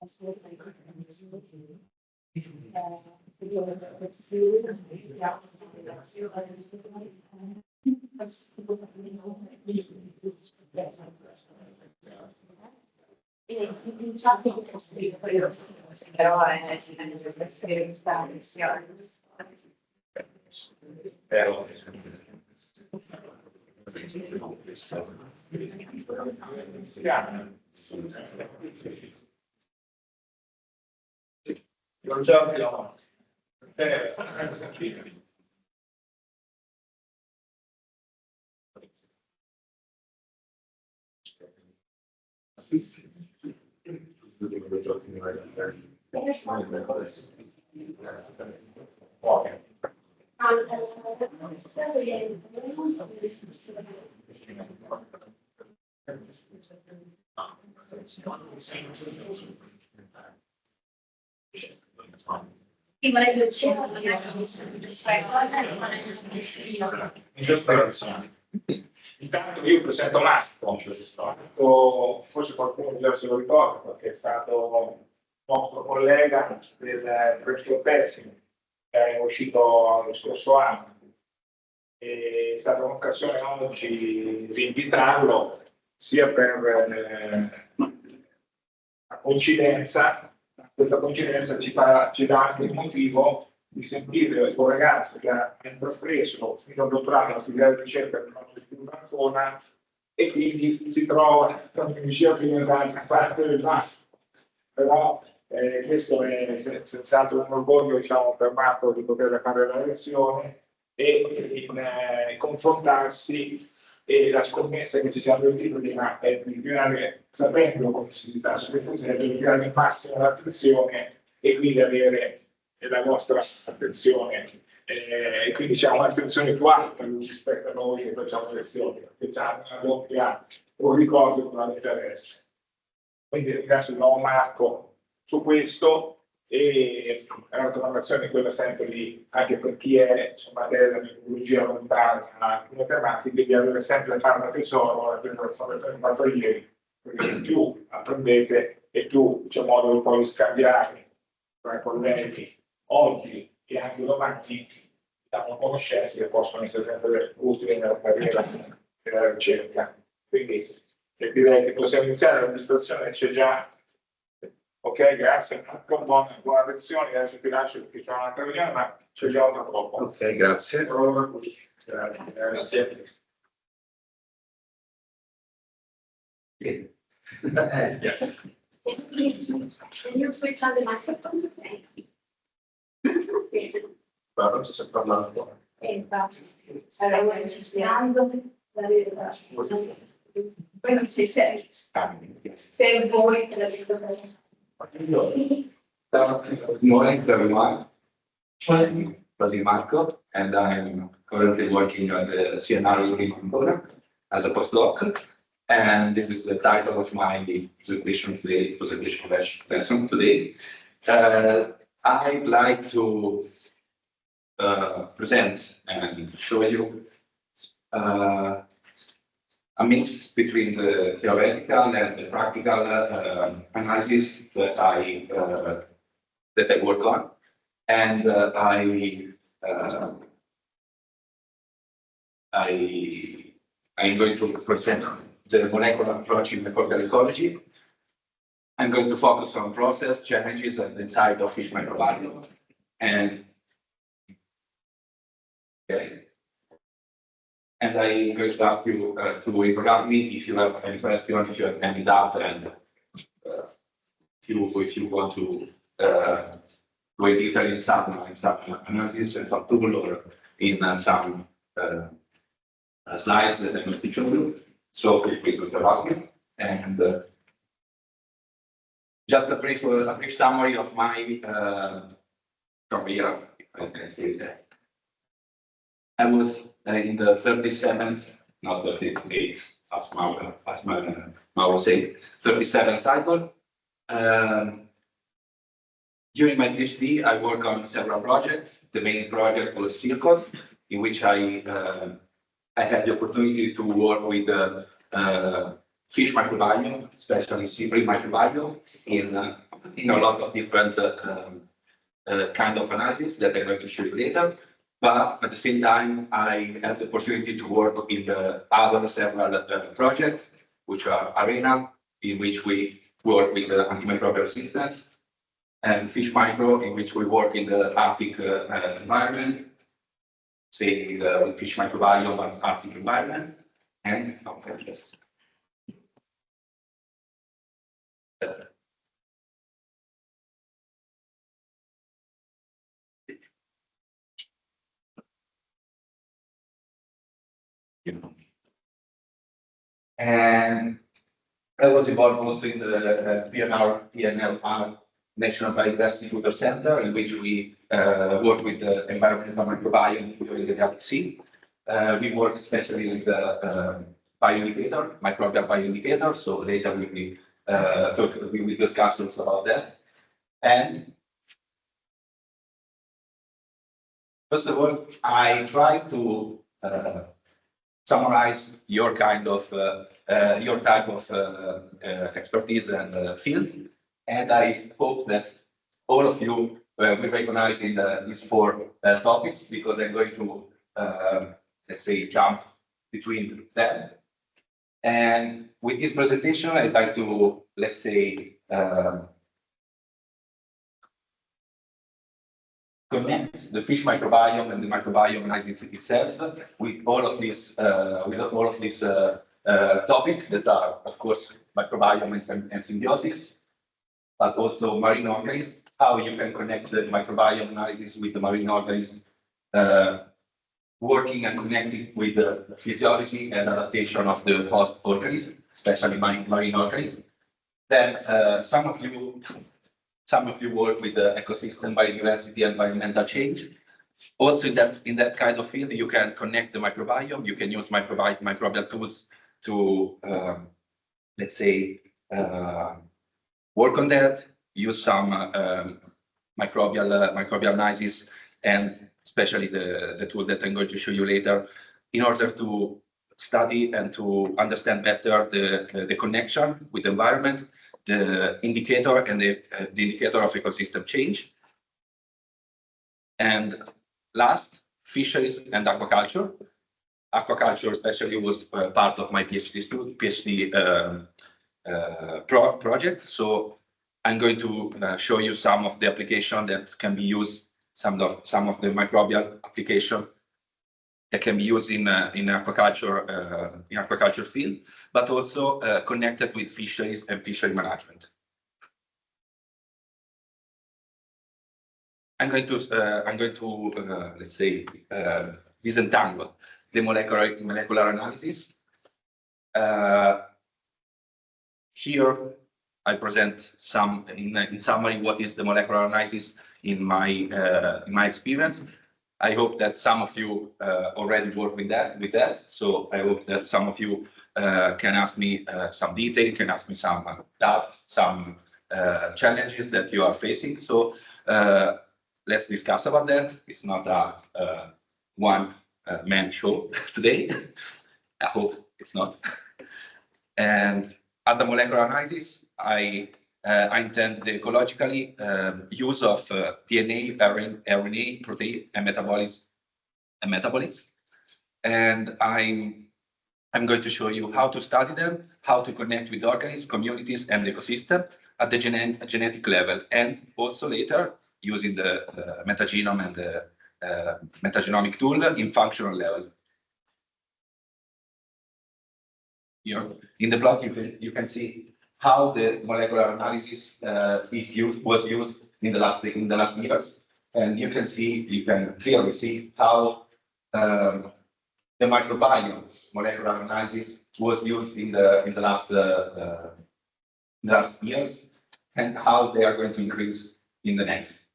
Però è esperienza. Intanto io presento Marco, forse qualcuno di voi se lo ricorda perché è stato un nostro collega del FishMed-PhD, che è uscito lo scorso anno. È stata un'occasione oggi di invitarlo sia per la coincidenza, questa coincidenza ci dà anche il motivo di sentire il suo ragazzo che ha intrapreso fino al dottorato la filiera di ricerca del nostro istituto Ancona e quindi si trova in giro di un'altra parte del mondo. Però questo è senz'altro un orgoglio, diciamo, per Marco di poter fare la lezione e confrontarsi, e la scommessa che ci siamo riusciti prima è di creare, sapendo come si sta sulle funzioni, di creare il massimo l'attenzione e quindi avere la vostra attenzione, e quindi diciamo un'attenzione più alta rispetto a noi che facciamo lezioni, perché abbiamo una doppia, un ricordo con l'interesse. Quindi ringrazio il nuovo Marco su questo, e è una raccomandazione quella sempre di, anche per chi è insomma della microbiologia lontana, le tematiche, di avere sempre a fare una tesoro, come fatto ieri, perché più apprendete e più c'è modo di poi scambiare tra i colleghi oggi e anche domani, diciamo, conoscenze che possono essere sempre utili nella carriera della ricerca. Quindi direi che possiamo iniziare, l'amministrazione c'è già. Ok, grazie, buona lezione, adesso ti lascio perché c'è un'altra riunione, ma c'è già tra poco. Ok, grazie. Grazie. Yes. Can you switch on the microphone? Guarda, tu stai parlando. Stavo registrando. Poi non sei serio. Per voi che la visto. Good morning to everyone. I'm Basili Marco, and I'm currently working at the CNR in Ancona as a postdoc. And this is the title of my presentation today, lesson today. I'd like to present and show you a mix between the theoretical and the practical analysis that I work on, and I'm going to present the molecular approach in microbial ecology. I'm going to focus on process, challenges, and the insight of fish microbiome. And okay. And I'm going to ask you to interrupt me if you have any question, if you have any doubt, and if you want to go in detail in some analysis and some tool or in some slides that I'm going to show you. So feel free to interrupt me. And just a brief summary of my career, if I can say that. I was in the 37th, not 38th, as Mauro said, 37th cycle. During my PhD, I worked on several projects. The main project was Circos, in which I had the opportunity to work with the fish microbiome, especially cyprid microbiome, in in a lot of different kind of analysis that I'm going to show you later. But at the same time, I had the opportunity to work in the other several projects, which are Arena, in which we work with antimicrobial resistance, and FishMicro, in which we work in the Arctic environment, same with fish microbiome and Arctic environment, and yes. And I was involved also in the PNLR National Biodiversity Tutor Center, in which we work with the environmental microbiome during the Arctic Sea. We work especially with the bioindicator, microbial bioindicator. So later we will discuss also about that. And first of all, I try to summarize your kind of your type of expertise and field, and I hope that all of you will recognize in these four topics, because I'm going to let's say jump between them. And with this presentation, I'd like to, let's say, connect the fish microbiome and the microbiome analysis itself with all of these topics that are, of course, microbiome and symbiosis, but also marine organisms, how you can connect the microbiome analysis with the marine organisms, working and connecting with the physiology and adaptation of the host organism, especially marine organisms. Then some of you work with the ecosystem, biodiversity, and environmental change. Also, in that kind of field, you can connect the microbiome. You can use microbial tools to, let's say, work on that. Use some microbial analysis, and especially the tool that I'm going to show you later, in order to study and to understand better the connection with the environment, the indicator and the indicator of ecosystem change. And last, fisheries and aquaculture. Aquaculture especially was part of my PhD project. So I'm going to show you some of the application that can be used, some of the microbial application that can be used in aquaculture field, but also connected with fisheries and fishery management. I'm going to let's say disentangle the molecular analysis. Here I present some in summary what is the molecular analysis in my experience. I hope that some of you already work with that. So I hope that some of you can ask me some detail, can ask me some doubt, some challenges that you are facing. So let's discuss about that. It's not a one-man show today. I hope it's not. And at the molecular analysis, I intend the ecologically use of DNA, RNA, protein, and metabolites. And I'm going to show you how to study them, how to connect with organisms, communities, and the ecosystem at the genetic level, and also later using the metagenome and the metagenomic tool in functional level. Here in the plot, you can see how the molecular analysis was used in the last years, and you can clearly see how the microbiome molecular analysis was used in the last years, and how they are going to increase in the next.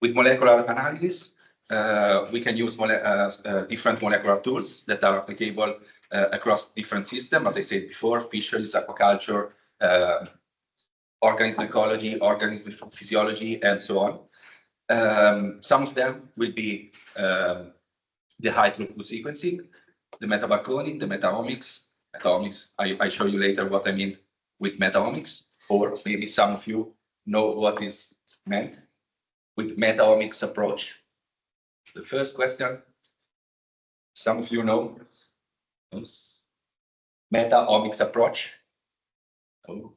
With molecular analysis, we can use different molecular tools that are applicable across different systems. As I said before, fisheries, aquaculture, organism ecology, organism physiology, and so on. Some of them will be the high throughput sequencing, the metabarcoding, the metaomics, metaomics. I show you later what I mean with metaomics, or maybe some of you know what is meant with metaomics approach. It's the first question. Some of you know metaomics approach. Oh,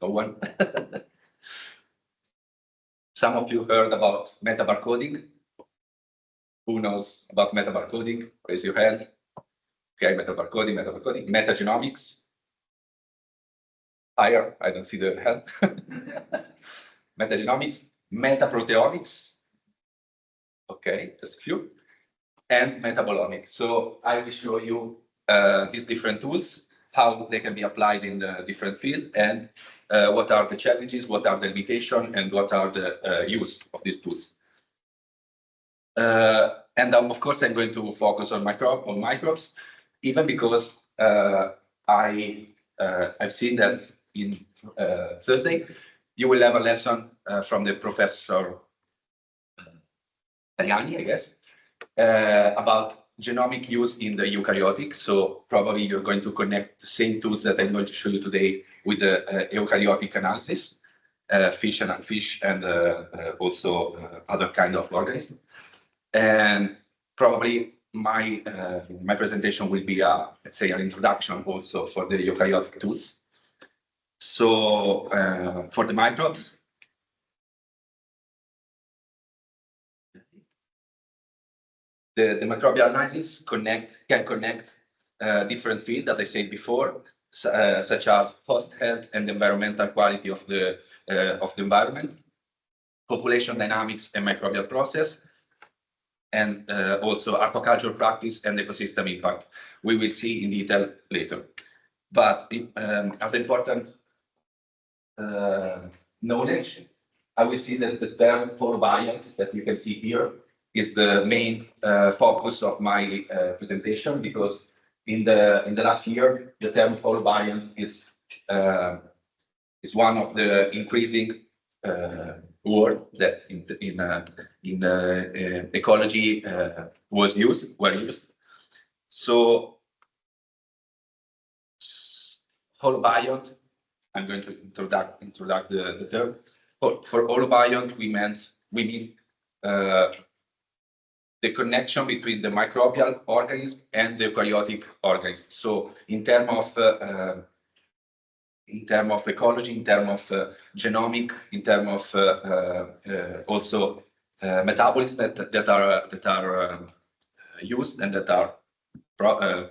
no one. Some of you heard about metabarcoding. Who knows about metabarcoding? Raise your hand. Okay, metabarcoding, metagenomics. Higher, I don't see the hand. Metagenomics, metaproteomics. Okay, just a few. And metabolomics. So I will show you these different tools, how they can be applied in the different fields, and what are the challenges, what are the limitations, and what are the use of these tools. And of course, I'm going to focus on microbes, even because I've seen that in Thursday, you will have a lesson from the Professor Tariani, I guess, about genomic use in the eukaryotic. So probably you're going to connect the same tools that I'm going to show you today with the eukaryotic analysis, fish and also other kind of organisms. And probably my presentation will be let's say an introduction also for the eukaryotic tools. So for the microbes, the microbial analysis can connect different fields, as I said before, such as host health and environmental quality of the environment, population dynamics and microbial process, and also aquaculture practice and ecosystem impact. We will see in detail later. But as important knowledge, I will see that the term holobiont that you can see here is the main focus of my presentation, because in the last year, the term holobiont is one of the increasing word that in ecology were used. So holobiont, I'm going to introduce the term. For holobiont, we mean the connection between the microbial organism and the eukaryotic organism. So in terms of ecology, in terms of genomic, in terms of also metabolism that are used and that are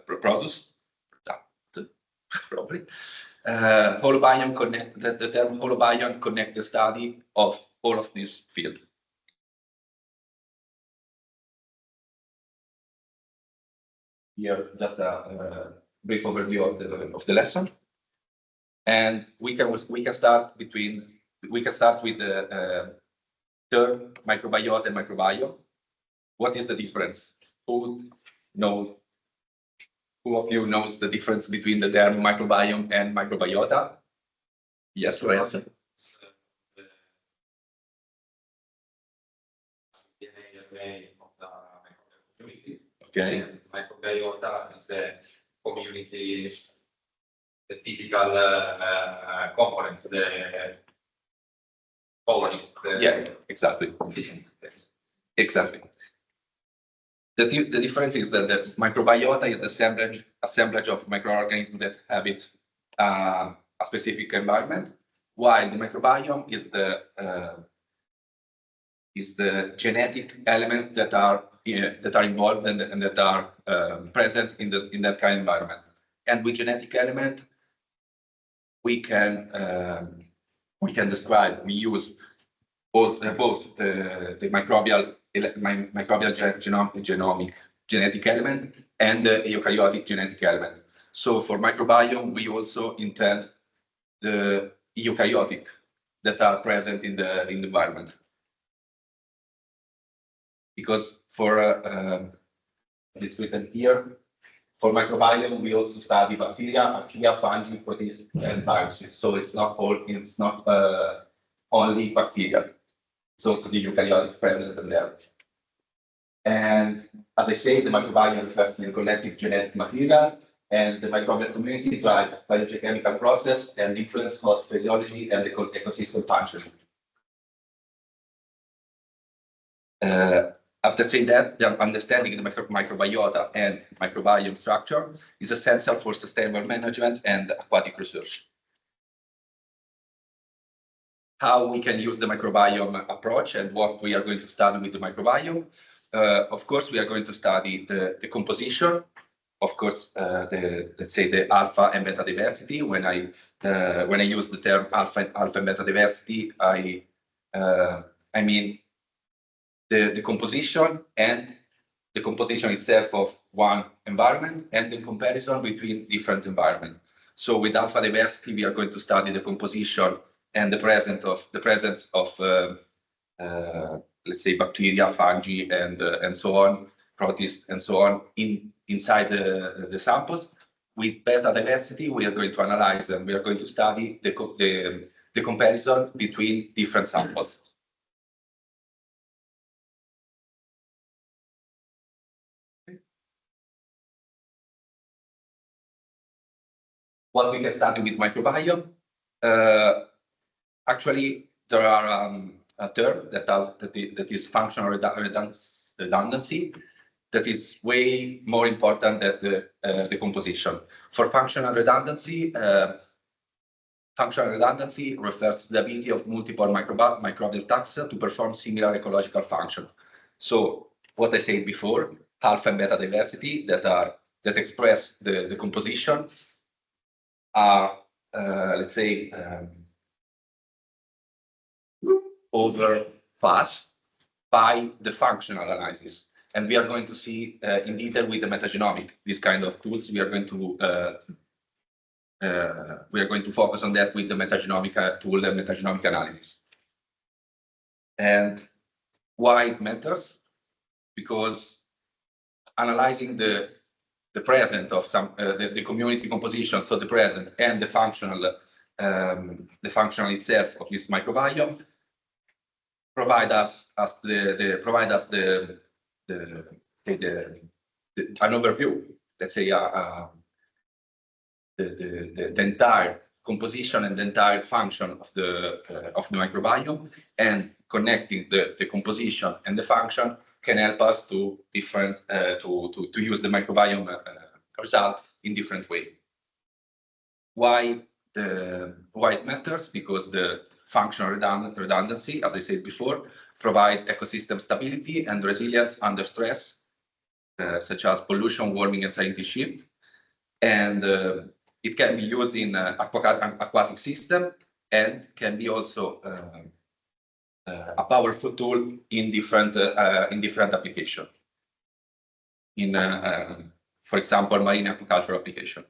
produced, probably. Holobiont the term holobiont connect the study of all of this field. Here, just a brief overview of the lesson, and we can start with the term microbiota and microbiome. What is the difference? Who of you knows the difference between the term microbiome and microbiota? Yes, Lorenzo. Okay. Microbiota is the community, the physical components, the colony. Yeah, exactly. Exactly. The difference is that the microbiota is the assemblage of microorganisms that habit a specific environment, while the microbiome is the genetic element that are involved and that are present in that kind of environment. And with genetic element, we can describe. We use both the microbial genomic genetic element and the eukaryotic genetic element. So for microbiome, we also intend the eukaryotic that are present in the environment. Because for it's written here, for microbiome, we also study bacteria, fungi, protists, and viruses. So it's not only bacteria. It's also the eukaryotic present in there. And as I say, the microbiome refers to the collective genetic material and the microbial community drive biogeochemical process and influence host physiology and ecosystem functioning. After saying that, the understanding the microbiota and microbiome structure is essential for sustainable management and aquatic research. How we can use the microbiome approach and what we are going to study with the microbiome. Of course, we are going to study the composition. Of course, let's say the alpha and beta diversity. When I use the term alpha and beta diversity, I mean the composition and the composition itself of one environment and the comparison between different environments. So with alpha diversity, we are going to study the composition and the presence of let's say bacteria, fungi, and so on, protists, and so on inside the samples. With beta diversity, we are going to analyze and we are going to study the comparison between different samples. What we can study with microbiome. Actually, there are a term that is functional redundancy that is way more important than the composition. For functional redundancy refers to the ability of multiple microbial taxa to perform similar ecological function. So what I said before, alpha and beta diversity that express the composition are let's say overpassed by the functional analysis. And we are going to see in detail with the metagenomic, these kind of tools. We are going to focus on that with the metagenomic tool and metagenomic analysis. And why it matters? Because analyzing the present of some the community composition, so the present and the functional itself of this microbiome provide us an overview, let's say the entire composition and the entire function of the microbiome, and connecting the composition and the function can help us to use the microbiome result in different way. Why it matters? Because the functional redundancy, as I said before, provide ecosystem stability and resilience under stress, such as pollution, warming, and salinity shift. And it can be used in aquatic system and can be also a powerful tool in different applications. For example, marine aquaculture application.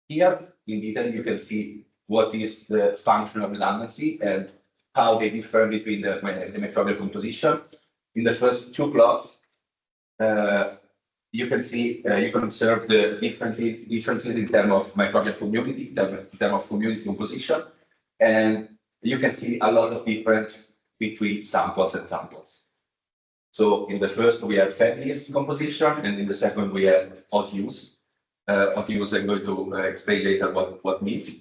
Here in detail, you can see what is the functional redundancy and how they differ between the microbial composition. In the first two plots, you can observe the differences in terms of microbial community, in terms of community composition, and you can see a lot of difference between samples and samples. So in the first we have families composition, and in the second we have hot use. Hot use I'm going to explain later what means.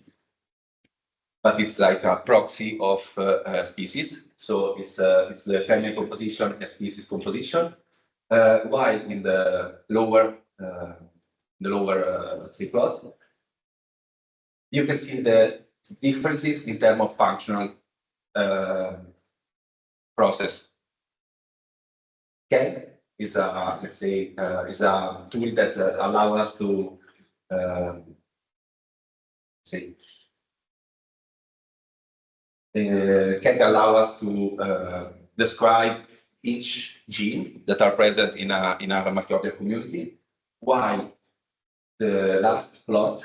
But it's like a proxy of species. So it's the family composition and species composition. While in the lower let's say plot, you can see the differences in terms of functional process. KEGG is a let's say is a tool that allows us to KEGG allows us to describe each gene that are present in our microbial community, while the last plot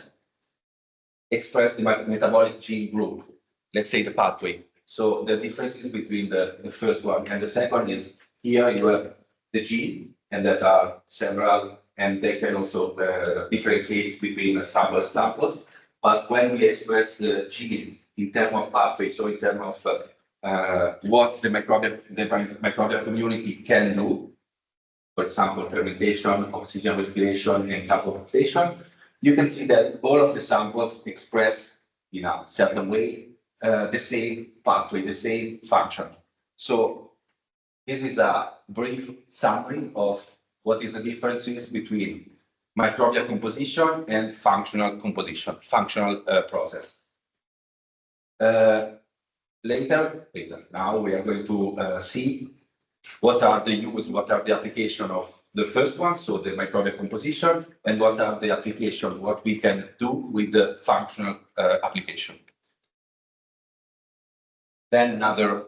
express the metabolic gene group, let's say the pathway. So the differences between the first one and the second is here you have the gene, and that are several, and they can also differentiate between samples. But when we express the gene in terms of pathway, so in terms of what the microbial community can do, for example, fermentation, oxygen respiration, and carbonization, you can see that all of the samples express in a certain way the same pathway, the same function. So this is a brief summary of what is the differences between microbial composition and functional composition, functional process. Now we are going to see what are the application of the first one, so the microbial composition, and what are the application, what we can do with the functional application. Then another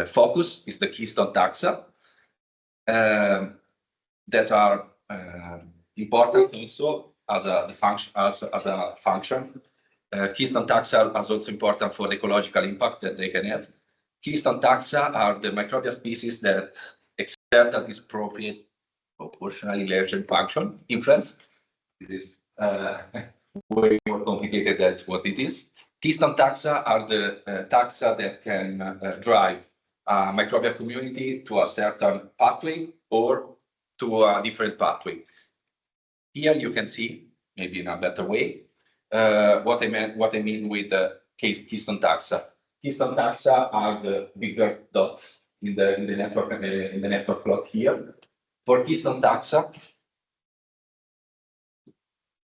focus is the keystone taxa that are important also as a function. Keystone taxa are also important for the ecological impact that they can have. Keystone taxa are the microbial species that exert a disappropriate, proportionally larger function influence. It is way more complicated than what it is. Keystone taxa are the taxa that can drive a microbial community to a certain pathway or to a different pathway. Here you can see, maybe in a better way, what I mean with the keystone taxa. Keystone taxa are the bigger dots in the network plot here. For keystone taxa,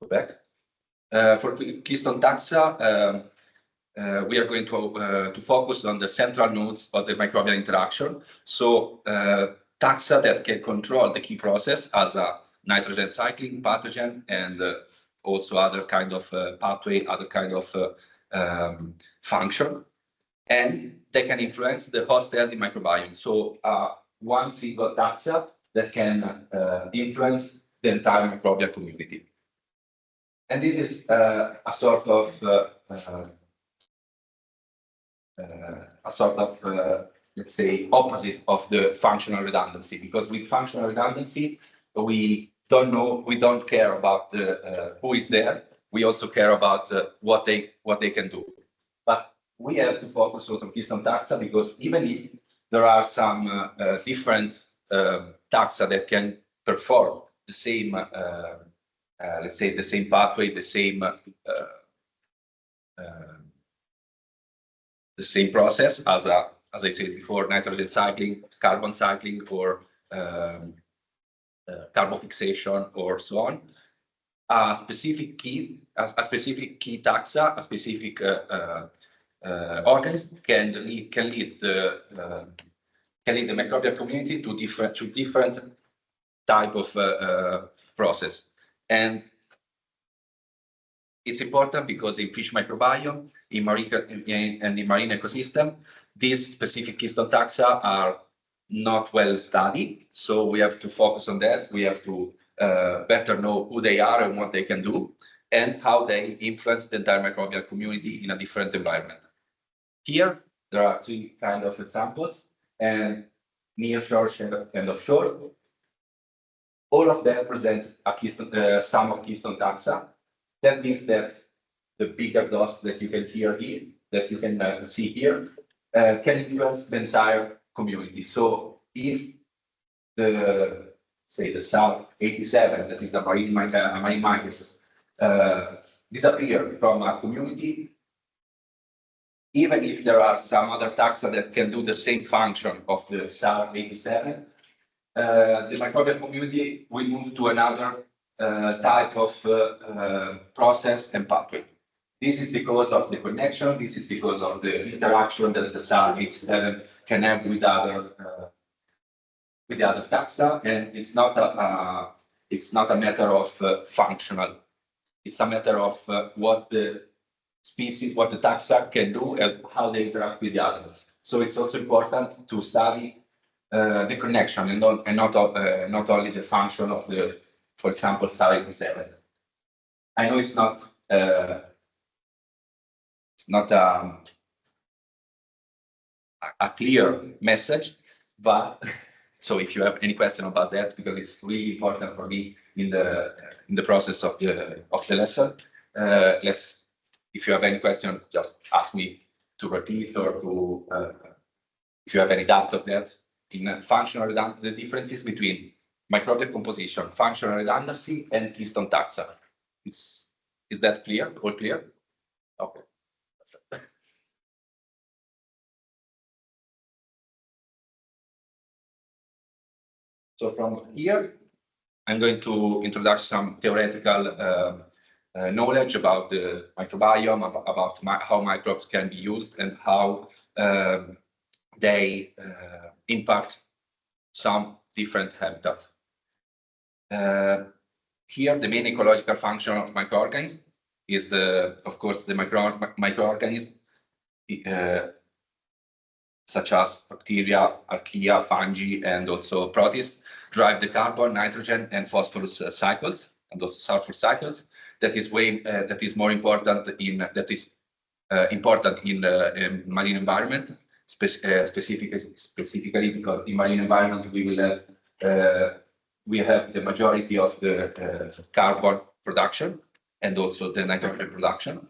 go back. For keystone taxa, we are going to focus on the central nodes of the microbial interaction. So taxa that can control the key process as a nitrogen cycling pathogen and also other kind of pathway, other kind of function, and they can influence the host healthy microbiome. So one single taxa that can influence the entire microbial community. And this is a sort of let's say, opposite of the functional redundancy, because with functional redundancy, we don't care about who is there. We also care about what they can do. But we have to focus also on keystone taxa, because even if there are some different taxa that can perform the same, let's say, the same pathway, the same process as I said before, nitrogen cycling, carbon cycling, or carbofixation, or so on. A specific key taxa, a specific organism can lead the microbial community to different type of process. And it's important because in fish microbiome, in marine ecosystem, these specific keystone taxa are not well studied. So we have to focus on that. We have to better know who they are and what they can do, and how they influence the entire microbial community in a different environment. Here, there are three kind of examples, and nearshore and offshore. All of them present a keystone, sum of keystone taxa. That means that the bigger dots that you can that you can see here, can influence the entire community. So if the SAR 87, that is the marine microbes, disappear from a community, even if there are some other taxa that can do the same function of the SAR 87, the microbial community will move to another type of process and pathway. This is because of the connection. This is because of the interaction that the SAR 87 can have with the other taxa, and it's not a matter of functional. It's a matter of what the species, what the taxa can do, and how they interact with the others. So it's also important to study the connection and not only the function of the, for example, SAR 87. I know it's not a clear message, but so if you have any question about that, because it's really important for me in the process of the lesson, if you have any question, just ask me to repeat, or to if you have any doubt of that. In functional, the differences between microbial composition, functional redundancy, and keystone taxa. Is that clear? All clear? Okay. So from here, I'm going to introduce some theoretical knowledge about the microbiome, about how microbes can be used and how they impact some different habitat. Here, the main ecological function of microorganisms is of course, the microorganisms such as bacteria, archaea, fungi, and also protists drive the carbon, nitrogen, and phosphorus cycles, and also sulfur cycles. That is more important important in marine environment, specifically because in marine environment we have the majority of the carbon production and also the nitrogen production.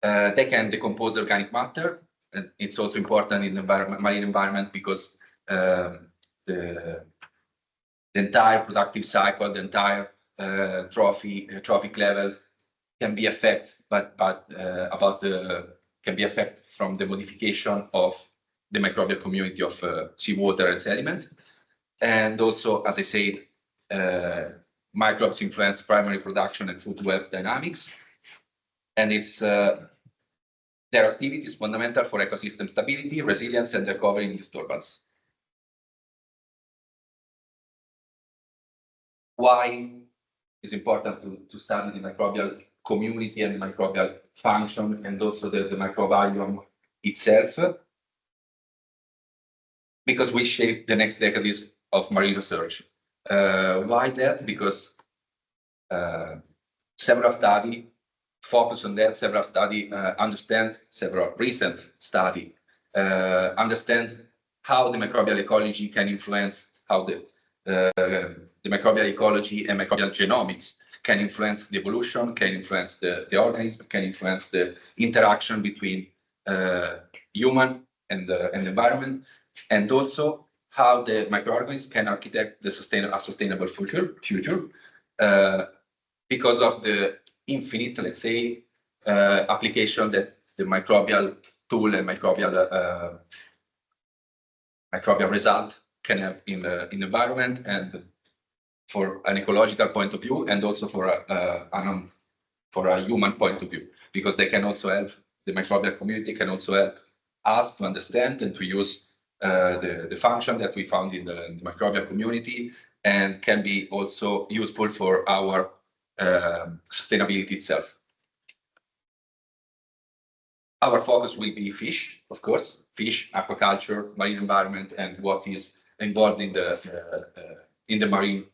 They can decompose the organic matter. And it's also important in the marine environment because the entire productive cycle, the entire trophic level can be affected, can be affected from the modification of the microbial community of seawater and sediment. And also, as I said, microbes influence primary production and food web dynamics, and it's their activity is fundamental for ecosystem stability, resilience, and recovery in disturbance. Why is important to study the microbial community and microbial function, and also the microbiome itself? Because we shape the next decades of marine research. Why that? Because several studies focus on that, several recent studies understand how the microbial ecology can influence, how the microbial ecology and microbial genomics can influence the evolution, can influence the organism, can influence the interaction between human and the environment, and also how the microorganisms can architect a sustainable future because of the infinite, let's say, application that the microbial tool and microbial result can have in the environment, and for an ecological point of view, and also for a human point of view, because they can also help, the microbial community can also help us to understand and to use the function that we found in the microbial community, and can be also useful for our sustainability itself. Our focus will be fish, of course, fish, aquaculture, marine environment, and what is involved in the marine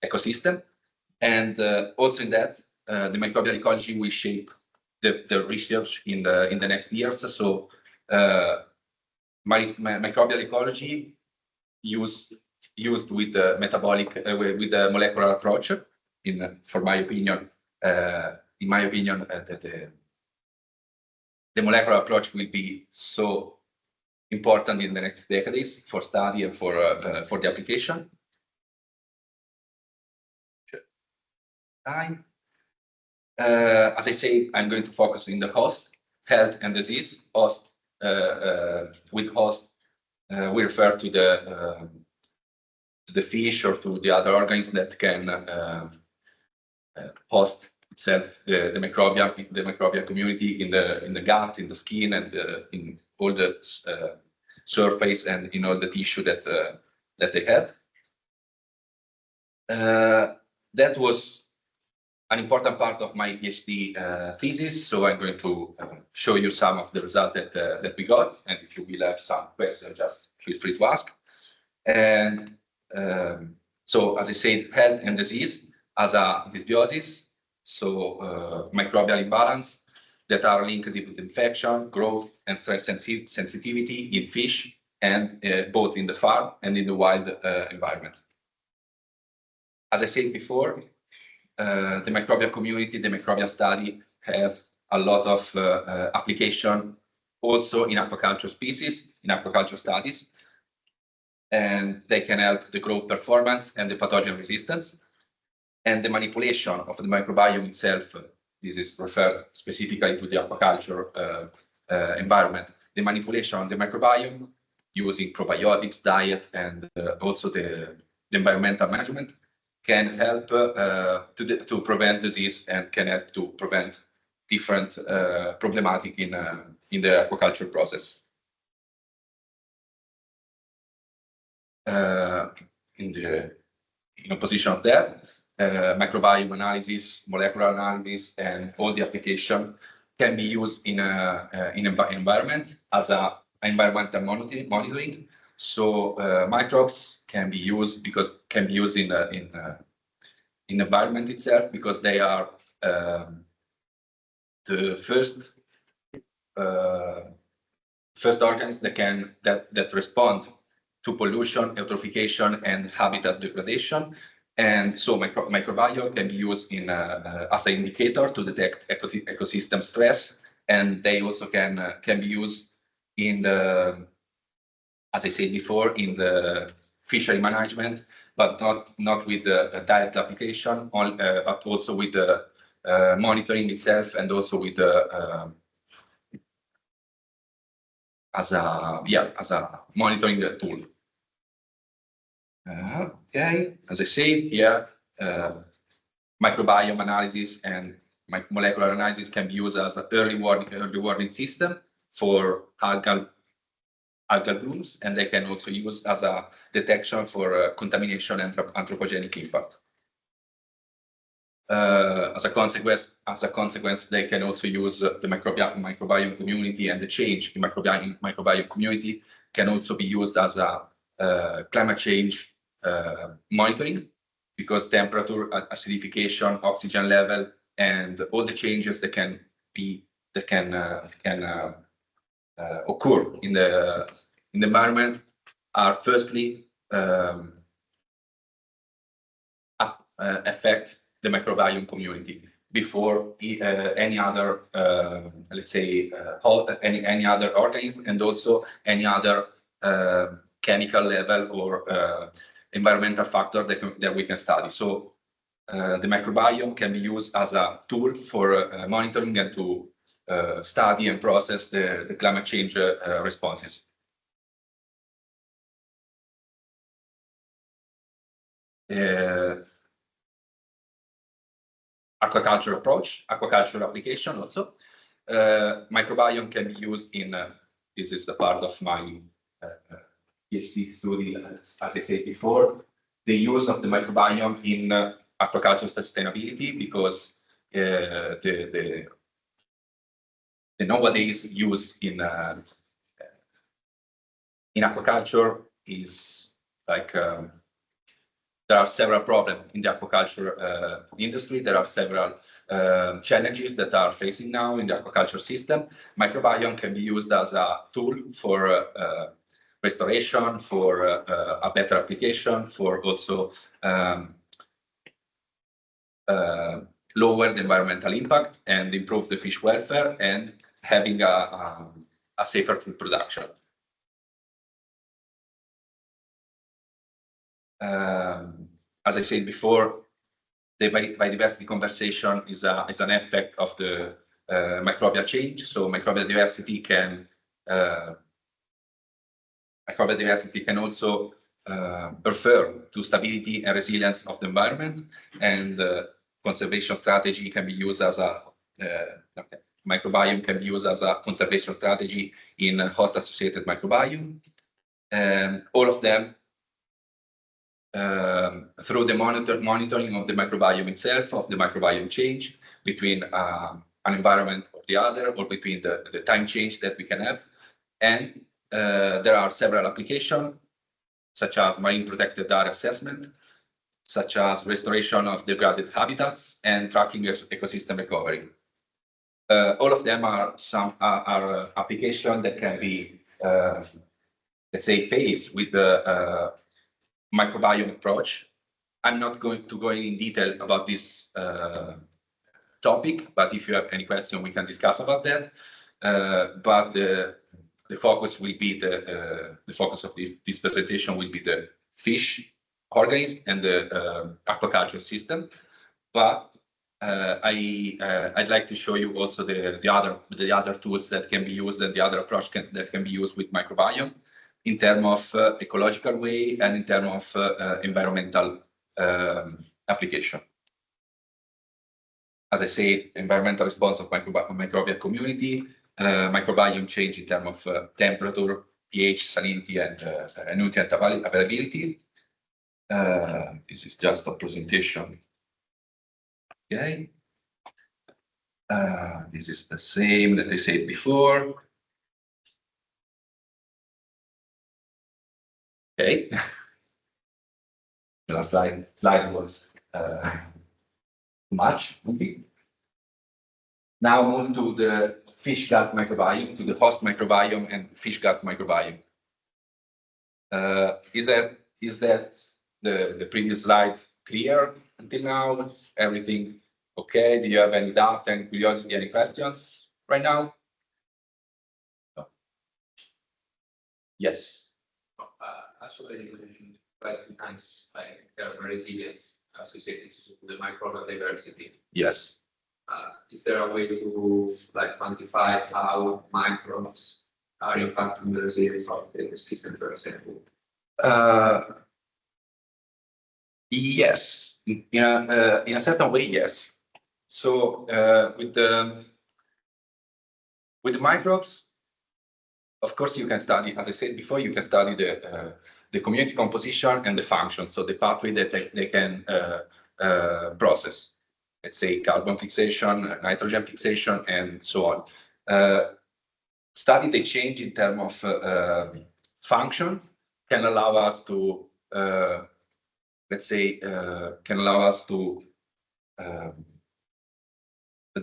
ecosystem. And also in that, the microbial ecology will shape the research in the next years. So microbial ecology used with the metabolic with the molecular approach. For my opinion, in my opinion, the molecular approach will be so important in the next decades for study and for the application. As I said, I'm going to focus in the host, health and disease. Host, with host, we refer to the fish or to the other organisms that can host itself, the microbial community in the gut, in the skin, and in all the surface and in all the tissue that they have. That was an important part of my PhD thesis, so I'm going to show you some of the results that we got, and if you will have some questions, just feel free to ask. And so, as I said, health and disease as a dysbiosis, so microbial imbalance that are linked with infection, growth, and stress sensitivity in fish, and both in the farm and in the wild environment. As I said before, the microbial community, the microbial study have a lot of application also in aquaculture species, in aquaculture studies. and they can help the growth performance and the pathogen resistance. And the manipulation of the microbiome itself, this is referred specifically to the aquaculture environment. The manipulation of the microbiome using probiotics, diet, and also the environmental management can help to prevent disease and can help to prevent different problematic in the aquaculture process. In opposition of that, microbiome analysis, molecular analysis, and all the application can be used in environment as a environmental monitoring. So microbes can be used in environment itself because they are the first organs that respond to pollution, eutrophication, and habitat degradation. And so microbiome can be used as an indicator to detect ecosystem stress, and they also can be used in the, as I said before, in the fishery management, but not with the direct application, but also with the monitoring itself, and also with the as a monitoring tool. Okay, as I said, microbiome analysis and molecular analysis can be used as an early warning system for algal blooms, and they can also use as a detection for contamination and anthropogenic impact. As a consequence, they can also use the microbiome community, and the change in microbiome community can also be used as a climate change monitoring, because temperature, acidification, oxygen level, and all the changes that can occur in the environment are firstly affect the microbiome community before any other, let's say, any other organism, and also any other chemical level or environmental factor that we can study. So the microbiome can be used as a tool for monitoring and to study and process the climate change responses. Aquaculture approach, aquaculture application also. Microbiome can be used in, this is the part of my PhD study, as I said before, the use of the microbiome in aquaculture sustainability, because the nowadays use in aquaculture is like there are several problems in the aquaculture industry. There are several challenges that are facing now in the aquaculture system. Microbiome can be used as a tool for restoration, for a better application, for also lower the environmental impact and improve the fish welfare, and having a safer food production. As I said before, the biodiversity conservation is an effect of the microbial change. So microbial diversity can also refer to stability and resilience of the environment, and conservation strategy can be used as a microbiome can be used as a conservation strategy in host-associated microbiome, and all of them through the monitoring of the microbiome itself, of the microbiome change between an environment or the other, or between the time change that we can have. And there are several applications, such as marine protected area assessment, such as restoration of degraded habitats, and tracking ecosystem recovery. All of them are applications that can be, let's say, faced with the microbiome approach. I'm not going to go in detail about this topic, but if you have any question, we can discuss about that. But the the focus will be the focus of this presentation will be the fish organism and the aquaculture system. But I'd like to show you also the other tools that can be used and the other approach that can be used with microbiome in terms of ecological way and in terms of environmental application. As I said, environmental response of microbial community, microbiome change in terms of temperature, pH, salinity, and nutrient availability. This is just a presentation. Okay. This is the same that I said before. Okay. The last slide was too much. Okay. Now move to the fish gut microbiome, to the host microbiome and fish gut microbiome. Is that the previous slide clear until now? Is everything okay? Do you have any doubt, any curiosity, any questions right now? No. Yes. Actually, you mentioned quite a few times like resilience associated with the microbial diversity. Yes. Is there a way to like quantify how microbes are impacting the resilience of the system, for example? Yes, in a certain way, yes. So with the microbes, of course, you can study, as I said before, you can study the community composition and the function, so the pathway that they can process. Let's say carbon fixation, nitrogen fixation, and so on. Study the change in terms of function can allow us to, let's say, can allow us to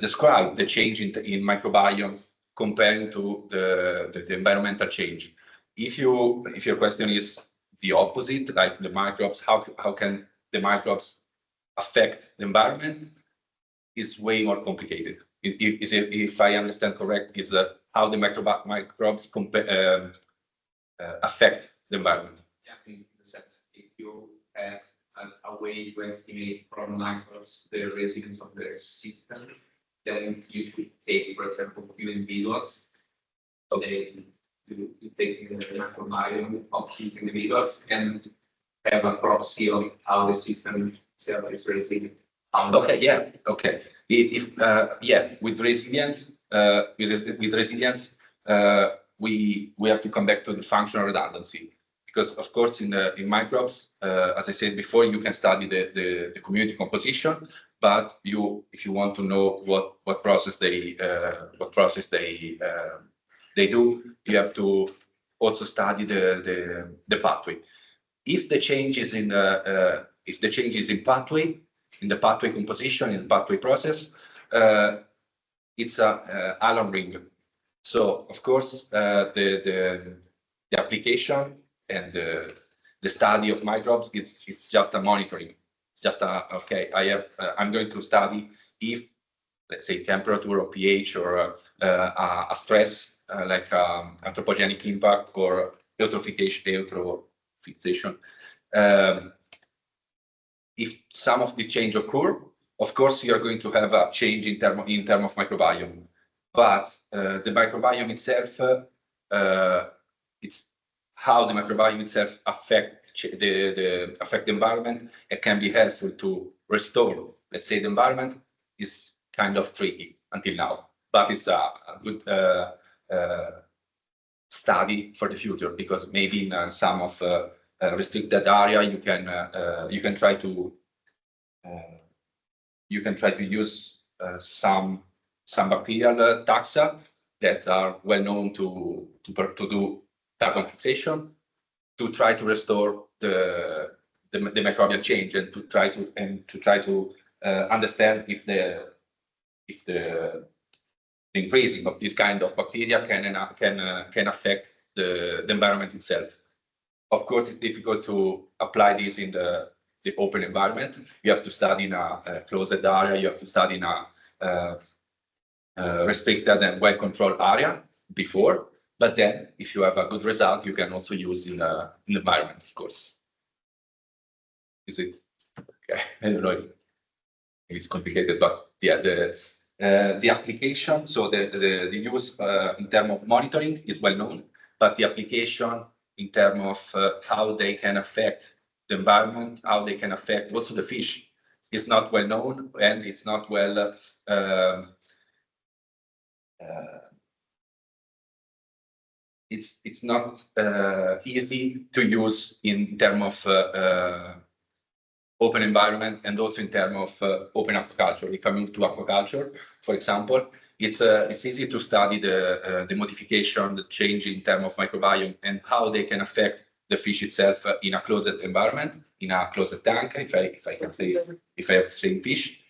describe the change in microbiome comparing to the environmental change. If your question is the opposite, like the microbes, how can the microbes affect the environment, is way more complicated. If I understand correct, is how the microbes affect the environment. Yeah, in the sense, if you had a way to estimate from microbes the resilience of the system, then you could take, for example, a few individuals. Say you take the microbiome of these individuals and have a proxy of how the system itself is resilient. Okay. Yeah. Okay. With resilience, we have to come back to the functional redundancy, because of course in microbes, as I said before, you can study the community composition, but if you want to know what process they do, you have to also study the pathway. If the change is in pathway, in the pathway composition, in the pathway process, it's a alarm ring. So of course, the application and the study of microbes, it's just a monitoring. It's just okay. I'm going to study if, let's say, temperature or pH or a stress like anthropogenic impact or eutrophication. If some of the change occur, of course, you are going to have a change in term of microbiome. But the microbiome itself, it's how the microbiome itself affect the environment. It can be helpful to restore. Let's say the environment is kind of tricky until now, but it's a good study for the future, because maybe in some of restricted area you can try to use some bacterial taxa that are well known to do carbon fixation, to try to restore the microbial change, and to try to understand if the increasing of this kind of bacteria can affect the environment itself. Of course, it's difficult to apply this in the open environment. You have to study in a closed area. You have to study in a restricted and well-controlled area before. But then, if you have a good result, you can also use in the environment, of course. Is it? Okay, I don't know if it's complicated, but yeah, the application, so the use in terms of monitoring is well known, but the application in terms of how they can affect the environment, how they can affect also the fish, is not well known, and it's not well it's not easy to use in terms of open environment, and also in terms of open aquaculture. If I move to aquaculture, for example, it's easy to study the modification, the change in terms of microbiome, and how they can affect the fish itself in a closed environment, in a closed tank, if I can say, if I have to say fish.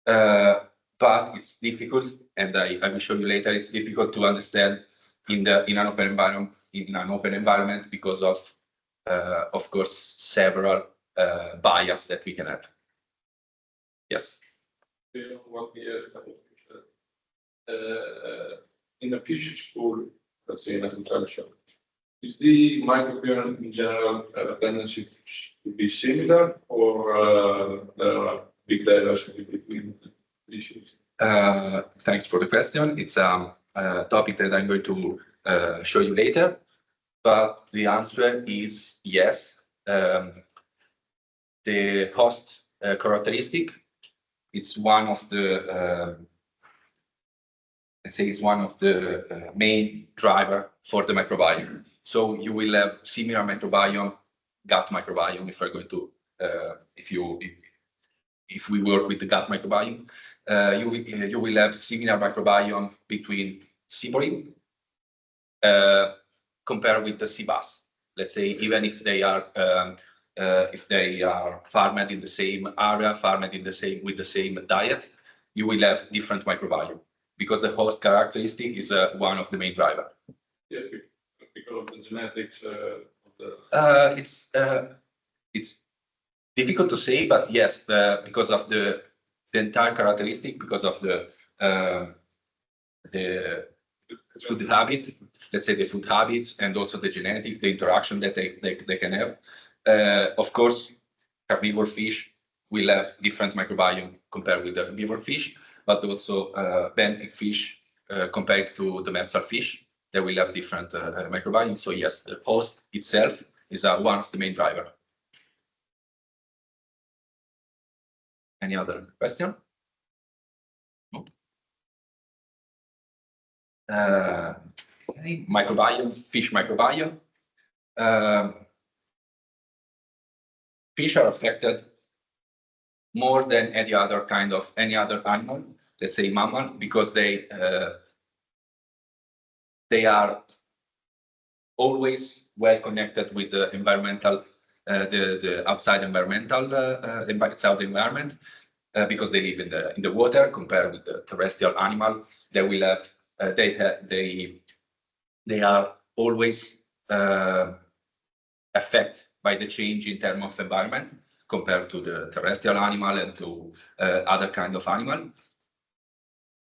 But it's difficult, and I will show you later. It's difficult to understand in an open environment because of course, several bias that we can have. Yes. What we in a fish school, let's say in agriculture, is the microbiome in general tendency to be similar, or there are big diversity between species? Thanks for the question. It's a topic that I'm going to show you later, but the answer is yes. The host characteristic, it's one of the let's say it's one of the main driver for the microbiome. So you will have similar microbiome, gut microbiome. If we're going to if we work with the gut microbiome, you will have similar microbiome between seaborne compared with the sea bass. Let's say even if they are farmed in the same area, farmed in the same with the same diet, you will have different microbiome because the host characteristic is one of the main driver. Yeah, because of the genetics of the. It's difficult to say, but yes, because of the entire characteristic, because of the food habit, let's say the food habits, and also the genetic, the interaction that they can have. Of course, carnivore fish will have different microbiome compared with the herbivore fish, but also benthic fish compared to demersal fish, they will have different microbiome. So yes, the host itself is one of the main driver. Any other question? No? Okay. Microbiome, fish microbiome. Fish are affected more than any other animal, let's say mammal, because they are always well connected with the environmental, the outside environmental, outside environment, because they live in the water. Compared with the terrestrial animal, they will have they are always affected by the change in terms of environment compared to the terrestrial animal and to other kind of animal.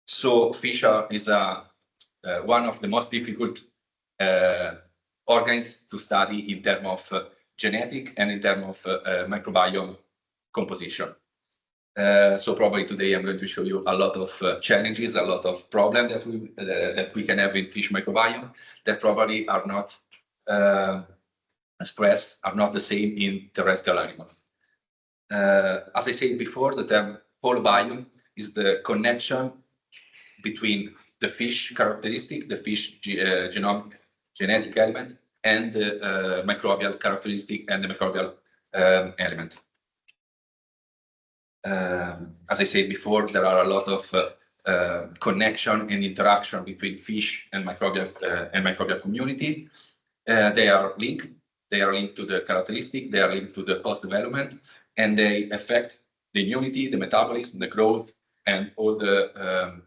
So fish is one of the most difficult organisms to study in terms of genetic and in terms of microbiome composition. So probably today I'm going to show you a lot of challenges, a lot of problems that we can have in fish microbiome that probably are not expressed, are not the same in terrestrial animals. As I said before, the term holobiome is the connection between the fish characteristic, the fish genetic element, and the microbial characteristic and the microbial element. As I said before, there are a lot of connection and interaction between fish and microbial community. They are linked. They are linked to the characteristic. They are linked to the host development, and they affect the immunity, the metabolism, the growth, and all the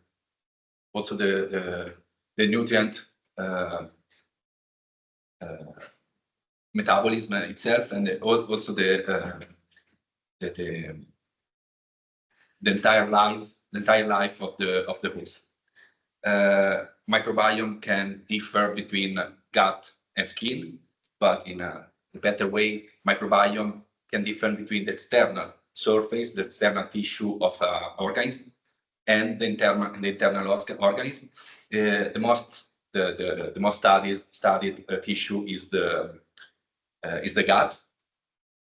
also the nutrient metabolism itself, and also the entire life of the host. microbiome can differ between gut and skin, but in a better way, microbiome can differ between the external surface, the external tissue of an organism, and the internal organism. The most studied tissue is the gut,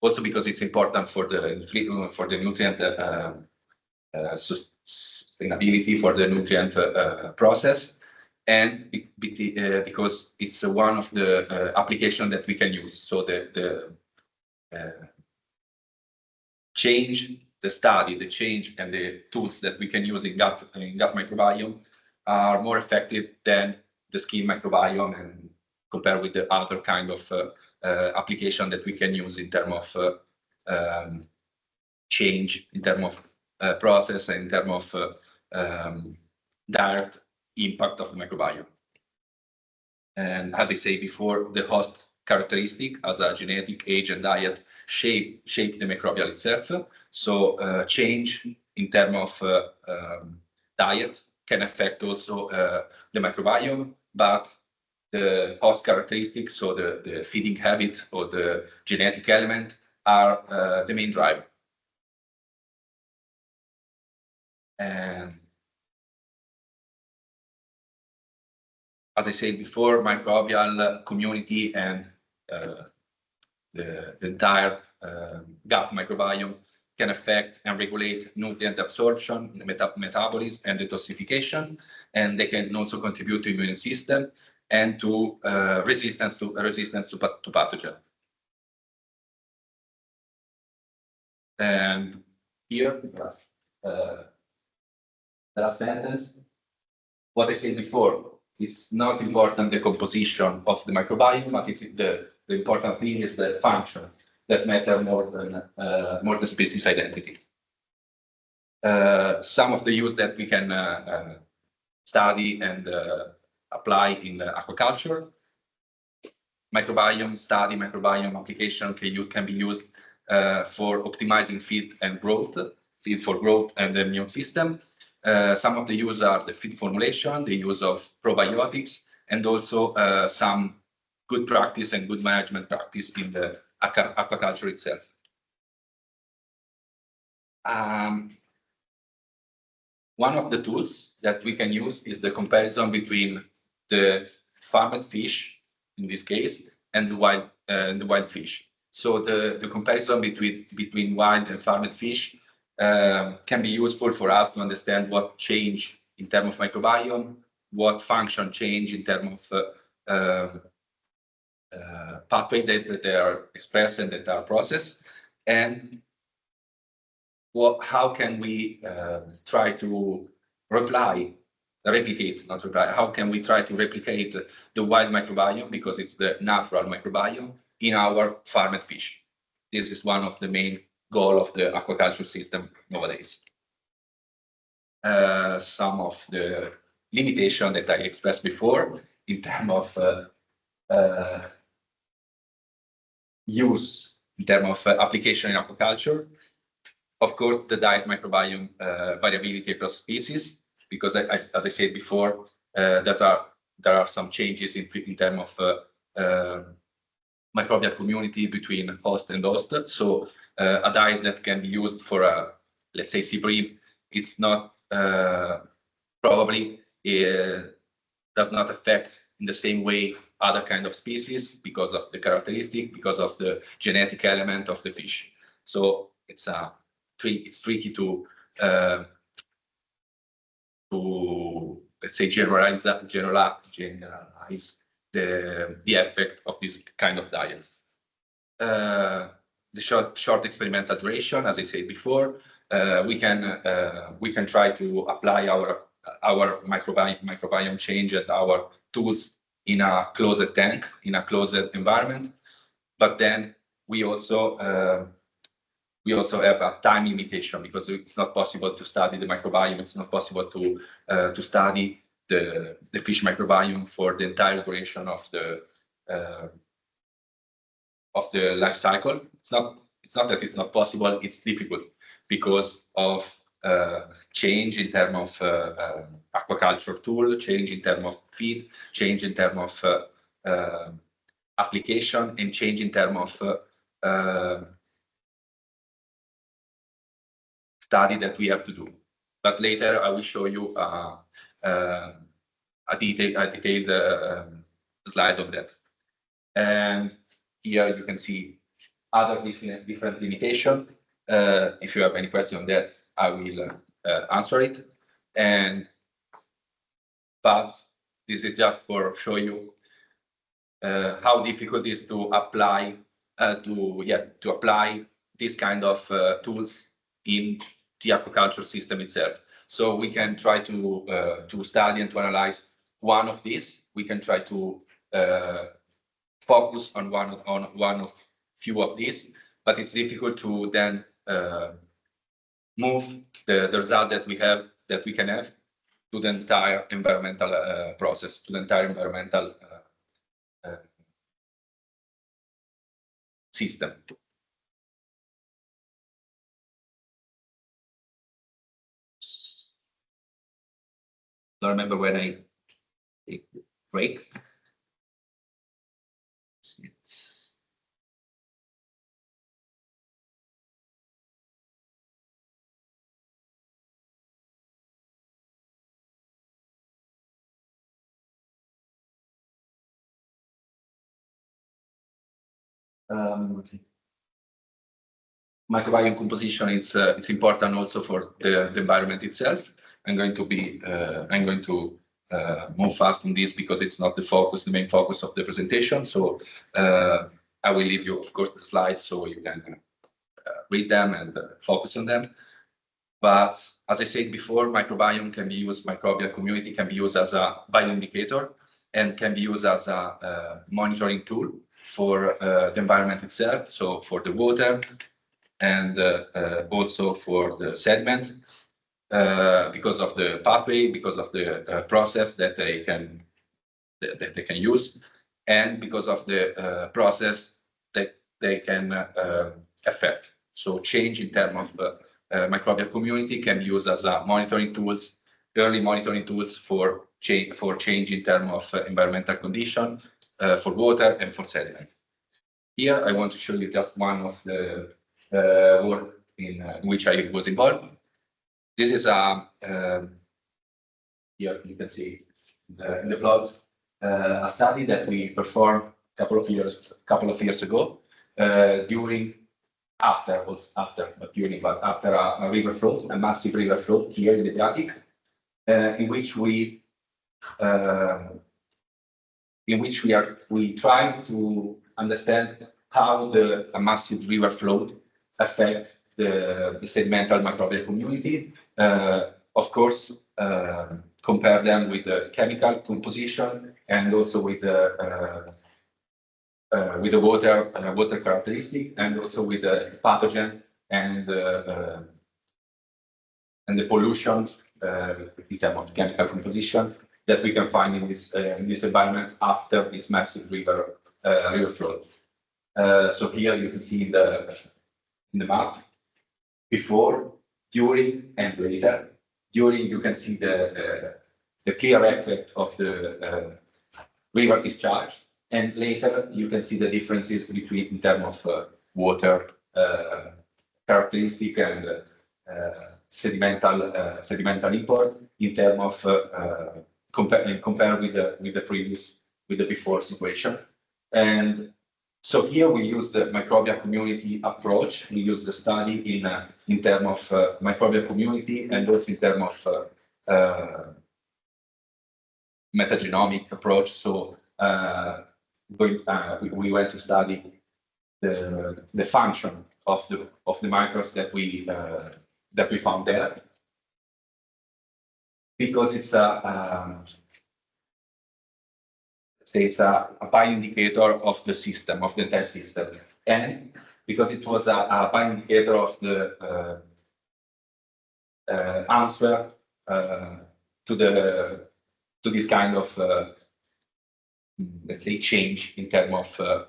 also because it's important for the nutrient sustainability, for the nutrient process, and because it's one of the application that we can use. So the change and the tools that we can use in gut microbiome are more effective than the skin microbiome, and compared with the other kind of application that we can use in terms of change, in terms of process, and in terms of direct impact of the microbiome. And as I say before, the host characteristic as a genetic, age, and diet shape the microbial itself. So change in terms of diet can affect also the microbiome, but the host characteristics, so the feeding habit or the genetic element, are the main driver. And as I said before, microbial community and the entire gut microbiome can affect and regulate nutrient absorption, metabolism, and detoxification, and they can also contribute to immune system and to resistance to pathogen. And here, the last sentence, what I said before, it's not important the composition of the microbiome, but it's the important thing is the function that matters more than species identity. Some of the use that we can study and apply in aquaculture, microbiome study, microbiome application can be used for optimizing feed for growth and the immune system. Some of the use are the feed formulation, the use of probiotics, and also some good practice and good management practice in the aquaculture itself. One of the tools that we can use is the comparison between the farmed fish, in this case, and the wild fish. So the comparison between wild and farmed fish can be useful for us to understand what change in terms of microbiome, what function change in terms of pathway that they are expressed and that are processed, and how can we try to how can we try to replicate the wild microbiome, because it's the natural microbiome, in our farmed fish. This is one of the main goal of the aquaculture system nowadays. Some of the limitation that I expressed before in terms of use, in terms of application in aquaculture. Of course, the diet microbiome variability across species, because as I said before, there are some changes in terms of microbial community between host and host. So a diet that can be used for let's say sea bream, it's not probably does not affect in the same way other kind of species because of the characteristic, because of the genetic element of the fish. So it's tricky to let's say generalize the effect of this kind of diet. The short experimental duration, as I said before, we can try to apply our microbiome change and our tools in a closed tank, in a closed environment. But then we also have a time limitation, because it's not possible to study the microbiome. It's not possible to study the fish microbiome for the entire duration of the life cycle. It's not that it's not possible. It's difficult because of change in terms of aquaculture tool, change in terms of feed, change in terms of application, and change in terms of study that we have to do. But later I will show you a detailed slide of that. And here you can see other different limitations. If you have any question on that, I will answer it. But this is just for show you how difficult it is to apply to apply this kind of tools in the aquaculture system itself. So we can try to study and to analyze one of these. We can try to focus on one of few of these, but it's difficult to then move the result that we can have to the entire environmental process, to the entire environmental system. Don't remember when I take the break. Microbiome composition, it's important also for the environment itself. I'm going to move fast on this because it's not the main focus of the presentation. So I will leave you, of course, the slides so you can read them and focus on them. But as I said before, microbiome can be used, microbial community can be used as a bioindicator and can be used as a monitoring tool for the environment itself. So for the water and also for the sediment, because of the pathway, because of the process that they can use, and because of the process that they can affect. So change in terms of microbial community can be used as a monitoring tools, early monitoring tools for change in terms of environmental condition, for water and for sediment. Here I want to show you just one of the work in which I was involved. This is here you can see in the plot a study that we performed a couple of years ago after a river flood, a massive river flood here in the Adriatic, in which we tried to understand how a massive river flood affect the sedimental microbial community. Of course, compare them with the chemical composition and also with the water characteristic, and also with the pathogen and the pollution in terms of chemical composition that we can find in this environment after this massive river flood. So here you can see in the map before, during, and later. During, you can see the clear effect of the river discharge, and later you can see the differences between in terms of water characteristic and sedimental import in terms of compare with the before situation. And so here we use the microbial community approach. We use the study in terms of microbial community and also in terms of metagenomic approach. So we went to study the function of the microbes that we found there, because it's a bioindicator of the system, of the entire system, and because it was a bioindicator of the answer to this kind of let's say change in terms of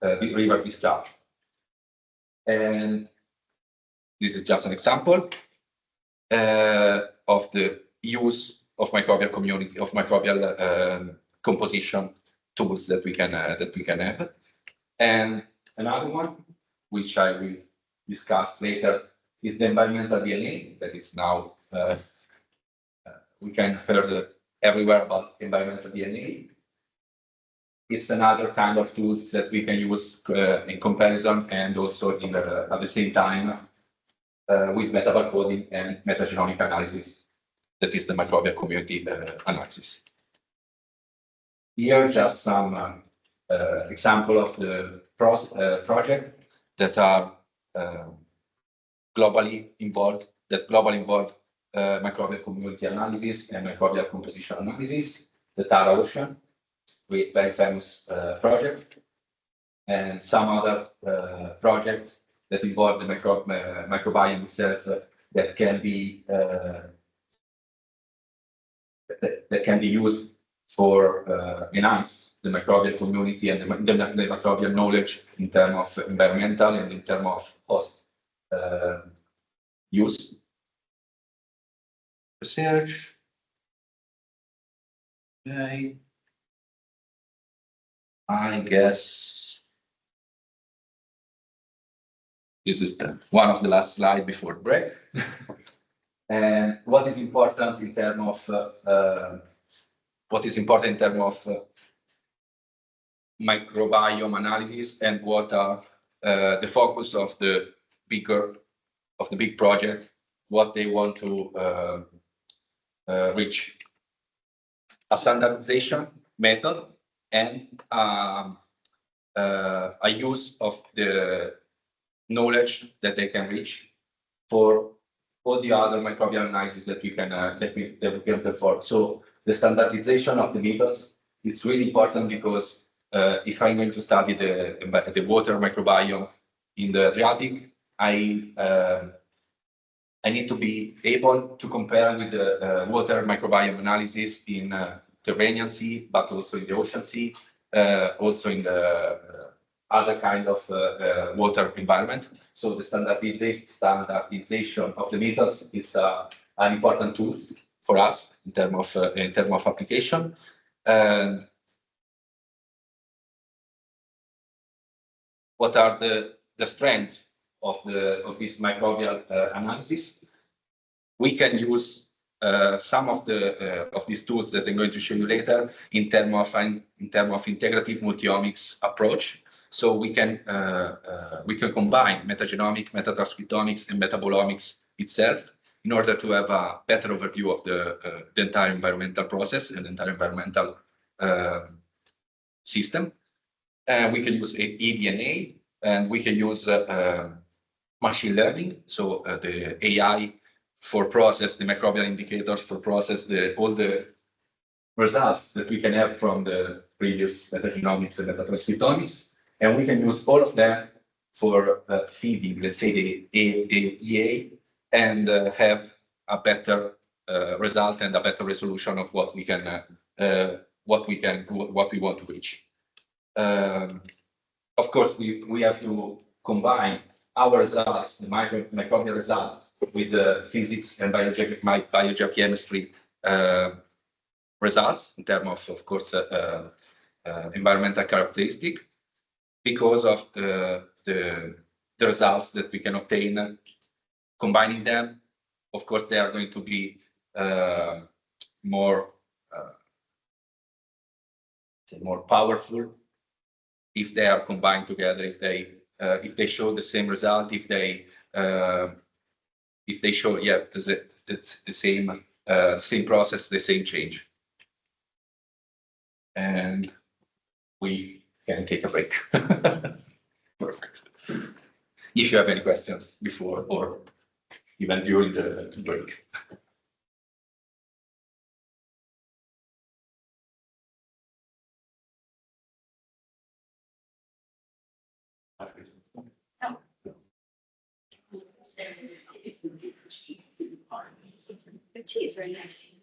the river discharge. And this is just an example. of the use of microbial community, of microbial composition tools that we can have. And another one, which I will discuss later, is the environmental DNA that is now we can heard everywhere about environmental DNA. It's another kind of tools that we can use in comparison and also in at the same time with metabarcoding and metagenomic analysis. That is the microbial community analysis. Here, just some example of the project that are globally involved, microbial community analysis and microbial composition analysis. The Tara Ocean, very famous project, and some other projects that involve the microbiome itself that can be used for enhance the microbial community and the microbial knowledge in terms of environmental and in terms of host use. Research. Okay. I guess this is one of the last slide before break. And what is important in terms of microbiome analysis, and what are the focus of the big project, what they want to reach: a standardization method and a use of the knowledge that they can reach for all the other microbial analysis that we can perform. So the standardization of the methods is really important, because if I'm going to study the water microbiome in the Adriatic, I need to be able to compare with the water microbiome analysis in Tyrrhenian Sea, but also in the Ocean Sea, also in the other kind of water environment. So the standardization of the methods is an important tool for us in terms of application. And what are the strengths of this microbial analysis? We can use some of these tools that I'm going to show you later in terms of integrative multiomics approach. So we can combine metagenomic, metatranscriptomics, and metabolomics itself in order to have a better overview of the entire environmental process and the entire environmental system. We can use eDNA, and we can use machine learning, so the AI for process the microbial indicators, for process all the results that we can have from the previous metagenomics and metatranscriptomics, and we can use all of them for feeding, let's say, the EA, and have a better result and a better resolution of what we want to reach. Of course, we have to combine our results, the microbial result, with the physics and biogeochemistry results in terms of course, environmental characteristic, because of the results that we can obtain combining them. Of course, they are going to be more powerful if they are combined together, if they show the same result, if they show, yeah, that's the same process, the same change. And we can take a break. Perfect. If you have any questions before or even during the break. The tea is very nice.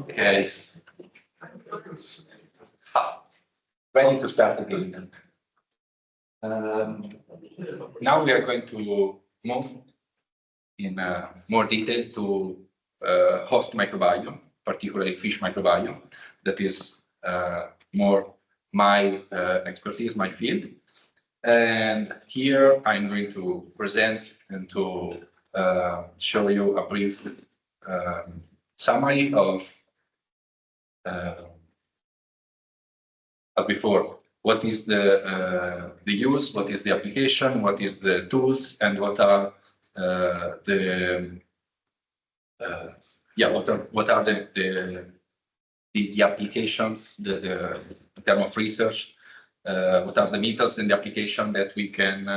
Okay. Ready to start again. Now we are going to move in more detail to host microbiome, particularly fish microbiome. That is more my expertise, my field. And here I'm going to present and to show you a brief summary of before. What is the use? What is the application? What is the tools? And what are the applications? In terms of research, what are the methods and the application that we can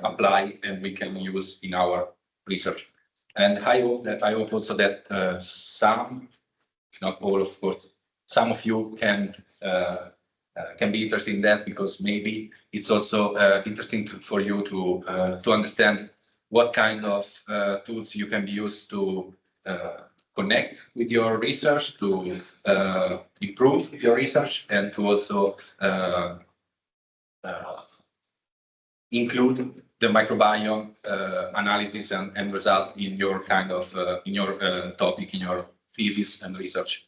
apply and we can use in our research? And I hope also that some, if not all, of course, some of you can be interested in that, because maybe it's also interesting for you to understand what kind of tools you can use to connect with your research, to improve your research, and to also include the microbiome analysis and result in your kind of in your topic, in your thesis and research.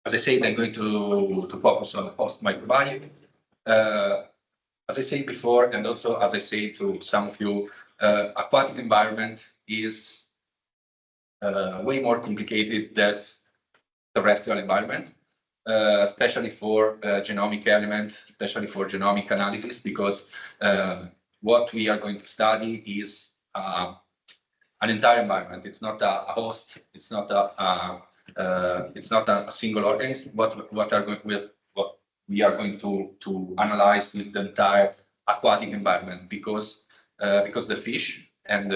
As I said, I'm going to focus on host microbiome. As I said before, and also as I say to some of you, aquatic environment is way more complicated than terrestrial environment, especially for genomic element, especially for genomic analysis, because what we are going to study is an entire environment. It's not a host. It's not a single organism. What we are going to analyze is the entire aquatic environment, because the fish and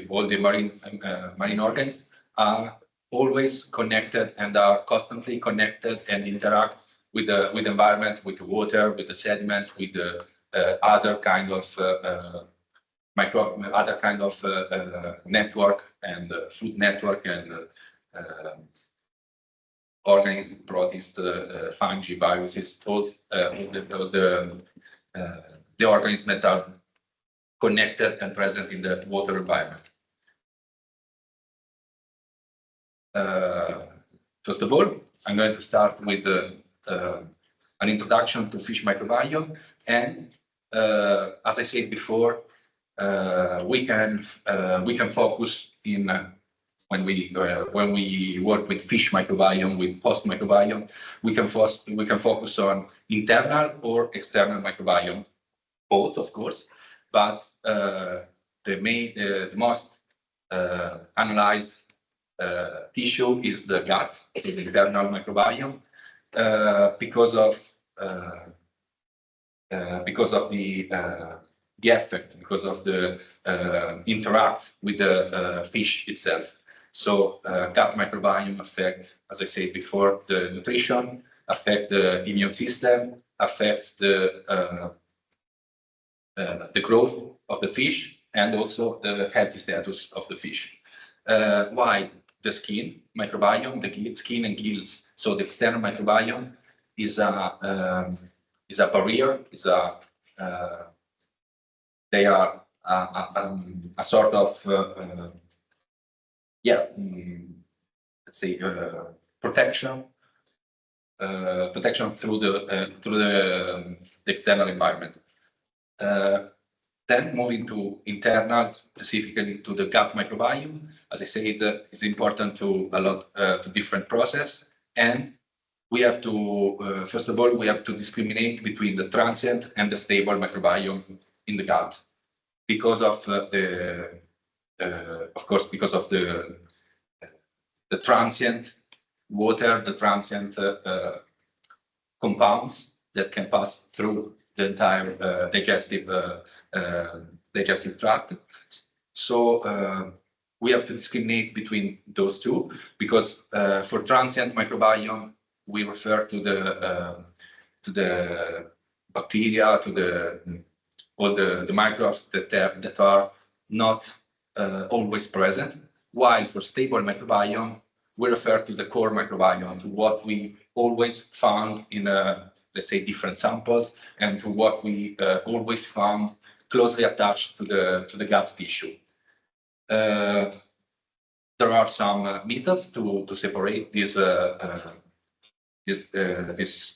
all the marine organs are always connected and are constantly connected and interact with the environment, with the water, with the sediment, with the other kind of network and food network and organisms, protists, fungi, viruses, all the organisms that are connected and present in the water environment. First of all, I'm going to start with an introduction to fish microbiome, and as I said before, we can focus in when we work with fish microbiome, with host microbiome, we can focus on internal or external microbiome, both of course, but the most analyzed tissue is the gut, the internal microbiome, because of the effect, because of the interact with the fish itself. So gut microbiome affect, as I said before, the nutrition, affect the immune system, affect the growth of the fish, and also the healthy status of the fish. While the skin microbiome, the skin and gills, so the external microbiome is a barrier, they are a sort of let's say protection through the external environment. Then moving to internal, specifically to the gut microbiome, as I said, it's important to different process, and we have to first of all we have to discriminate between the transient and the stable microbiome in the gut, because of of course, because of the transient water, the transient compounds that can pass through the entire digestive tract. So we have to discriminate between those two, because for transient microbiome, we refer to the bacteria, to all the microbes that are not always present, while for stable microbiome, we refer to the core microbiome, to what we always found in, let's say, different samples, and to what we always found closely attached to the gut tissue. There are some methods to separate these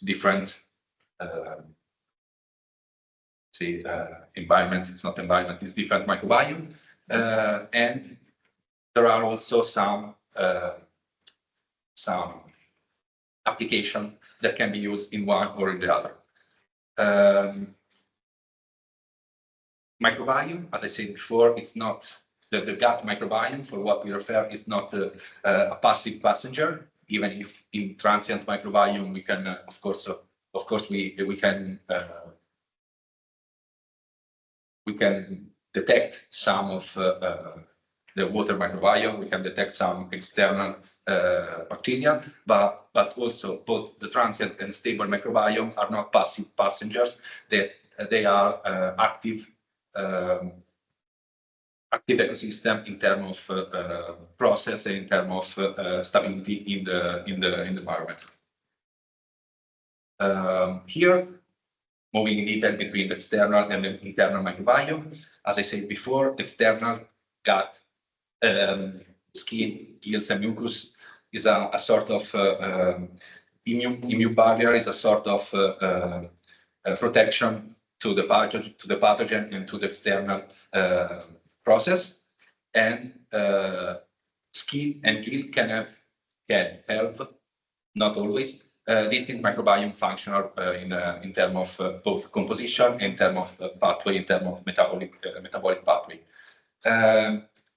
different environment. It's not environment, it's different microbiome, and there are also some application that can be used in one or in the other. Microbiome, as I said before, it's not the gut microbiome, for what we refer, is not a passive passenger, even if in transient microbiome we can, of course, we can detect some of the water microbiome, we can detect some external bacteria, but also both the transient and stable microbiome are not passive passengers. They are active ecosystem in terms of process and in terms of stability in the environment. Here, moving in detail between the external and the internal microbiome. As I said before, the external gut, skin, gills, and mucus is a sort of immune barrier, is a sort of protection to the pathogen and to the external process. And skin and gill can help, not always, distinct microbiome functional in terms of both composition and in terms of pathway, in terms of metabolic pathway.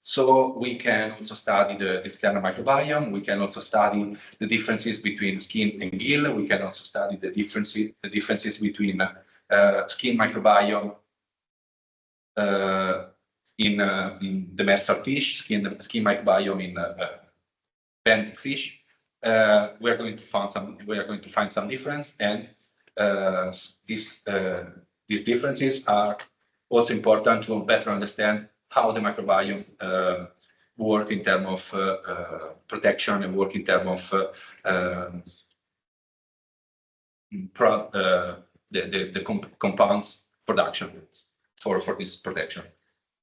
So we can also study the external microbiome. We can also study the differences between skin and gill. We can also study the differences between skin microbiome in the demersal fish, skin microbiome in benthic fish. We are going to find some difference, and these differences are also important to better understand how the microbiome work in terms of protection and work in terms of the compounds production for this protection.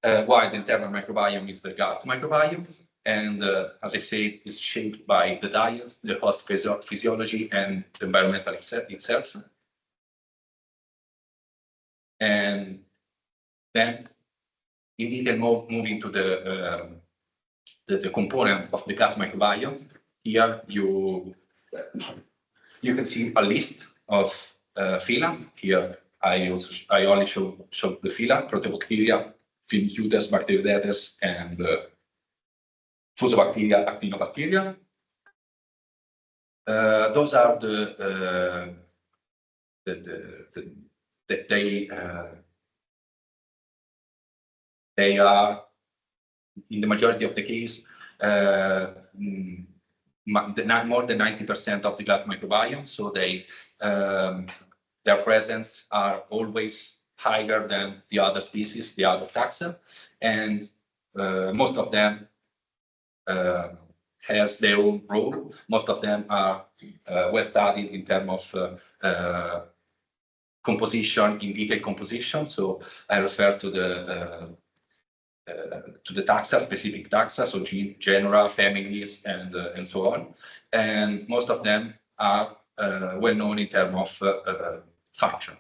While the internal microbiome is the gut microbiome, and as I said, is shaped by the diet, the host physiology, and the environmental itself. And then, in detail, moving to the component of the gut microbiome. Here you can see a list of phyla. Here I only show the phyla: Protobacteria, Firmicutes, Bacteroidetes, and Fusobacteria, Actinobacteria. Those are they are, in the majority of the case, more than 90% of the gut microbiome. So their presence are always higher than the other species, the other taxa, and most of them has their own role. Most of them are well studied in terms of composition, in detail composition. So I refer to the taxa, specific taxa, so genera, families, and so on. And most of them are well known in terms of function.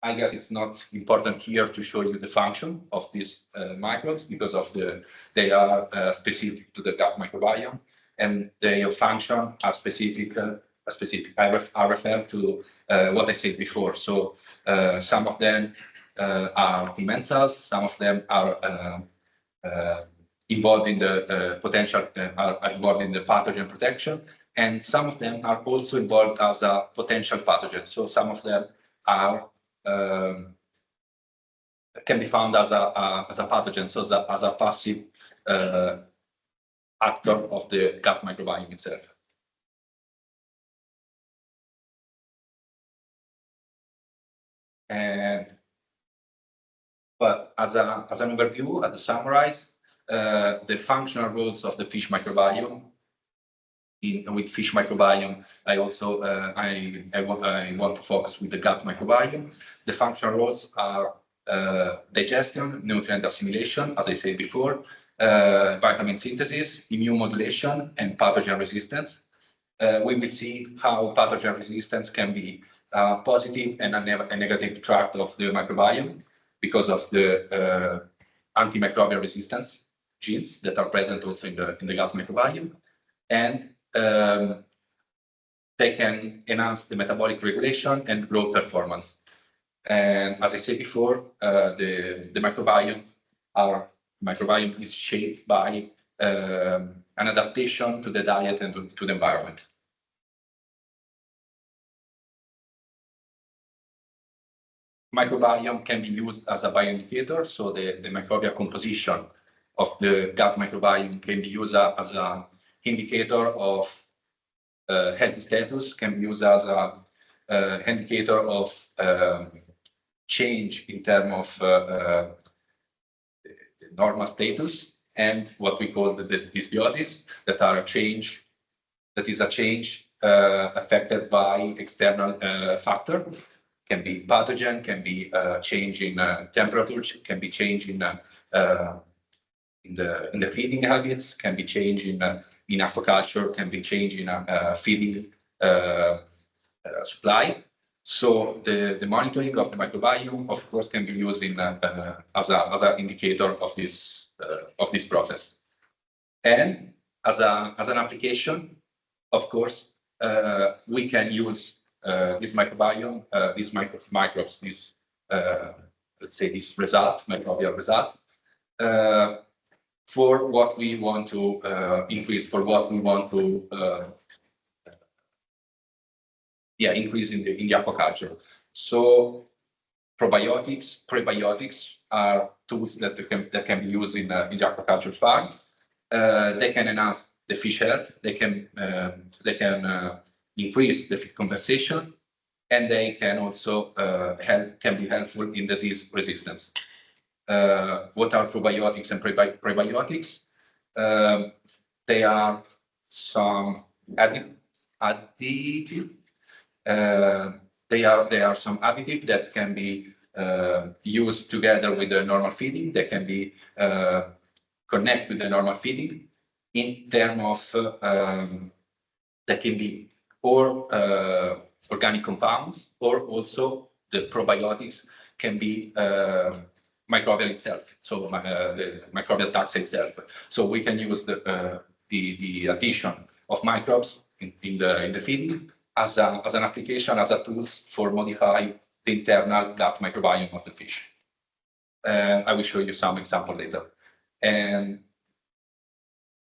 I guess it's not important here to show you the function of these microbes, because of they are specific to the gut microbiome, and their function are specific. I refer to what I said before. So some of them are commensals, some of them are involved in the are involved in the pathogen protection, and some of them are also involved as a potential pathogen. So some of them are can be found as a pathogen, so as a passive actor of the gut microbiome itself. But as an overview, as a summarize, the functional roles of the fish microbiome. With fish microbiome, I also I want to focus with the gut microbiome. The functional roles are digestion, nutrient assimilation, as I said before, vitamin synthesis, immune modulation, and pathogen resistance. We will see how pathogen resistance can be a positive and a negative tract of the microbiome because of the antimicrobial resistance genes that are present also in the gut microbiome. And they can enhance the metabolic regulation and growth performance. And as I said before, the microbiome is shaped by an adaptation to the diet and to the environment. Microbiome can be used as a bioindicator, so the microbial composition of the gut microbiome can be used as an indicator of healthy status, can be used as a indicator of change in terms of the normal status, and what we call the dysbiosis, that is a change affected by external factor. Can be pathogen, can be change in temperature, can be change in the feeding habits, can be change in aquaculture, can be change in feeding supply. So the monitoring of the microbiome, of course, can be used in as an indicator of this process. And as an application, of course, we can use this microbiome, these microbes, this let's say this result, microbial result, for what we want to increase, for what we want to increase in the aquaculture. So probiotics, prebiotics are tools that can be used in the aquaculture farm. They can enhance the fish health. They can increase the feed compensation, and they can also can be helpful in disease resistance. What are probiotics and prebiotics? They are some additive. They are some additive that can be used together with the normal feeding. They can be connect with the normal feeding in terms of that can be or organic compounds, or also the probiotics can be microbial itself, so the microbial taxa itself. So we can use the addition of microbes in the feeding as an application, as a tools for modify the internal gut microbiome of the fish. I will show you some example later. And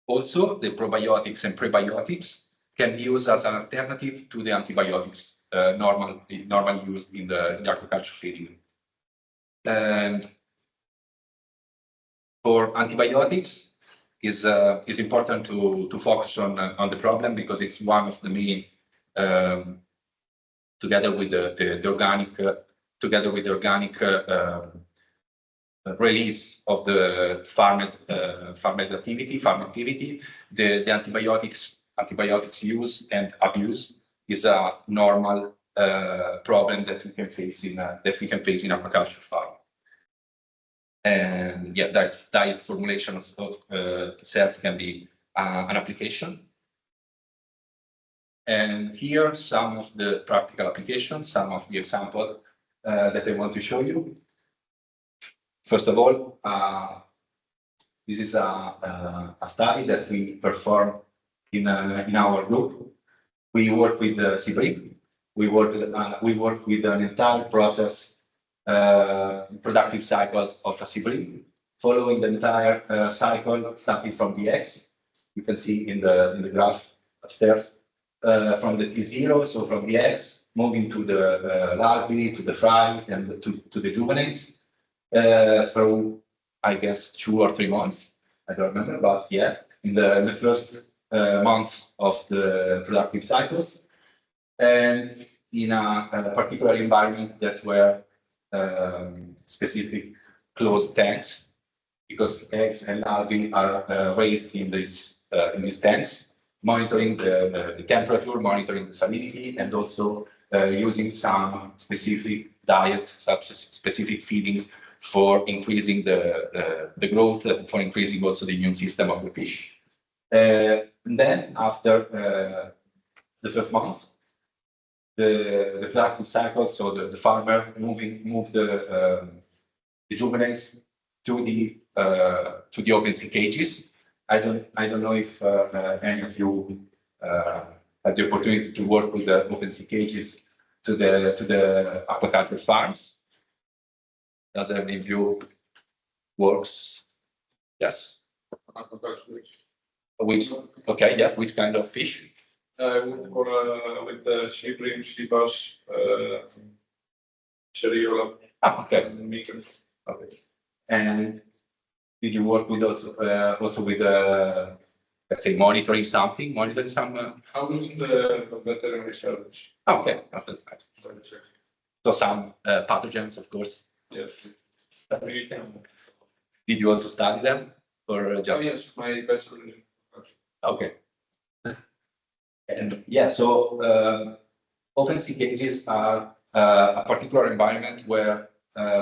also the probiotics and prebiotics can be used as an alternative to the antibiotics normally used in the aquaculture feeding. And for antibiotics, is important to focus on the problem, because it's one of the main, together with the organic release of the farm activity, the antibiotics use and abuse is a normal problem that we can face in aquaculture farm. And yeah, that diet formulation itself can be an application. And here some of the practical applications, some of the example that I want to show you. First of all, this is a study that we perform in our group. We work with Sibri. We work with an entire process, productive cycles of a Sibri, following the entire cycle, starting from the eggs. You can see in the graph upstairs, from the T0, so from the eggs, moving to the larvae, to the fry, and to the juveniles. through, I guess, 2 or 3 months. I don't remember, but yeah, in the first month of the productive cycles, and in a particular environment that were specific closed tanks, because eggs and larvae are raised in these tanks, monitoring the temperature, monitoring the salinity, and also using some specific diet, such as specific feedings for increasing the growth, for increasing also the immune system of the fish. And then after the first month, the reproductive cycle, so the farmer move the juveniles to the open sea cages. I don't know if any of you had the opportunity to work with the open sea cages to the aquaculture farms. Does any of you works? Yes. Which okay, yes. Which kind of fish? With the sea bream, sea bass, Seriola, Okay. Mikas. Okay. And did you work with also with let's say monitoring some? I'm in the veterinary service. Okay, oh, that's nice. So some pathogens, of course. Yes. Did you also study them, or just? Oh, yes, my bachelor. Okay. And yeah, so open sea cages are a particular environment where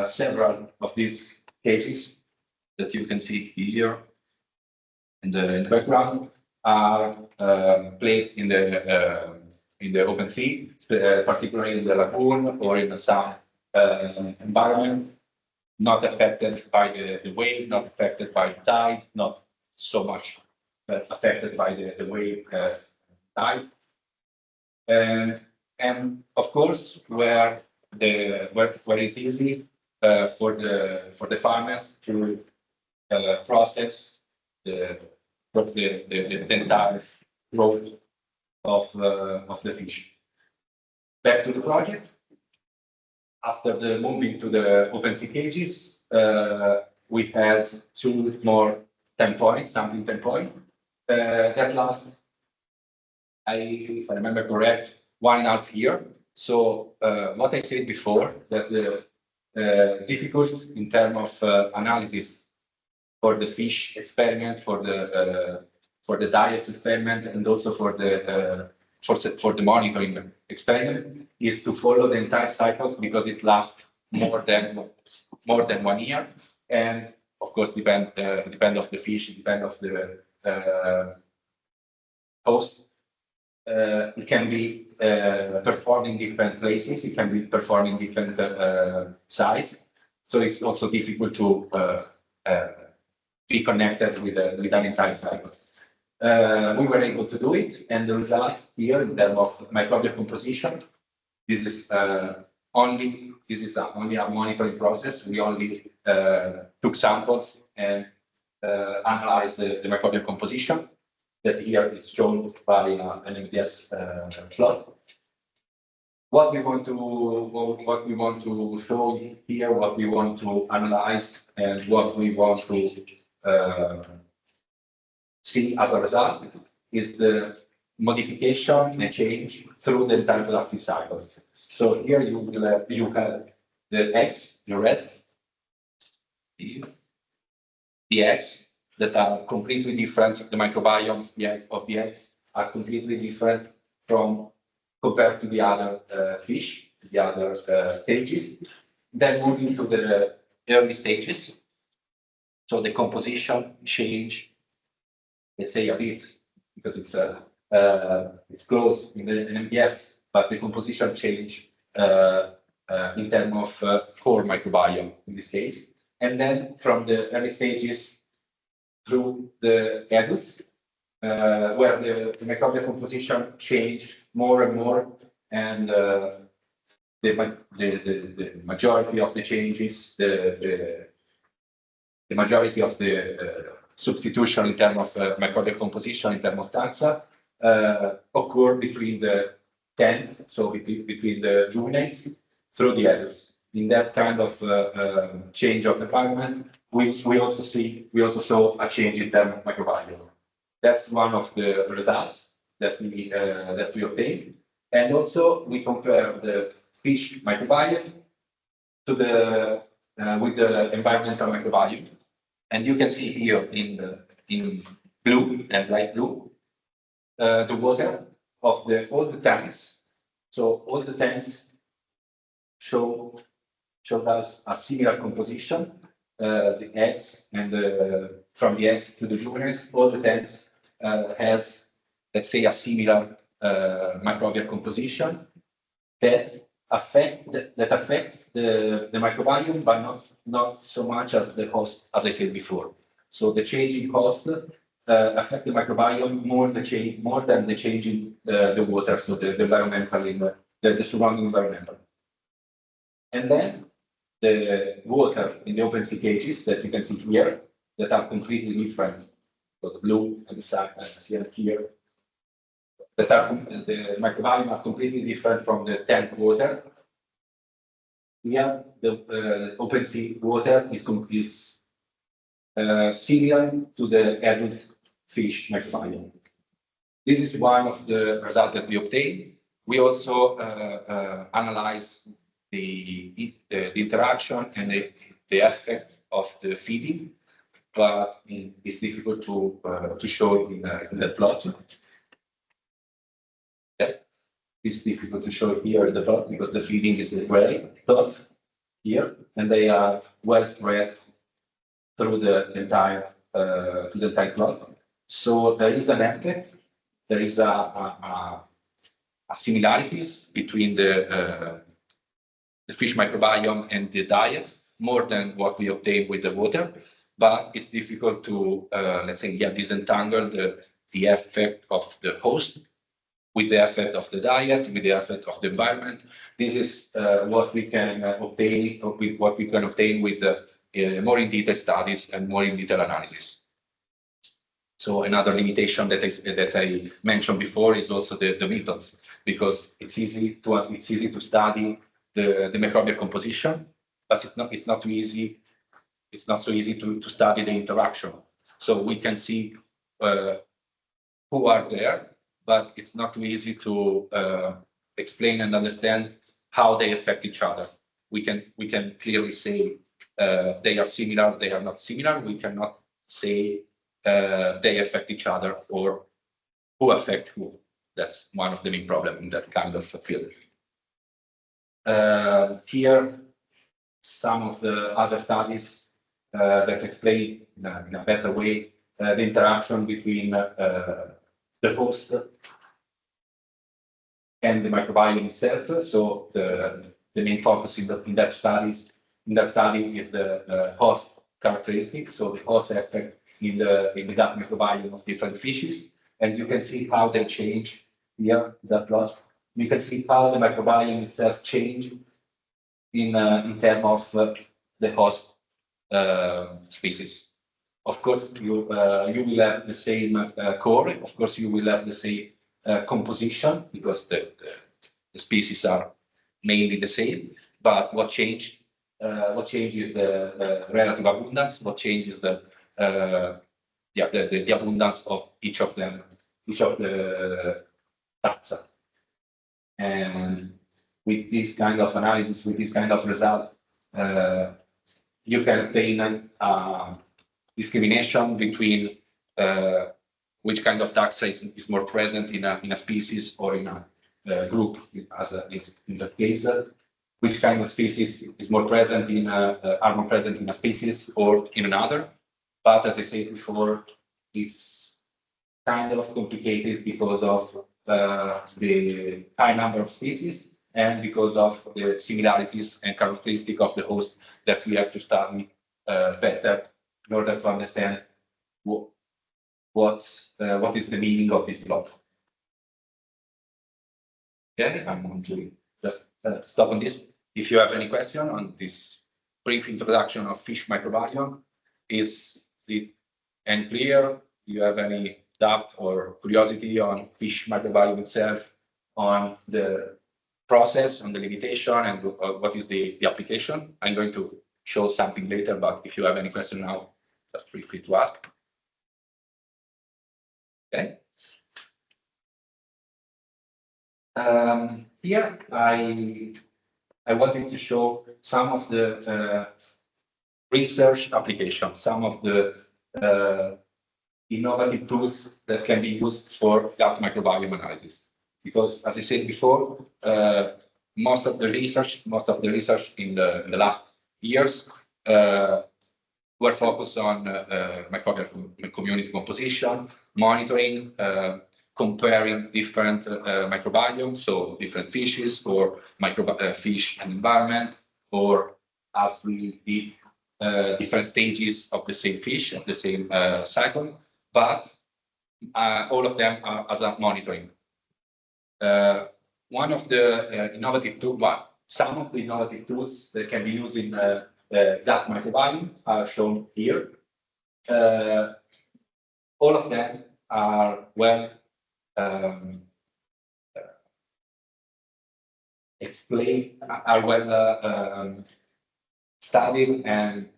several of these cages that you can see here in the background are placed in the open sea, particularly in the lagoon or in some environment not affected by the wave, not affected by the tide, not so much affected by the wave tide. And of course, where it's easy for the farmers to process the entire growth of the fish. Back to the project. After the moving to the open sea cages, we had 2 more 10 points, sampling 10 points. That last, if I remember correct, 1.5 years. So what I said before, that the difficult in terms of analysis for the fish experiment, for the diet experiment, and also for the monitoring experiment, is to follow the entire cycles, because it lasts more than 1 year, and of course depend of the fish, depend of the host. It can be performed in different places. It can be performed in different sites. So it's also difficult to be connected with an entire cycles. We were able to do it, and the result here in terms of microbial composition, this is only a monitoring process. We only took samples and analyzed the microbial composition. That here is shown by an MDS plot. What we want to show here, what we want to analyze, and what we want to see as a result is the modification and change through the entire productive cycles. So here you have the eggs, the red, the eggs that are completely different. The microbiome of the eggs are completely different compared to the other fish, the other stages. Then moving to the early stages. So the composition change, let's say a bit, because it's close in the MBS, but the composition change in terms of core microbiome in this case. And then from the early stages through the adults, where the microbial composition changed more and more, and the majority of the changes, the majority of the substitution in terms of microbial composition, in terms of taxa, occur between the 10, so between the juveniles through the adults. in that kind of change of environment, we also saw a change in terms of microbiome. That's one of the results that we obtained, and also we compare the fish microbiome to the with the environmental microbiome, and you can see here in blue and light blue the water of all the tanks. So all the tanks show us a similar composition. The eggs and from the eggs to the juveniles, all the tanks has, let's say, a similar microbial composition that affect the microbiome, but not so much as the host, as I said before. So the changing host affect the microbiome more than the changing the water, so the environmental the surrounding environmental. And then the water in the open sea cages that you can see here that are completely different. So the blue and the side here that are the microbiome are completely different from the tank water. Here the open sea water is similar to the adult fish microbiome. This is one of the results that we obtained. We also analyze the interaction and the effect of the feeding, but it's difficult to show in the plot. Yeah. It's difficult to show here in the plot because the feeding is the gray dot here, and they are well spread through the entire plot. So there is an effect. There is a similarities between the fish microbiome and the diet, more than what we obtain with the water, but it's difficult to, let's say, disentangle the effect of the host with the effect of the diet, with the effect of the environment. This is what we can obtain with more in detail studies and more in detail analysis. So another limitation that I mentioned before is also the methods, because it's easy to study the microbial composition, but it's not so easy to study the interaction. So we can see who are there, but it's not too easy to explain and understand how they affect each other. We can clearly say they are similar, they are not similar. We cannot say they affect each other or who affect who. That's one of the main problems in that kind of field. Here, some of the other studies that explain in a better way the interaction between the host and the microbiome itself. So the main focus in that study is the host characteristics. So the host effect in the gut microbiome of different fishes, and you can see how they change here. That plot, you can see how the microbiome itself change in terms of the host species. Of course, you will have the same core. Of course, you will have the same composition because the species are mainly the same. But what changes the relative abundance. What changes the abundance of each of them, each of the taxa. And with this kind of analysis, with this kind of result, you can obtain discrimination between which kind of taxa is more present in a species or in a group, as is in that case. Which kind of species is more present are more present in a species or in another. But as I said before, it's kind of complicated because of the high number of species and because of the similarities and characteristics of the host that we have to study better in order to understand what is the meaning of this plot. Okay, I'm going to just stop on this. If you have any question on this brief introduction of fish microbiome, is it clear? Do you have any doubt or curiosity on fish microbiome itself, on the process, on the limitation, and what is the application. I'm going to show something later, but if you have any question now, just feel free to ask. Okay. Here I wanted to show some of the research applications, some of the innovative tools that can be used for gut microbiome analysis. Because, as I said before, most of the research in the last years were focused on microbial community composition, monitoring, comparing different microbiomes, so different fishes, or fish and environment, or as we did different stages of the same fish, of the same cycle, but all of them are as a monitoring. One of the innovative tools, well, some of the innovative tools that can be used in gut microbiome are shown here. All of them are well explained, are well studied, and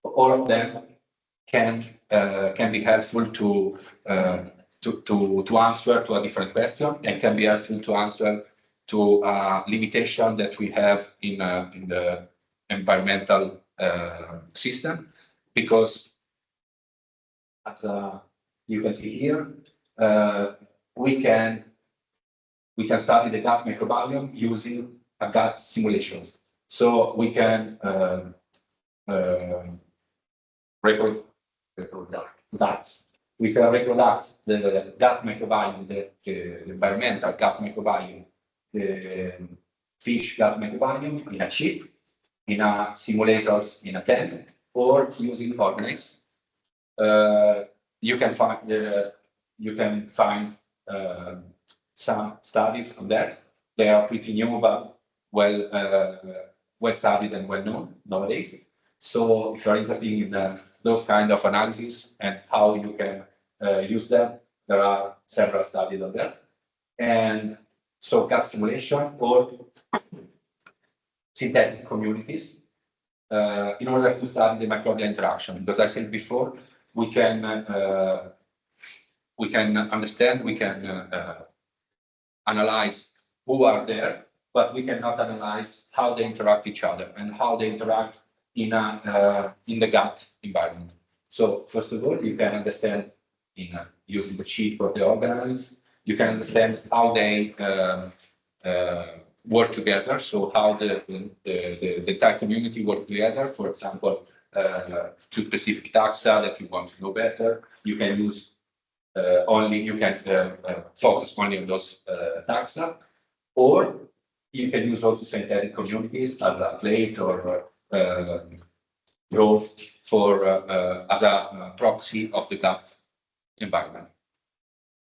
all of them can be helpful to answer to a different question, and can be helpful to answer to limitation that we have in the environmental system, because as you can see here, we can study the gut microbiome using a gut simulations. So we can reproduce the gut microbiome, the environmental gut microbiome, the fish gut microbiome in a chip, in a simulators in a tank, or using organoids. You can find some studies on that. They are pretty new, but well studied and well known nowadays. So if you're interested in those kind of analysis and how you can use them, there are several studies on that. And so gut simulation or synthetic communities in order to study the microbial interaction. Because I said before, we can understand, we can analyze who are there, but we cannot analyze how they interact each other and how they interact in the gut environment. So first of all, you can understand using the chip or the organoids, you can understand how they work together. So how the entire community work together. For example, to specific taxa that you want to know better, you can use focus only on those taxa, or you can use also synthetic communities as a plate or growth for as a proxy of the gut environment.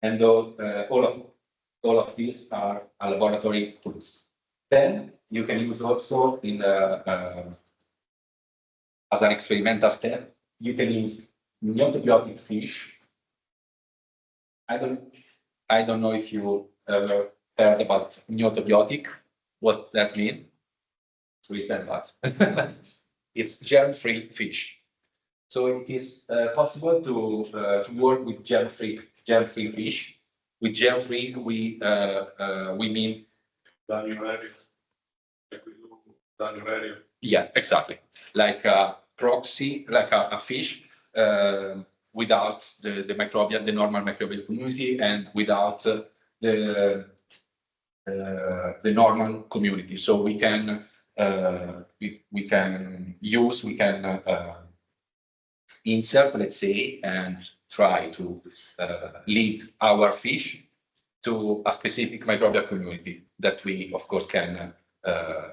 And all of these are laboratory tools. Then you can use also in as an experimental step, you can use microbiotic fish. I don't know if you ever heard about microbiotic, what that means. It's written, but it's germ-free fish. So it is possible to work with germ-free fish. With germ-free, we mean yeah, exactly, like a proxy, like a fish without the normal microbial community, and without the normal community. So we can insert, let's say, and try to lead our fish to a specific microbial community that we, of course, can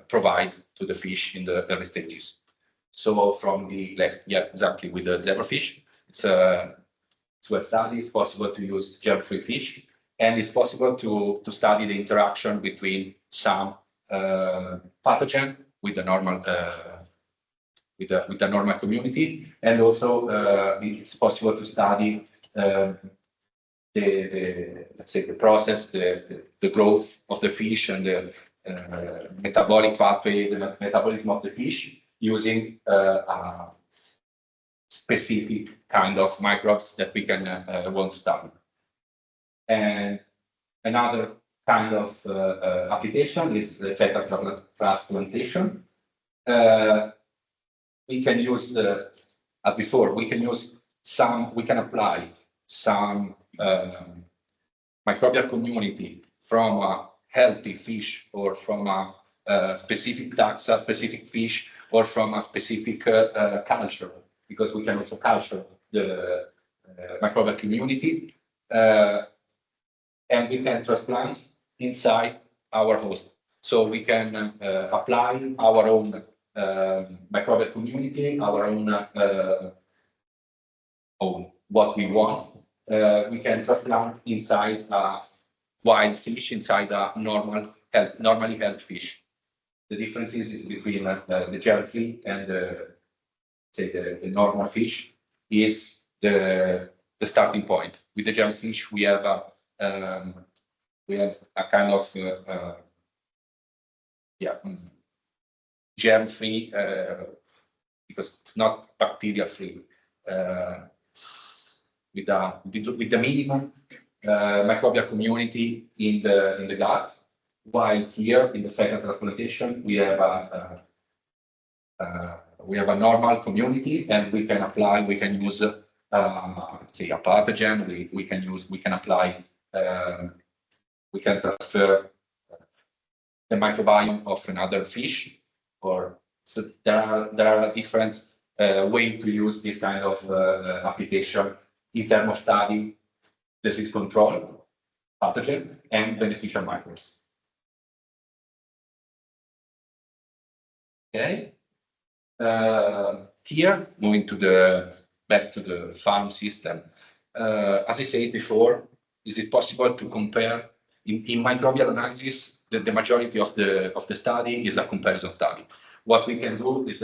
provide to the fish in the early stages. So from exactly, with the zebrafish, it's well studied. It's possible to use germ-free fish, and it's possible to study the interaction between some pathogen with the normal with the normal community, and also it's possible to study let's say the process, the growth of the fish and the metabolic pathway, the metabolism of the fish using a specific kind of microbes that we can want to study. And another kind of application is the fecal transplantation. We can use as before, we can apply some microbial community from a healthy fish or from a specific taxa, specific fish, or from a specific culture, because we can also culture the microbial community, and we can transplant inside our host. So we can apply our own microbial community, our own what we want. We can transplant inside a wild fish, inside a normally held fish. The difference is between the jellyfish and the normal fish is the starting point. With the jellyfish, we have a kind of germ-free because it's not bacteria-free. With the minimum microbial community in the gut, while here in the fecal transplantation we have a normal community, and we can apply. We can use say a pathogen. We can apply. We can transfer the microbiome of another fish, or so there are different ways to use this kind of application in terms of study disease control, pathogen, and beneficial microbes. Okay. Here, moving back to the farm system. As I said before, is it possible to compare in microbial analysis? The majority of the study is a comparison study. What we can do is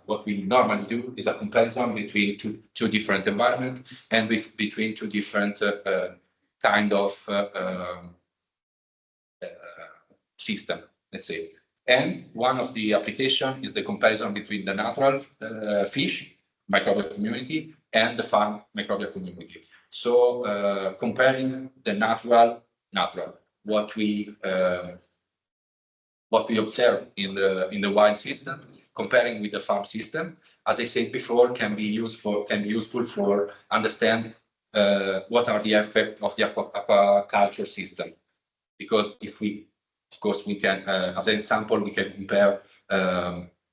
what we normally do is a comparison between two different environments and between two different kind of system, let's say. And one of the application is the comparison between the natural fish microbial community and the farm microbial community. So comparing the natural, what we observe in the wild system, comparing with the farm system, as I said before, can be useful for understand what are the effects of the aquaculture system. Because if we, of course, we can, as an example, we can compare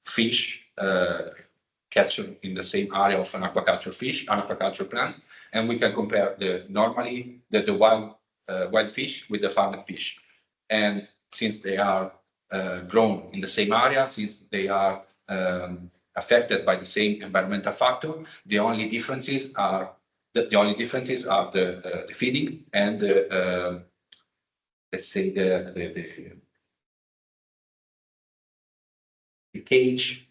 fish catch in the same area of an aquaculture fish, an aquaculture plant, and we can compare the wild fish with the farmed fish. And since they are grown in the same area, since they are affected by the same environmental factor, the only differences are the feeding and the let's say the cage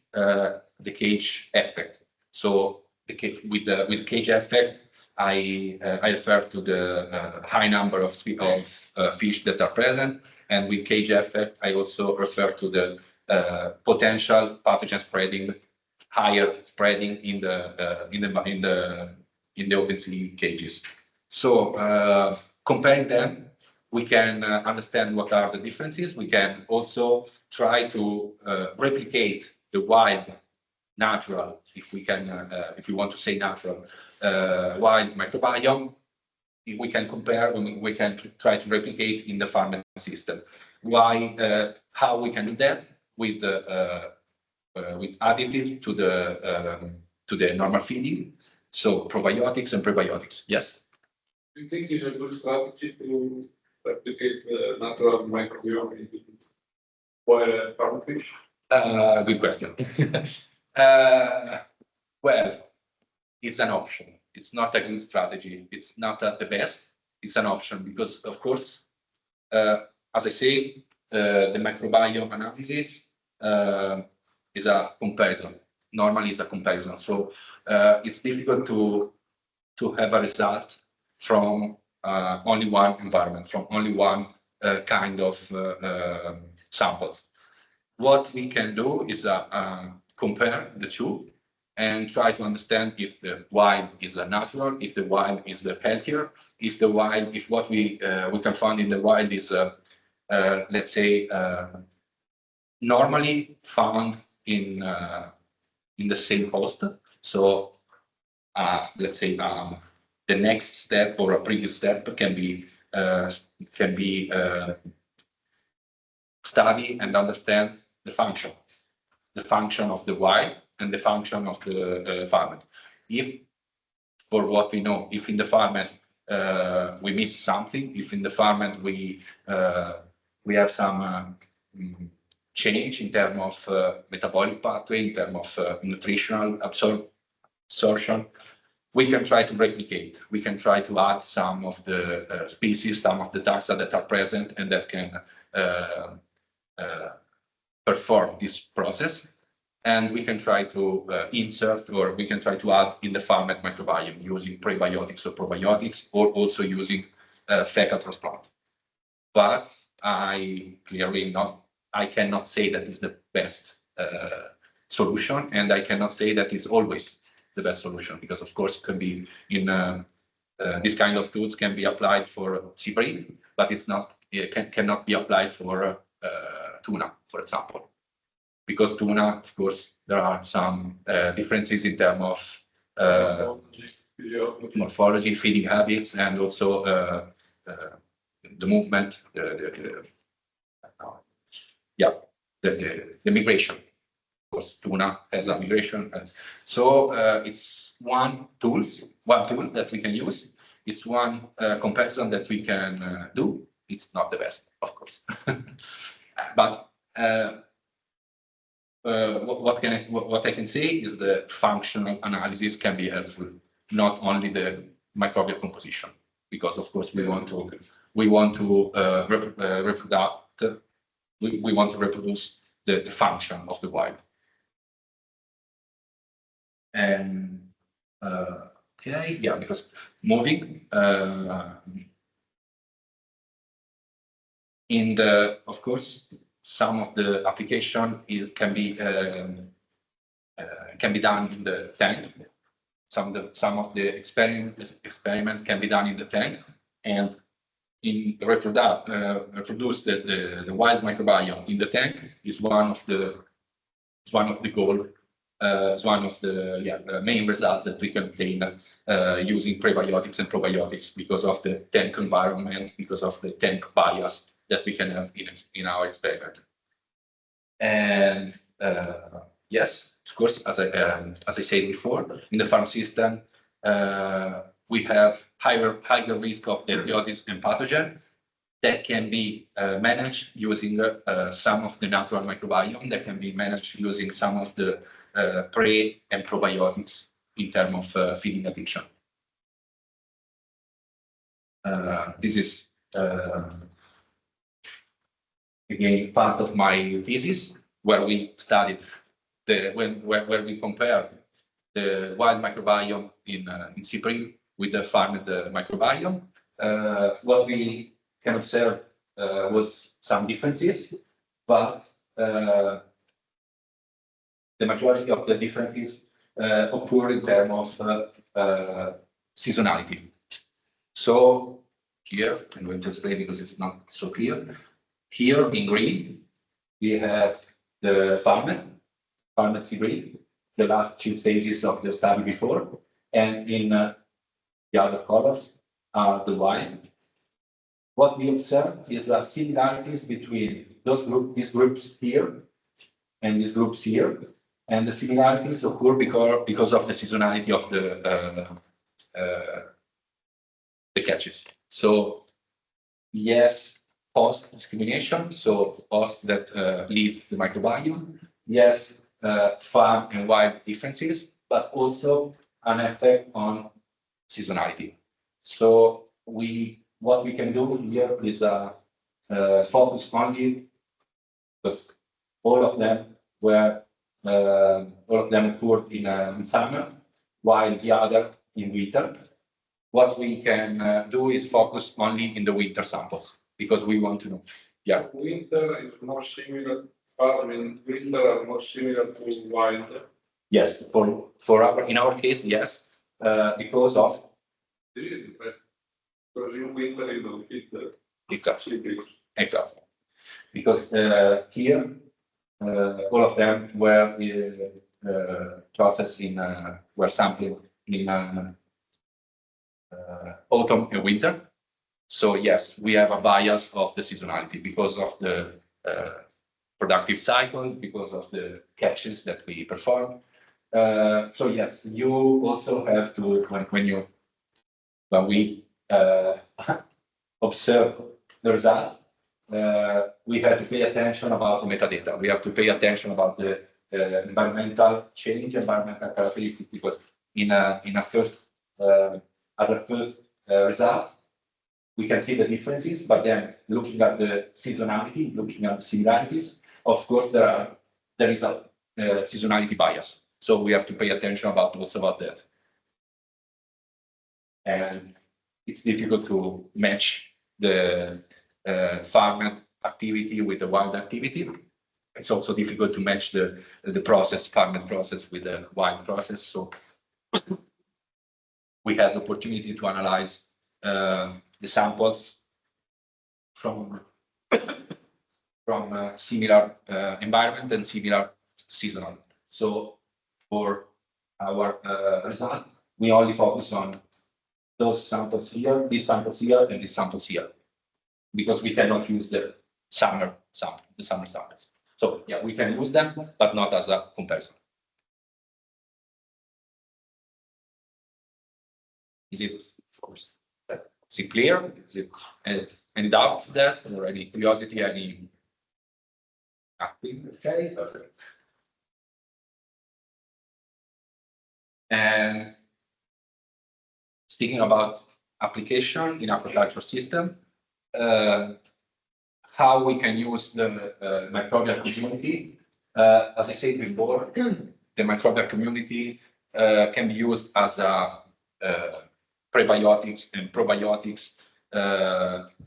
effect. So with cage effect, I refer to the high number of fish that are present, and with cage effect, I also refer to the potential pathogen spreading, higher spreading in the open sea cages. So comparing them, we can understand what are the differences. We can also try to replicate the wild natural, if we want to say natural, wild microbiome. We can compare, we can try to replicate in the farming system. Why? How we can do that with additives to the normal feeding, so probiotics and prebiotics. Yes. Do you think it's a good strategy to replicate the natural microbiome into wild farm fish? Good question. Well, it's an option. It's not a good strategy. It's not the best. It's an option because, of course, as I say, the microbiome analysis is a comparison. Normally, it's a comparison. So it's difficult to have a result from only one environment, from only one kind of samples. What we can do is compare the two and try to understand if the wild is natural, if the wild is healthier, if what we can find in the wild is, let's say, normally found in the same host. So let's say the next step or a previous step can be study and understand the function of the wild and the function of the farmer. If, for what we know, if in the farmer we miss something, if in the farmer we have some change in terms of metabolic pathway, in terms of nutritional absorption, we can try to replicate. We can try to add some of the species, some of the taxa that are present and that can perform this process. And we can try to insert, or we can try to add in the farmed microbiome using prebiotics or probiotics, or also using fecal transplant. But I cannot say that is the best solution, and I cannot say that is always the best solution, because of course it can be in this kind of tools can be applied for sea bream, but it cannot be applied for tuna, for example, because tuna, of course, there are some differences in terms of morphology, feeding habits, and also the movement, the migration. Of course, tuna has a migration. So it's one tool that we can use. It's one comparison that we can do. It's not the best, of course. But what I can say is the functional analysis can be helpful, not only the microbial composition, because of course we want to reproduce the function of the wild. And okay, yeah, because moving in the, of course, some of the application can be done in the tank. Some of the experiment can be done in the tank, and in reproduce the wild microbiome in the tank is one of the goal. Is one of the main results that we can obtain using prebiotics and probiotics, because of the tank environment, because of the tank bias that we can have in our experiment. And yes, of course, as I said before, in the farm system, we have higher risk of antibiotics and pathogen that can be managed using some of the natural microbiome, that can be managed using some of the pre and probiotics in terms of feeding addiction. This is again part of my thesis, where we studied where we compared the wild microbiome in sea bream with the farmed microbiome. What we can observe was some differences, but the majority of the differences occur in terms of seasonality. So here, I'm going to explain because it's not so clear. Here in green, we have the farmed sea bream, the last two stages of the study before, and in the other colors are the wild. What we observe is similarities between these groups here and these groups here, and the similarities occur because of the seasonality of the catches. So yes, host discrimination, so hosts that lead the microbiome. Yes, farm and wild differences, but also an effect on seasonality. So what we can do here is focus only, because all of them occurred in summer, while the other in winter. what we can do is focus only in the winter samples because we want to know. Yeah. Winter is more similar, winter are more similar to wild. Yes, in our case, yes, because of Really, because in winter you don't fit the exactly. Because here all of them were processed were sampled in autumn and winter. So yes, we have a bias of the seasonality because of the productive cycles, because of the catches that we perform. So yes, you also have to when we observe the result, we have to pay attention about the metadata. We have to pay attention about the environmental change, environmental characteristics, because in a first result, we can see the differences, but then looking at the seasonality, looking at the similarities, of course, there is a seasonality bias. So we have to pay attention also about that. And it's difficult to match the farmed activity with the wild activity. It's also difficult to match the farmed process with the wild process. So we had the opportunity to analyze the samples from similar environment and similar seasonal. So for our result, we only focus on those samples here, these samples here, and these samples here, because we cannot use the summer samples. So yeah, we can use them, but not as a comparison. Is it clear? Is it any doubt to that, or any curiosity? Nothing? Okay, perfect. And speaking about application in aquaculture system, how we can use the microbial community. As I said before, the microbial community can be used as a prebiotics and probiotics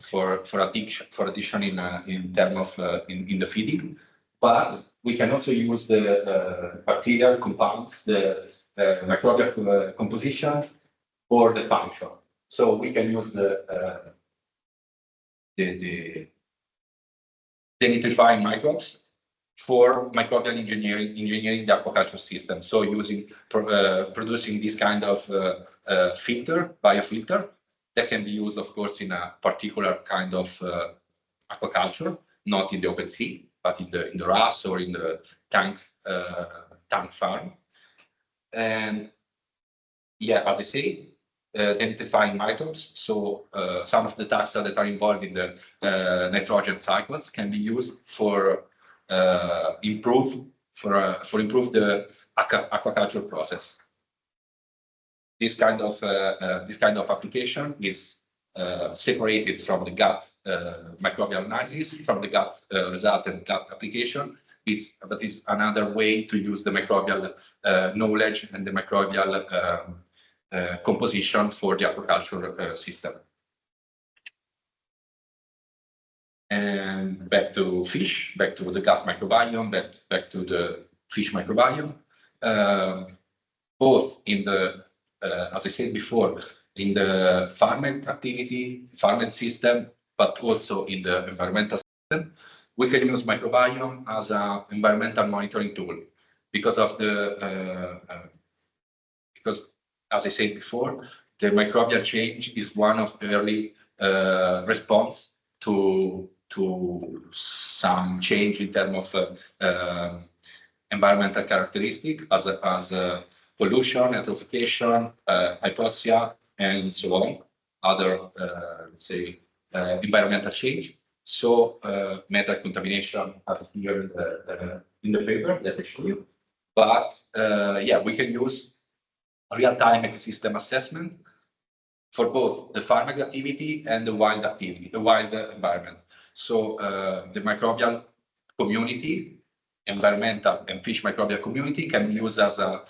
for addition in terms of in the feeding, but we can also use the bacterial compounds, the microbial composition for the function. So we can use the nitrifying microbes for microbial engineering the aquaculture system. So producing this kind of biofilter that can be used, of course, in a particular kind of aquaculture, not in the open sea, but in the RAS or in the tank farm. And yeah, as I say, identifying microbes. So some of the taxa that are involved in the nitrogen cycles can be used for improve the aquaculture process. This kind of application is separated from the gut microbial analysis, from the gut result and gut application. But it's another way to use the microbial knowledge and the microbial composition for the aquaculture system. And back to fish, back to the gut microbiome, back to the fish microbiome. Both in the, as I said before, in the farming activity, farming system, but also in the environmental system, we can use microbiome as an environmental monitoring tool because of because, as I said before, the microbial change is one of the early response to some change in terms of environmental characteristic as pollution, eutrophication, hypoxia, and so on, other, let's say, environmental change. So metal contamination, as here in the paper that I show you. But yeah, we can use real-time ecosystem assessment for both the farming activity and the wild activity, the wild environment. So the microbial community, environmental and fish microbial community can be used as a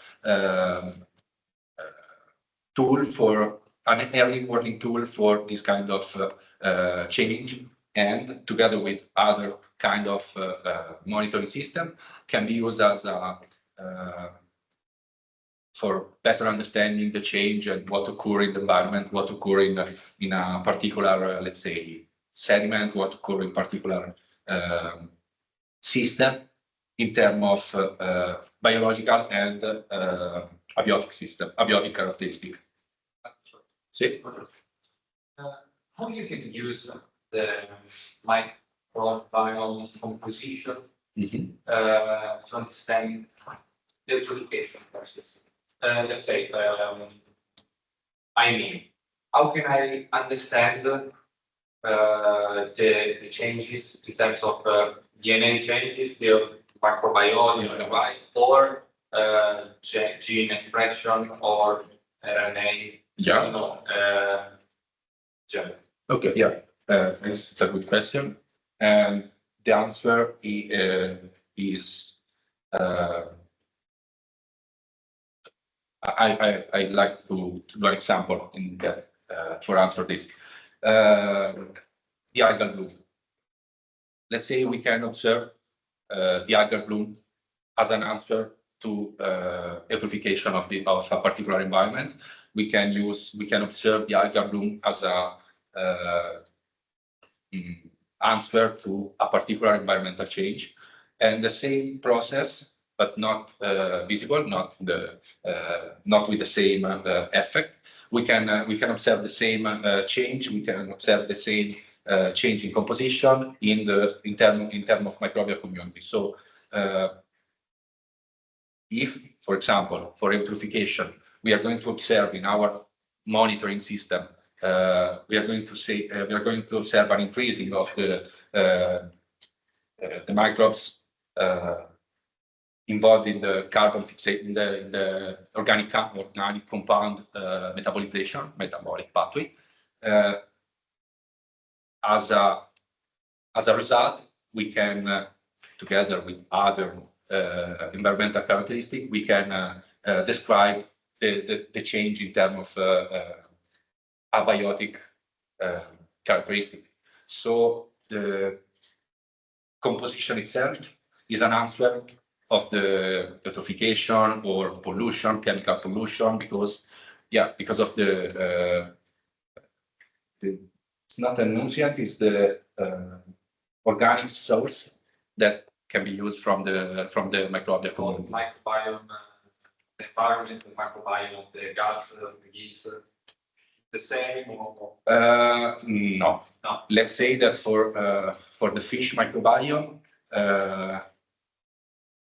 tool for an early warning tool for this kind of change, and together with other kind of monitoring system can be used as a for better understanding the change and what occur in the environment, what occur in a particular, let's say, sediment, what occur in particular system in terms of biological and abiotic characteristic. See? How you can use the microbiome composition to understand the eutrophication process? Let's say, I mean, how can I understand the changes in terms of DNA changes, the microbiome, right, or gene expression or RNA? Yeah. You know, Okay. Yeah. It's a good question, and the answer is. I like to do an example in that for answer this. The algal bloom. Let's say we can observe the algal bloom as an answer to eutrophication of a particular environment. We can observe the algal bloom as a answer to a particular environmental change, and the same process, but not visible, not with the same effect. We can observe the same change. We can observe the same change in composition in term of microbial community. So, if, for example, for eutrophication, we are going to observe in our monitoring system, we are going to observe an increasing of the microbes involved in the carbon fixation, in the organic compound metabolization, metabolic pathway. As a result, we can, together with other environmental characteristics, we can describe the change in terms of abiotic characteristic. So the composition itself is an answer of the eutrophication or pollution, chemical pollution, because of the it's not a nutrient, it's the organic source that can be used from the microbial community. Microbiome, the environment, the microbiome of the guts, the yeast, the same or? No. Let's say that for the fish microbiome,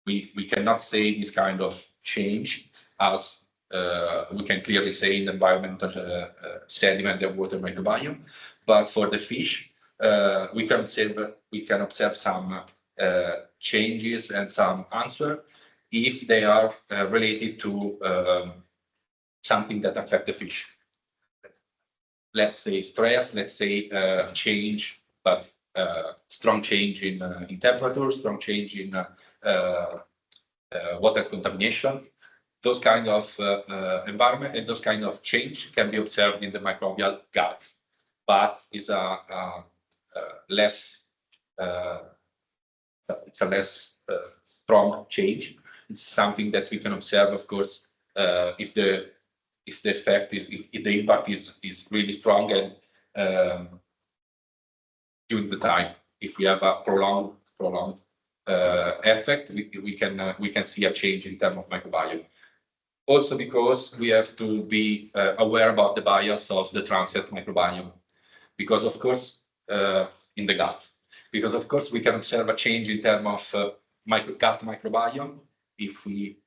we cannot say this kind of change as we can clearly say in the environmental sediment and water microbiome. But for the fish, we can observe some changes and some answer if they are related to something that affect the fish. Let's say stress, let's say change, but strong change in temperature, strong change in water contamination. Those kind of environment and those kind of change can be observed in the microbial gut, but it's a less strong change. It's something that we can observe, of course, if the effect is, if the impact is really strong and during the time. If we have a prolonged effect, we can see a change in terms of microbiome. Also because we have to be aware about the bias of the transient microbiome, because of course in the gut, because of course we can observe a change in terms of gut microbiome if we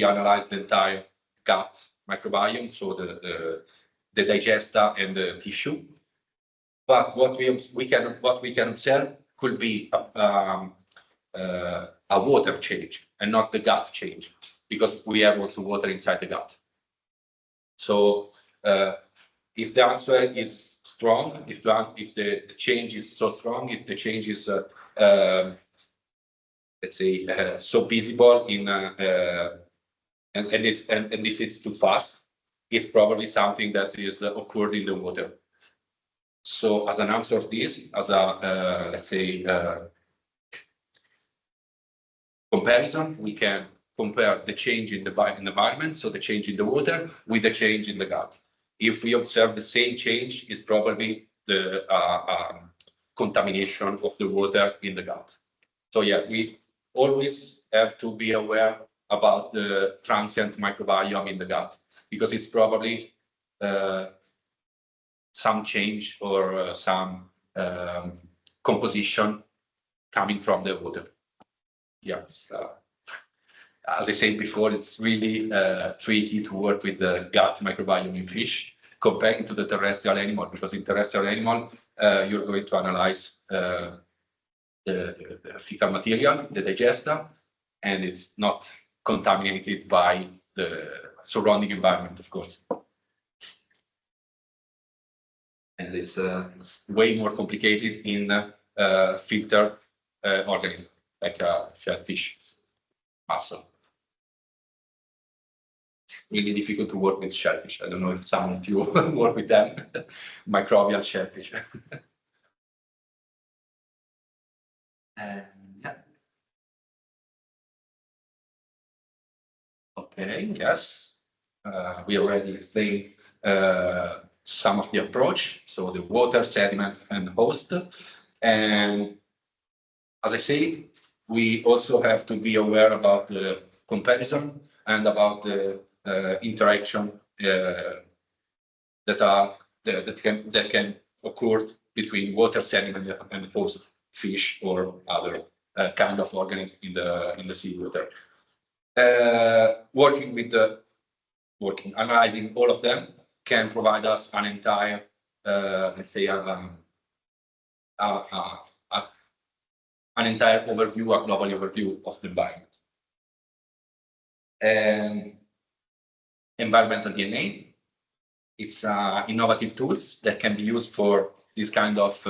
analyze the entire gut microbiome, so the digesta and the tissue. But what we can observe could be a water change and not the gut change, because we have also water inside the gut. So if the answer is strong, if the change is so strong, if the change is let's say so visible in and if it's too fast, is probably something that is occurred in the water. So as an answer to this, as a, let's say, comparison, we can compare the change in the environment, so the change in the water, with the change in the gut. If we observe the same change, is probably the contamination of the water in the gut. So yeah, we always have to be aware about the transient microbiome in the gut, because it's probably some change or some composition coming from the water. Yes. As I said before, it's really tricky to work with the gut microbiome in fish comparing to the terrestrial animal, because in terrestrial animal, you're going to analyze the fecal material, the digesta, and it's not contaminated by the surrounding environment, of course. And it's way more complicated in filter organism, like shellfish mussel. It's really difficult to work with shellfish. I don't know if some of you work with them. Microbial shellfish. Yeah. Okay, yes. We already explained some of the approach, so the water, sediment, and host. And as I said, we also have to be aware about the comparison and about the interaction that can occur between water, sediment, and host fish or other kind of organisms in the seawater. Analyzing all of them can provide us an entire, let's say, an entire overview, a global overview of the environment. And environmental DNA, it's innovative tools that can be used for this kind of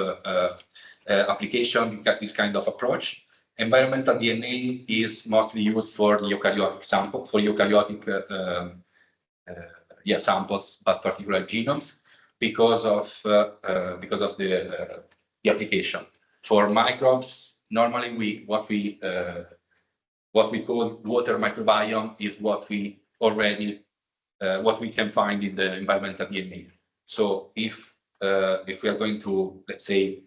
application, this kind of approach. Environmental DNA is mostly used for eukaryotic sample, for eukaryotic samples, but particular genomes, because of the application. For microbes, normally what we call water microbiome is what we can find in the environmental DNA. So if we are going to, let's say,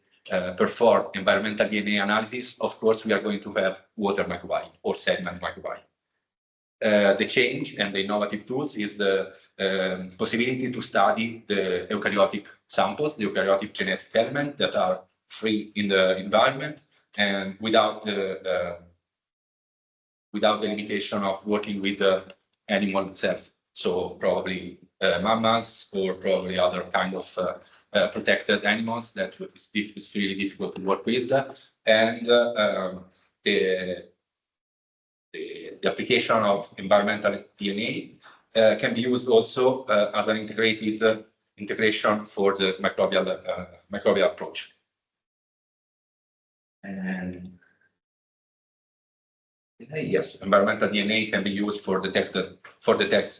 perform environmental DNA analysis, of course we are going to have water microbiome or sediment microbiome. The change and the innovative tools is the possibility to study the eukaryotic samples, the eukaryotic genetic elements that are free in the environment and without the limitation of working with the animal itself. So probably mammals or probably other kind of protected animals that it's really difficult to work with. And the application of environmental DNA can be used also as an integration for the microbial approach. And yes, environmental DNA can be used for detect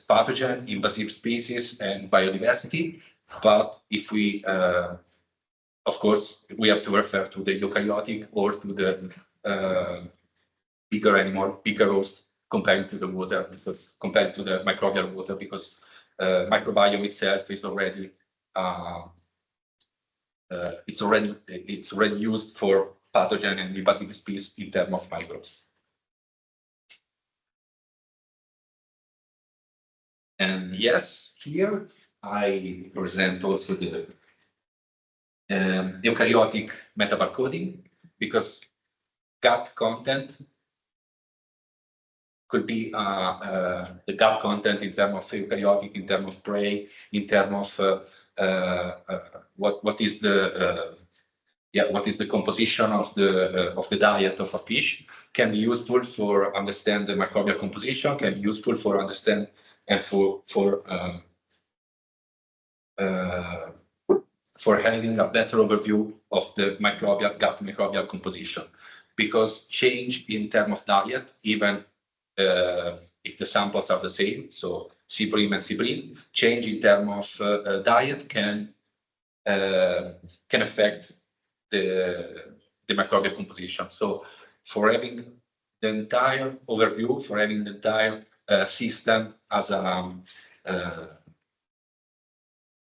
pathogen, invasive species, and biodiversity. But if we, of course, we have to refer to the eukaryotic or to the bigger animal, bigger host compared to the water, because compared to the microbial water, because microbiome itself is already it's already used for pathogen and invasive species in terms of microbes. And yes, here I present also the eukaryotic metabarcoding, because gut content could be the gut content in terms of eukaryotic, in terms of prey, in terms of what is the composition of the diet of a fish, can be useful for understand the microbial composition, can be useful for understand and for having a better overview of the gut microbial composition, because change in terms of diet, even if the samples are the same, so C-prim and C-prim, change in terms of diet can affect the microbial composition. So for having the entire overview, for having the entire system as a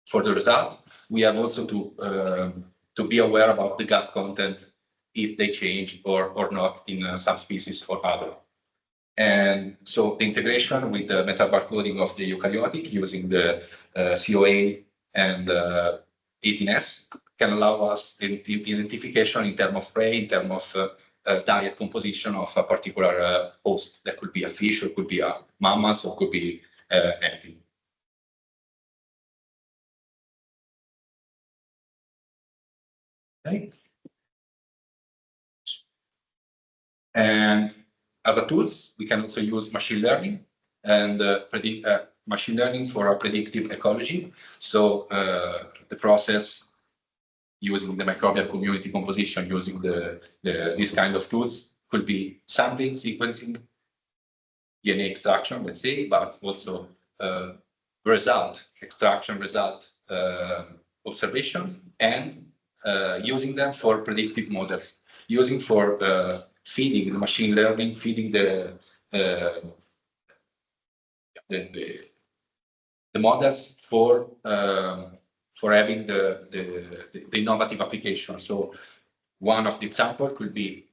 for the result, we have also to be aware about the gut content if they change or not in some species or other. And so the integration with the metabarcoding of the eukaryotic using the COA and 18S can allow us the identification in terms of prey, in terms of diet composition of a particular host. That could be a fish, or could be a mammoth, or could be anything. Okay. And other tools, we can also use machine learning and machine learning for a predictive ecology. So the process using the microbial community composition, using these kind of tools could be sampling, sequencing, DNA extraction, let's say, but also extraction result observation, and using them for predictive models, using for feeding the machine learning, feeding the models for having the innovative application. So one of the example could be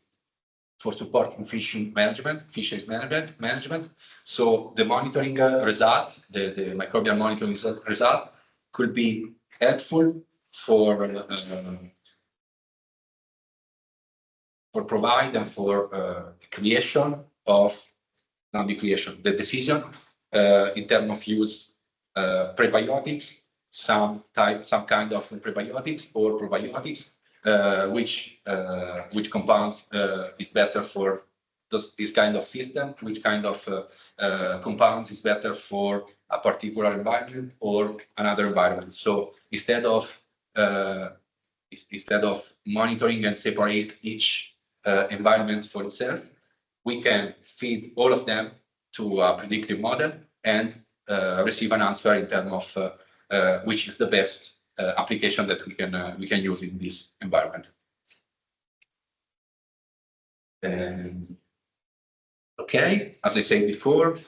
for supporting fisheries management. So the monitoring result, the microbial monitoring result, could be helpful for provide and for the creation of, not the creation, the decision in terms of use prebiotics, some kind of prebiotics or probiotics, which compounds is better for this kind of system, which kind of compounds is better for a particular environment or another environment. So instead of monitoring and separate each environment for itself, we can feed all of them to a predictive model and receive an answer in terms of which is the best application that we can use in this environment. Okay, as I said before,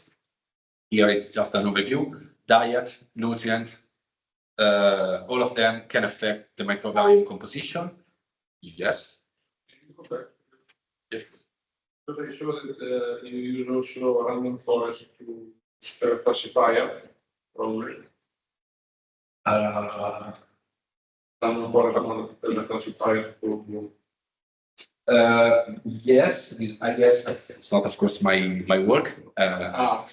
here it's just an overview. Diet, nutrient, all of them can affect the microbiome composition. Yes. Yes. But I saw that you use also random forest to classify it. Probably. Random forest classify to. Yes, I guess it's not, of course, my work. I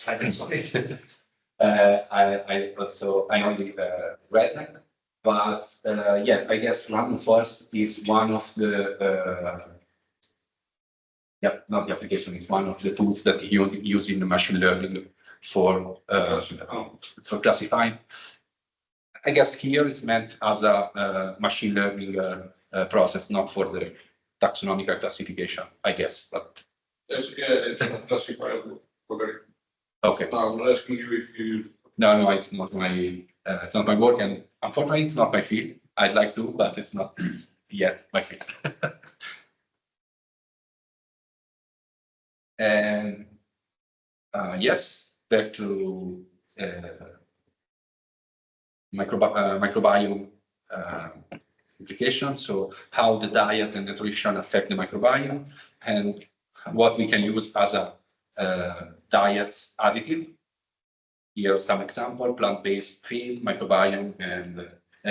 only read them, but yeah, I guess random forest is one of the not the application. It's one of the tools that you use in the machine learning for classifying. I guess here it's meant as a machine learning process, not for the taxonomical classification, I guess. But Yes, yeah, it's not classifiable. Okay. No, I'm asking you if you use. No, it's not my work, and unfortunately, it's not my field. I'd like to, but it's not yet my field. And yes, back to microbiome implications. So how the diet and nutrition affect the microbiome, and what we can use as a diet additive. Here are some example: plant-based feed, microbiome, and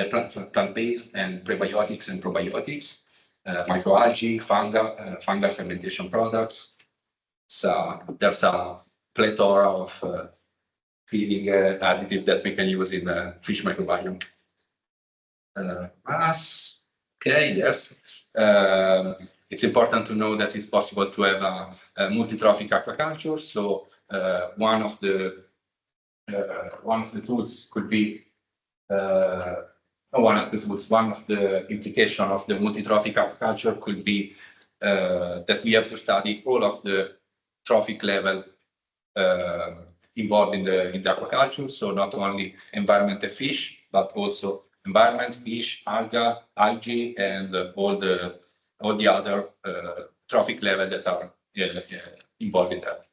plant-based and prebiotics and probiotics, microalgae, fungal fermentation products. So there's a plethora of feeding additive that we can use in the fish microbiome. Okay, yes. It's important to know that it's possible to have a multi-trophic aquaculture. So one of the tools could be one of the implication of the multi-trophic aquaculture could be that we have to study all of the trophic level involved in the aquaculture. So not only environment and fish, but also environment, fish, algae, and all the other trophic level that are involved in that.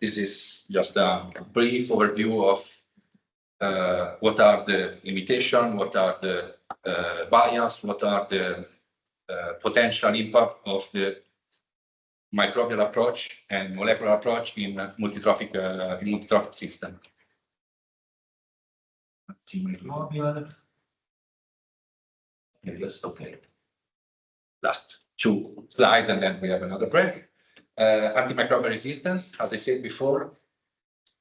This is just a brief overview of what are the limitations, what are the bias, what are the potential impact of the microbial approach and molecular approach in multitrophic system. Microbial. Yes, okay. Last 2 slides and then we have another break. Antimicrobial resistance, as I said before,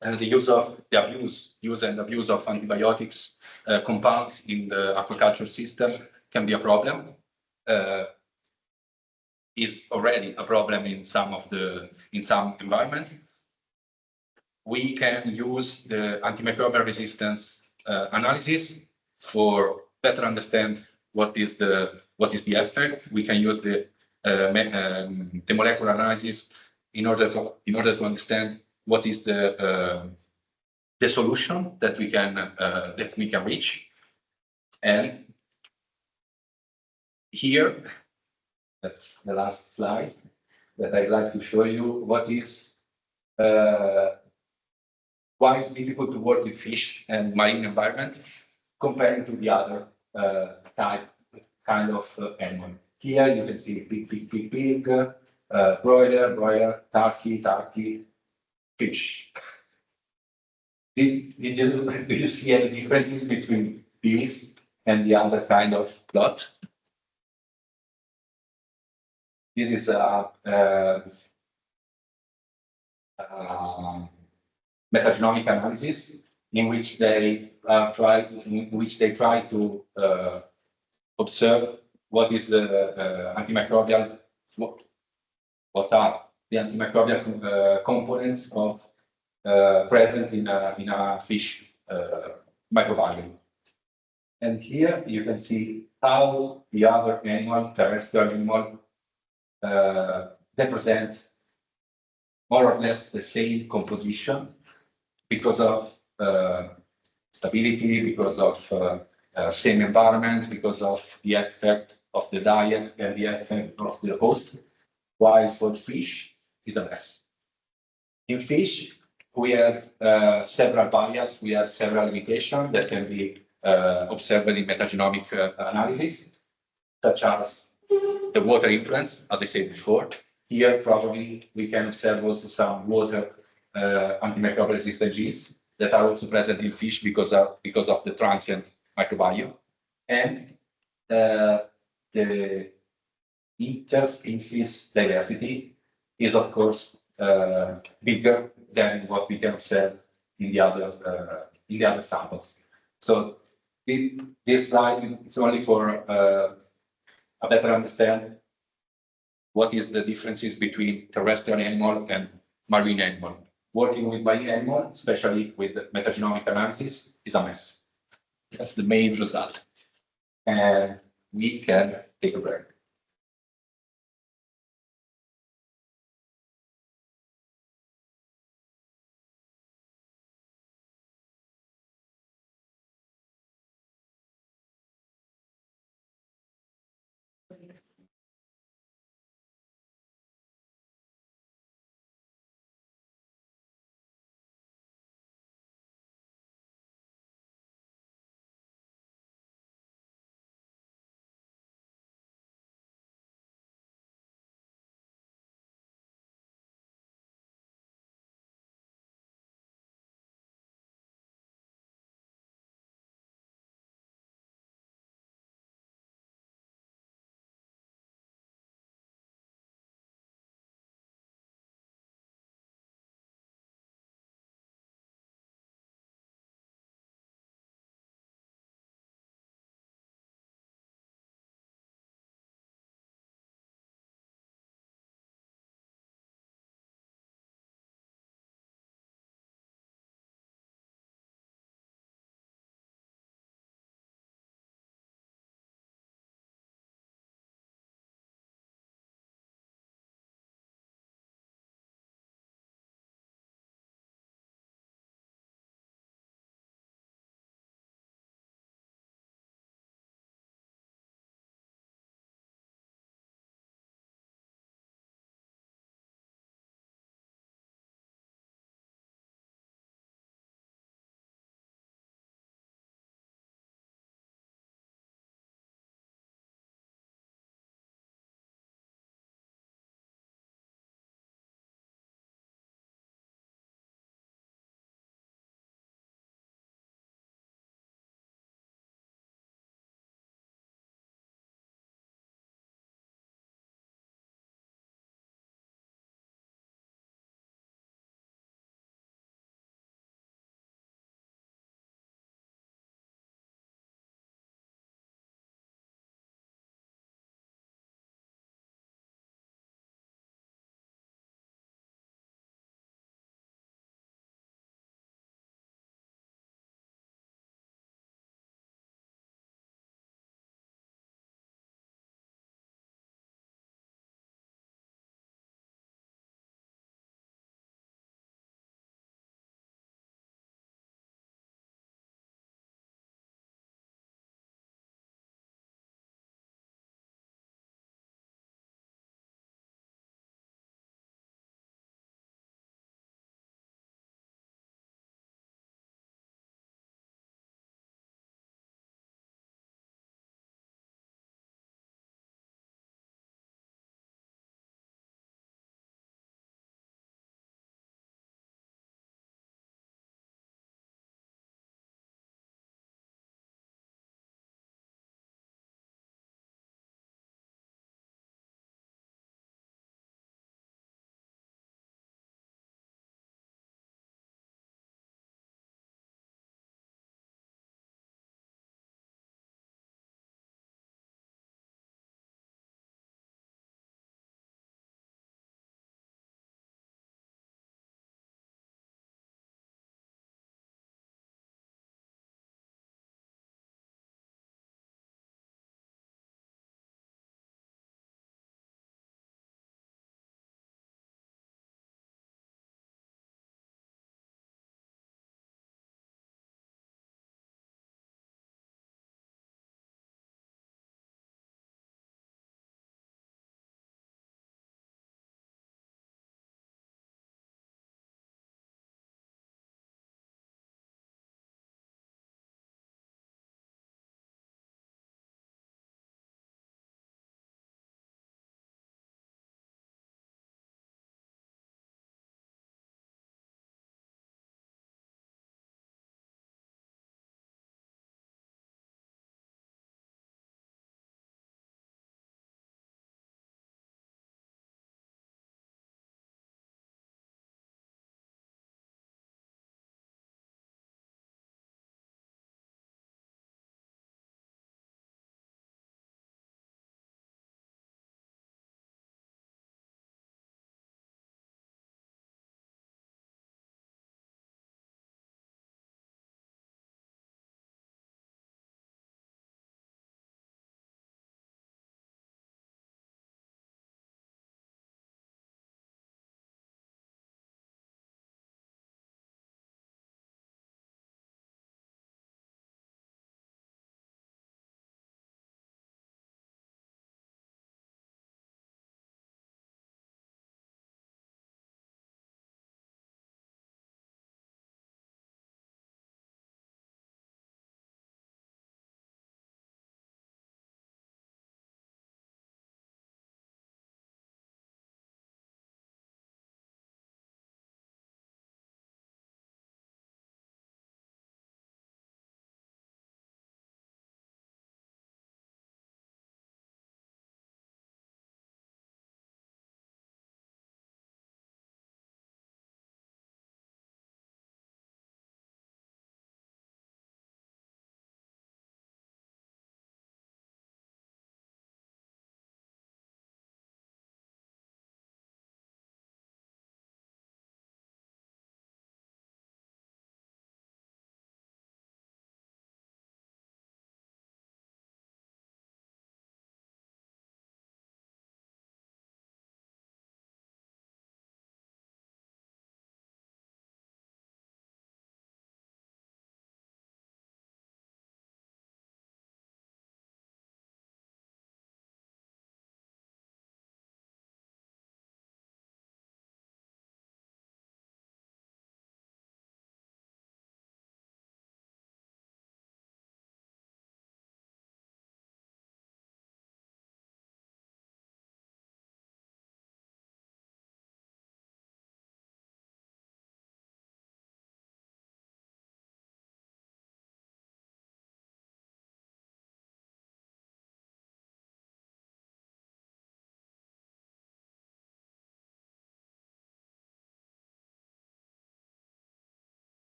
and the use and abuse of antibiotics compounds in the aquaculture system can be a problem. Is already a problem in some environments. We can use the antimicrobial resistance analysis for better understand what is the effect. We can use the molecular analysis in order to understand what is the solution that we can reach. And here, that's the last slide that I'd like to show you. What is why it's difficult to work with fish and marine environment comparing to the other kind of animal. Here you can see pig, broiler, turkey, fish. Do you see any differences between these and the other kind of plot? This is a metagenomic analysis in which they try to observe what is the antimicrobial, what are the antimicrobial components of present in a fish microbiome. And here you can see how the other terrestrial animal, they present more or less the same composition because of stability, because of same environment, because of the effect of the diet and the effect of the host, while for fish is a mess. In fish, we have several bias, we have several limitations that can be observed in metagenomic analysis, such as the water influence, as I said before. Here, probably, we can observe also some water antimicrobial resistant genes that are also present in fish because of the transient microbiome. And the interspecies diversity is, of course, bigger than what we can observe in the other samples. So this slide is only for a better understand what is the differences between terrestrial animal and marine animal. Working with marine animal, especially with metagenomic analysis, is a mess. That's the main result. And we can take a break.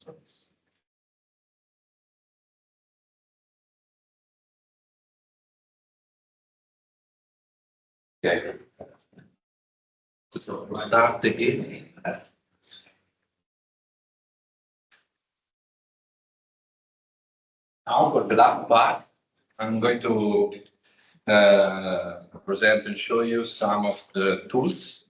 Okay. So start again. Now for the last part, I'm going to present and show you some of the tools,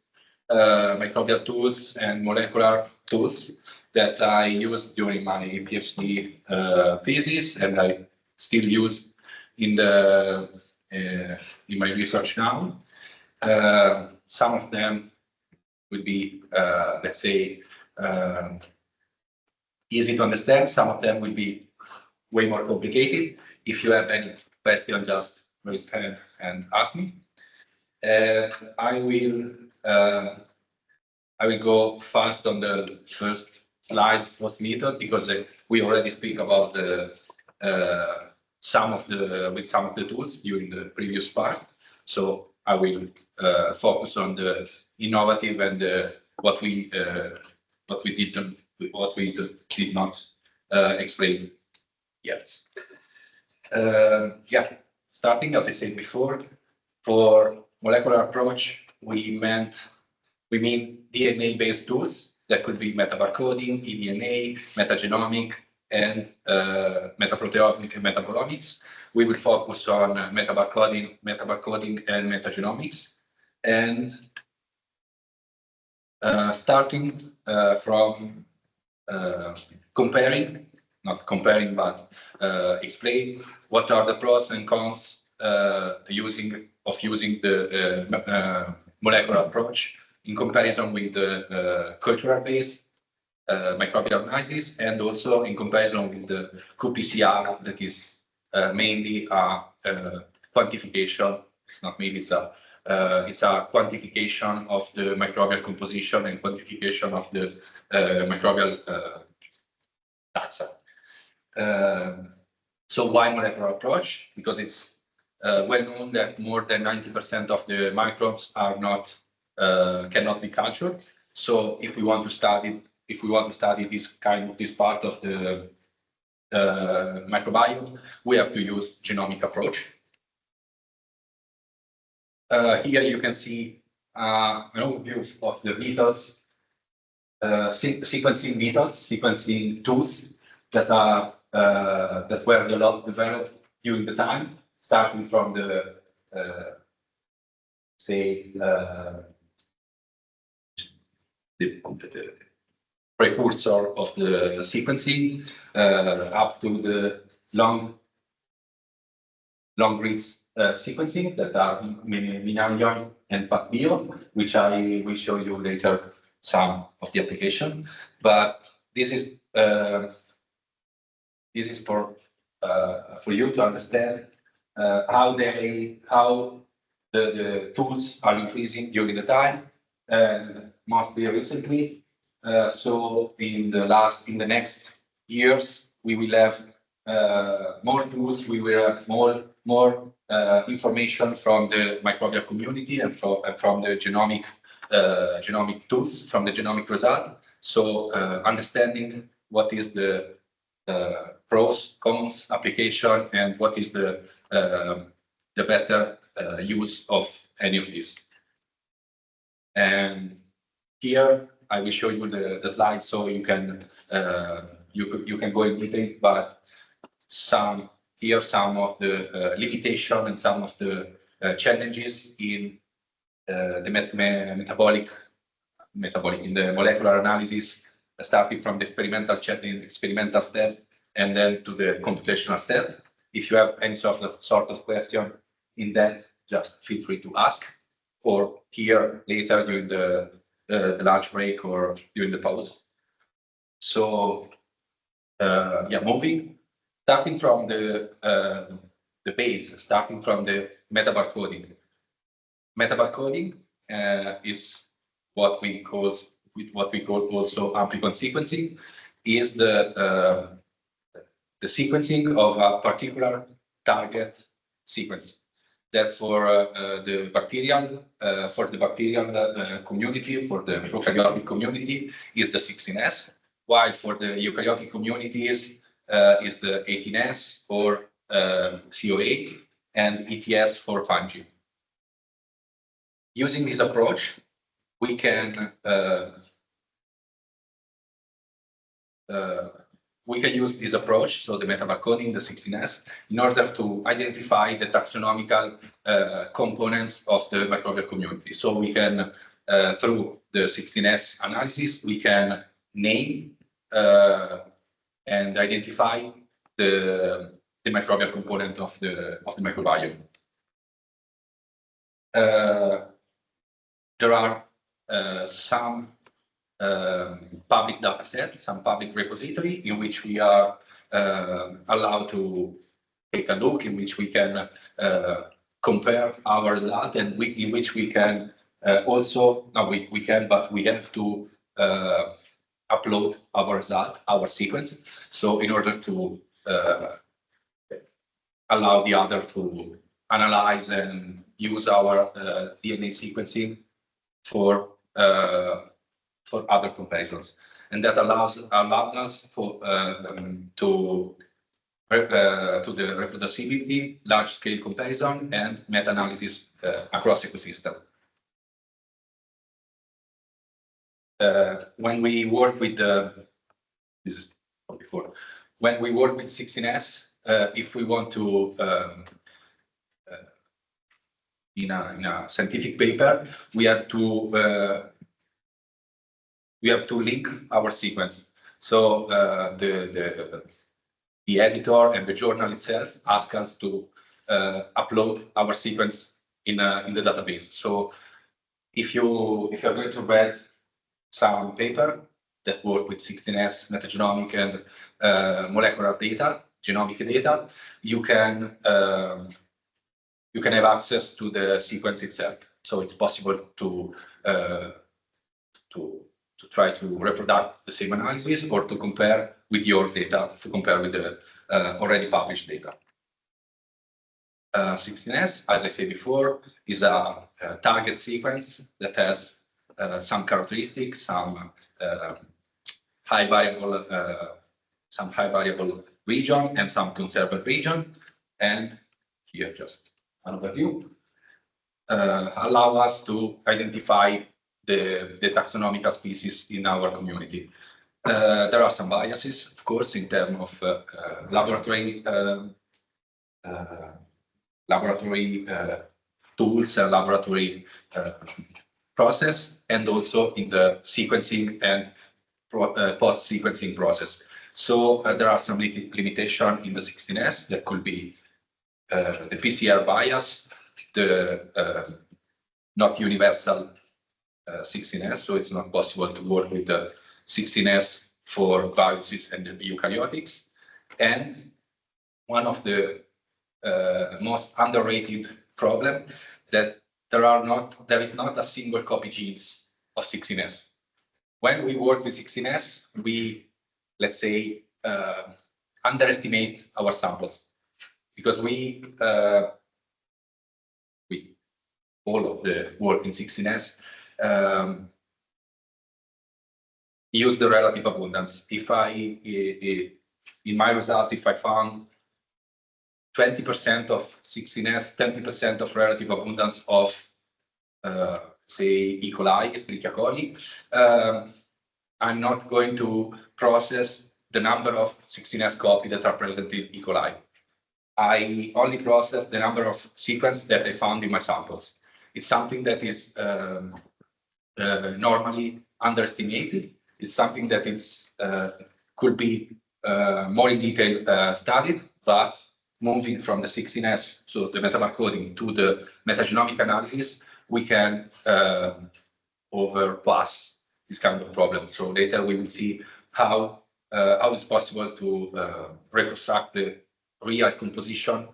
microbial tools and molecular tools that I used during my PhD thesis, and I still use in the in my research now. Some of them will be, let's say, easy to understand. Some of them will be way more complicated. If you have any question, just raise hand and ask me. I will go fast on the first slide, first method, because we already speak about the some of the tools during the previous part. So I will focus on the innovative and what we did not explain yet. Yeah, starting as I said before, for molecular approach, we mean DNA-based tools that could be metabarcoding, eDNA, metagenomic, and metaproteomic and metabolomics. We will focus on metabarcoding, and metagenomics, and starting from not comparing, but explain what are the pros and cons using the molecular approach in comparison with the cultural-based microbial analysis, and also in comparison with the qPCR, that is mainly a quantification. It's not maybe it's a quantification of the microbial composition and quantification of the microbial taxa. So why molecular approach? Because it's well known that more than 90% of the microbes are not cannot be cultured. So if we want to study this part of the microbiome, we have to use genomic approach. Here you can see an overview of the methods, sequencing tools that are that were developed during the time, starting from the precursor of the sequencing up to the long read sequencing that are Minarion and PacBio, which I will show you later some of the application. But this is for you to understand how the tools are increasing during the time, and mostly recently. So in the next years, we will have more tools. We will have more information from the microbial community and from the genomic tools, from the genomic result. So understanding what is the pros, cons, application, and what is the better use of any of these. And here I will show you the slides, so you can go in detail, but some of the limitation and some of the challenges in the metabolic in the molecular analysis, starting from the experimental step and then to the computational step. If you have any sort of question in that, just feel free to ask, or here later during the lunch break or during the pause. So yeah, starting from the base, starting from the metabarcoding. Metabarcoding is what we call also amplicon sequencing, is the sequencing of a particular target sequence that for the bacterial community, for the prokaryotic community, is the 16S. while for the eukaryotic communities is the 18S or CO8 and ETS for fungi. Using this approach, we can use this approach, so the metabarcoding, the 16S, in order to identify the taxonomical components of the microbial community. So we can, through the 16S analysis, we can name and identify the microbial component of the microbiome. There are some public data sets, some public repository in which we are allowed to take a look, in which we can compare our result, and in which we can also, no, we can, but we have to upload our result, our sequence. So in order to allow the other to analyze and use our DNA sequencing for other comparisons, and that allows us for to the reproducibility, large-scale comparison, and meta-analysis across ecosystem. When we work with this is before, when we work with 16S, if we want to in a scientific paper, we have to link our sequence. So the editor and the journal itself ask us to upload our sequence in the database. So if you're going to read some paper that work with 16S metagenomic and molecular data, genomic data, you can have access to the sequence itself. So it's possible to try to reproduce the same analysis or to compare with your data, to compare with the already published data. 16S, as I said before, is a target sequence that has some characteristics, some high variable region and some conserved region, and here just an overview allow us to identify the taxonomical species in our community. There are some biases, of course, in terms of laboratory tools and laboratory process, and also in the sequencing and post-sequencing process. So there are some limitations in the 16S that could be the PCR bias, the not universal 16S, so it's not possible to work with the 16S for viruses and the eukaryotics. And one of the most underrated problem that there is not a single copy genes of 16S. When we work with 16S, we, let's say, underestimate our samples, because we all of the work in 16S use the relative abundance. If in my result, if I found 20% of 16S, 20% of relative abundance of, say, E. coli, Escherichia coli, I'm not going to process the number of 16S copies that are present in E. coli. I only process the number of sequences that I found in my samples. It's something that is normally underestimated. It's something that is could be more in detail studied, but moving from the 16S, so the metabarcoding, to the metagenomic analysis, we can overpass this kind of problem. So later we will see how it's possible to reconstruct the real composition,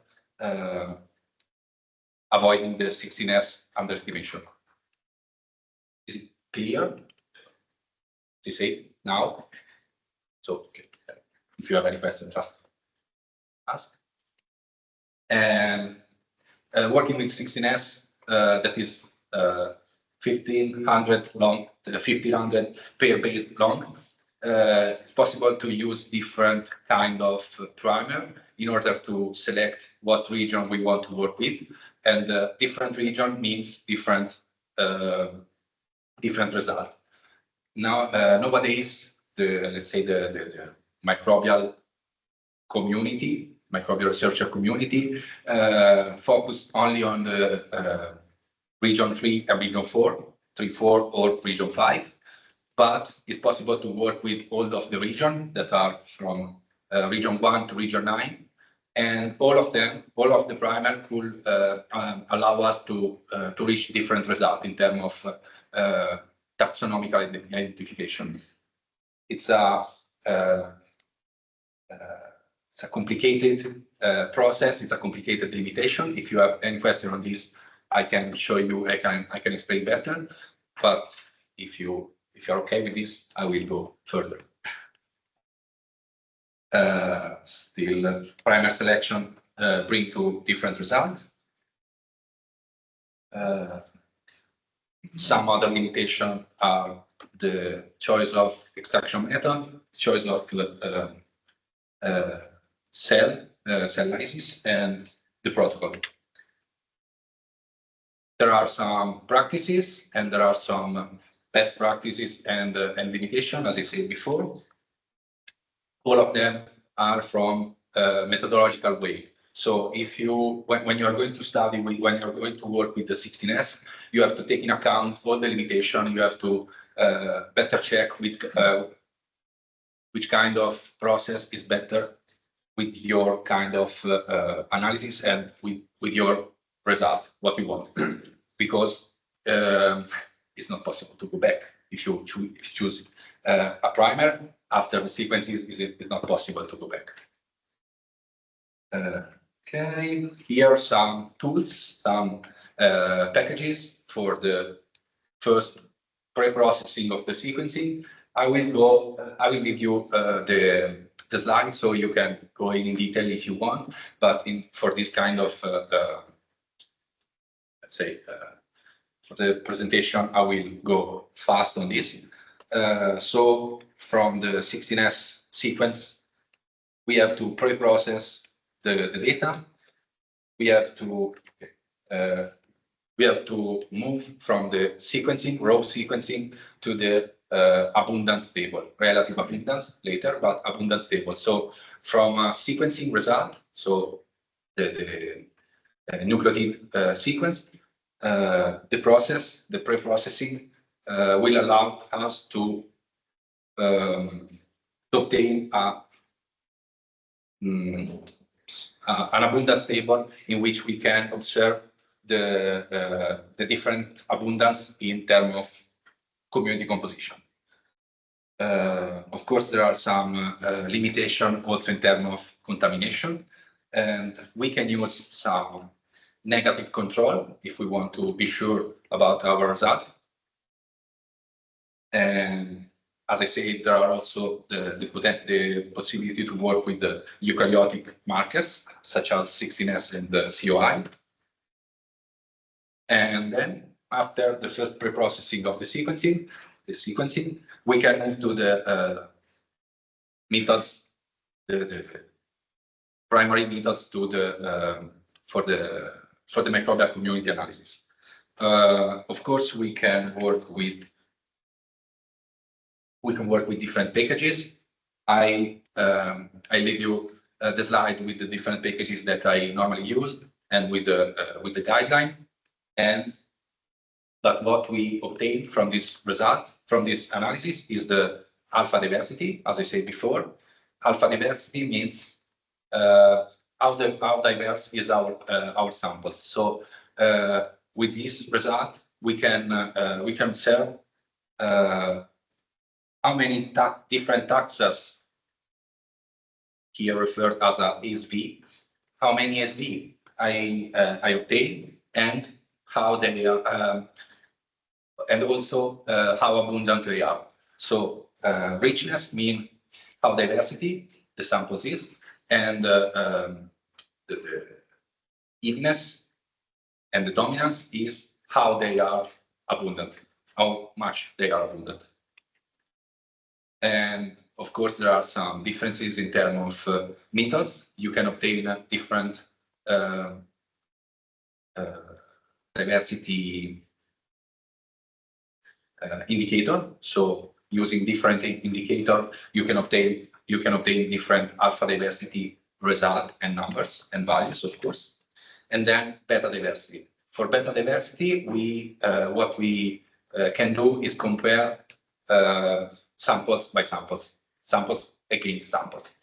avoiding the 16S underestimation. Is it clear? Do you see now? So okay. If you have any question, just ask. And working with 16S, that is 1500 long, 1500 pair-based long. it's possible to use different kind of primer in order to select what region we want to work with, and different region means different result. Now nowadays, let's say the microbial community, microbial researcher community, focus only on the region 3 and region 4, 3, 4, or region 5. But it's possible to work with all of the region that are from region 1 to region 9, and all of them, all of the primer could allow us to reach different results in terms of taxonomical identification. It's a complicated process. It's a complicated limitation. If you have any question on this, I can show you. I can explain better. But if you're okay with this, I will go further. Still, primer selection bring to different results. Some other limitation are the choice of extraction method, choice of cell lysis, and the protocol. There are some practices and there are some best practices and limitation, as I said before. All of them are from methodological way. So if you, when you are going to study with, when you're going to work with the 16S, you have to take in account all the limitation. You have to better check with which kind of process is better with your kind of analysis and with your result, what you want, because it's not possible to go back if you choose a primer after the sequences. It's not possible to go back. Okay, here are some tools, some packages for the first pre-processing of the sequencing. I will give you the slides so you can go in detail if you want, but for this kind of let's say for the presentation, I will go fast on this. So from the 16S sequence, we have to pre-process the data. We have to move from the sequencing, raw sequencing, to the abundance table, relative abundance later, but abundance table. So from a sequencing result, so the nucleotide sequence, the pre-processing will allow us to obtain an abundance table in which we can observe the different abundance in terms of community composition. Of course, there are some limitations also in terms of contamination, and we can use some negative control if we want to be sure about our result. And as I said, there are also the possibility to work with the eukaryotic markers, such as 16S and the COI. And then after the first pre-processing of the sequencing, we can move to the methods, the primary methods to the for the microbial community analysis. Of course, we can work with different packages. I leave you the slide with the different packages that I normally use and with the guideline. But what we obtain from this result, from this analysis, is the alpha diversity. As I said before, alpha diversity means how diverse is our samples. So with this result, we can observe how many different taxas, here referred as a SV, how many SV I obtain, and how they are, and also how abundant they are. So richness means how diversity the samples is, and the evenness and the dominance is how they are abundant, how much they are abundant. And of course, there are some differences in terms of methods. You can obtain different diversity indicator. So using different indicator, you can obtain different alpha diversity result and numbers and values, of course. And then beta diversity. For beta diversity, what we can do is compare samples by samples, samples against samples.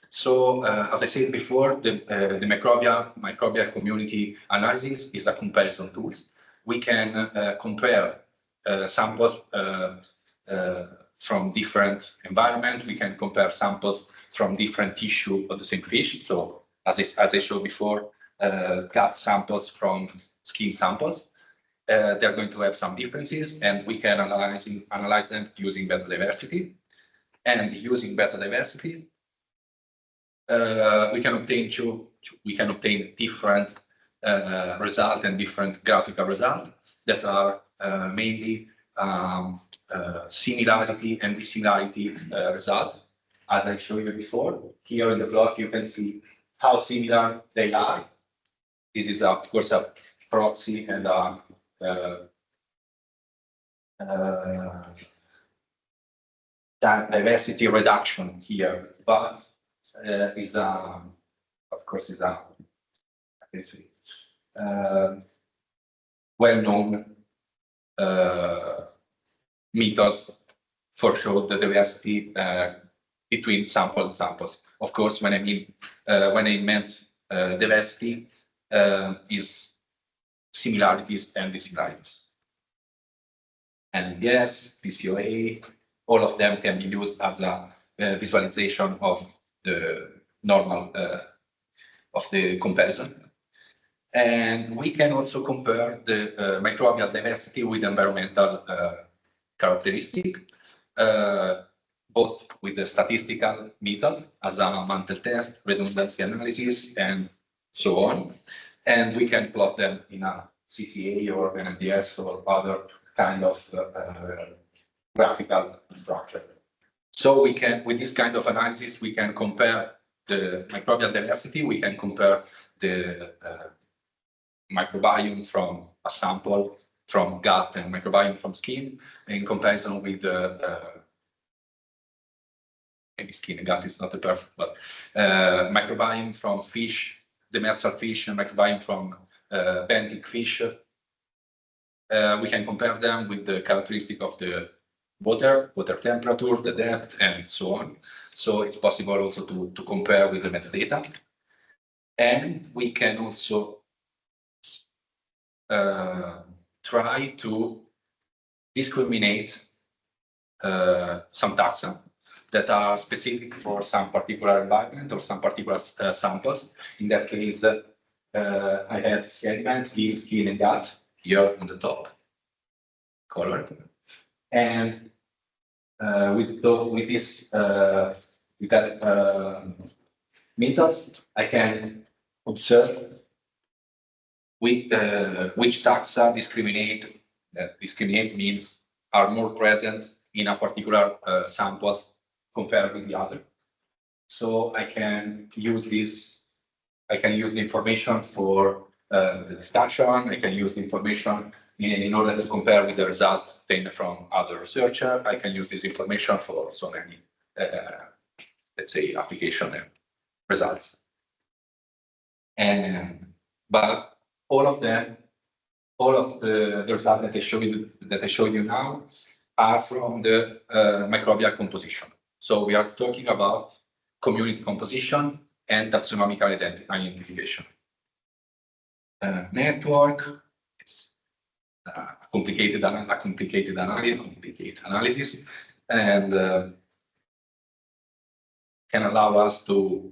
So as I said before, the microbial community analysis is a comparison tool. We can compare samples from different environment. We can compare samples from different tissue of the same fish. So as I showed before, gut samples from skin samples. They're going to have some differences, and we can analyze them using beta diversity. And using beta diversity, we can obtain different result and different graphical result that are mainly similarity and dissimilarity result. As I showed you before, here in the plot you can see how similar they are. This is of course a proxy and diversity reduction here, but is of course is a let's say well-known methods for show the diversity between sample and samples. Of course, when I meant diversity is similarities and dissimilarities. And yes, PCOA, all of them can be used as a visualization of the normal of the comparison. And we can also compare the microbial diversity with environmental characteristic, both with the statistical method as a Mantel test, redundancy analysis, and so on. And we can plot them in a CCA or an MDS or other kind of graphical structure. So we can, with this kind of analysis, we can compare the microbial diversity, we can compare the microbiome from a sample from gut and microbiome from skin in comparison with the maybe skin and gut is not the perfect, but microbiome from fish, demersal fish, and microbiome from benthic fish. We can compare them with the characteristic of the water temperature, the depth, and so on. So it's possible also to compare with the metadata. And we can also try to discriminate some taxa that are specific for some particular environment or some particular samples. In that case, I had sediment, gill, skin, and gut here on the top, colored. And with that methods, I can observe which taxa discriminate. Discriminate means are more present in a particular samples compared with the other. So I can use this. I can use the information for the discussion. I can use the information in order to compare with the result obtained from other researcher. I can use this information for so many, let's say, application results. But all of them, all of the results that I showed you now are from the microbial composition. So we are talking about community composition and taxonomic identification. Network, it's a complicated analysis, and can allow us to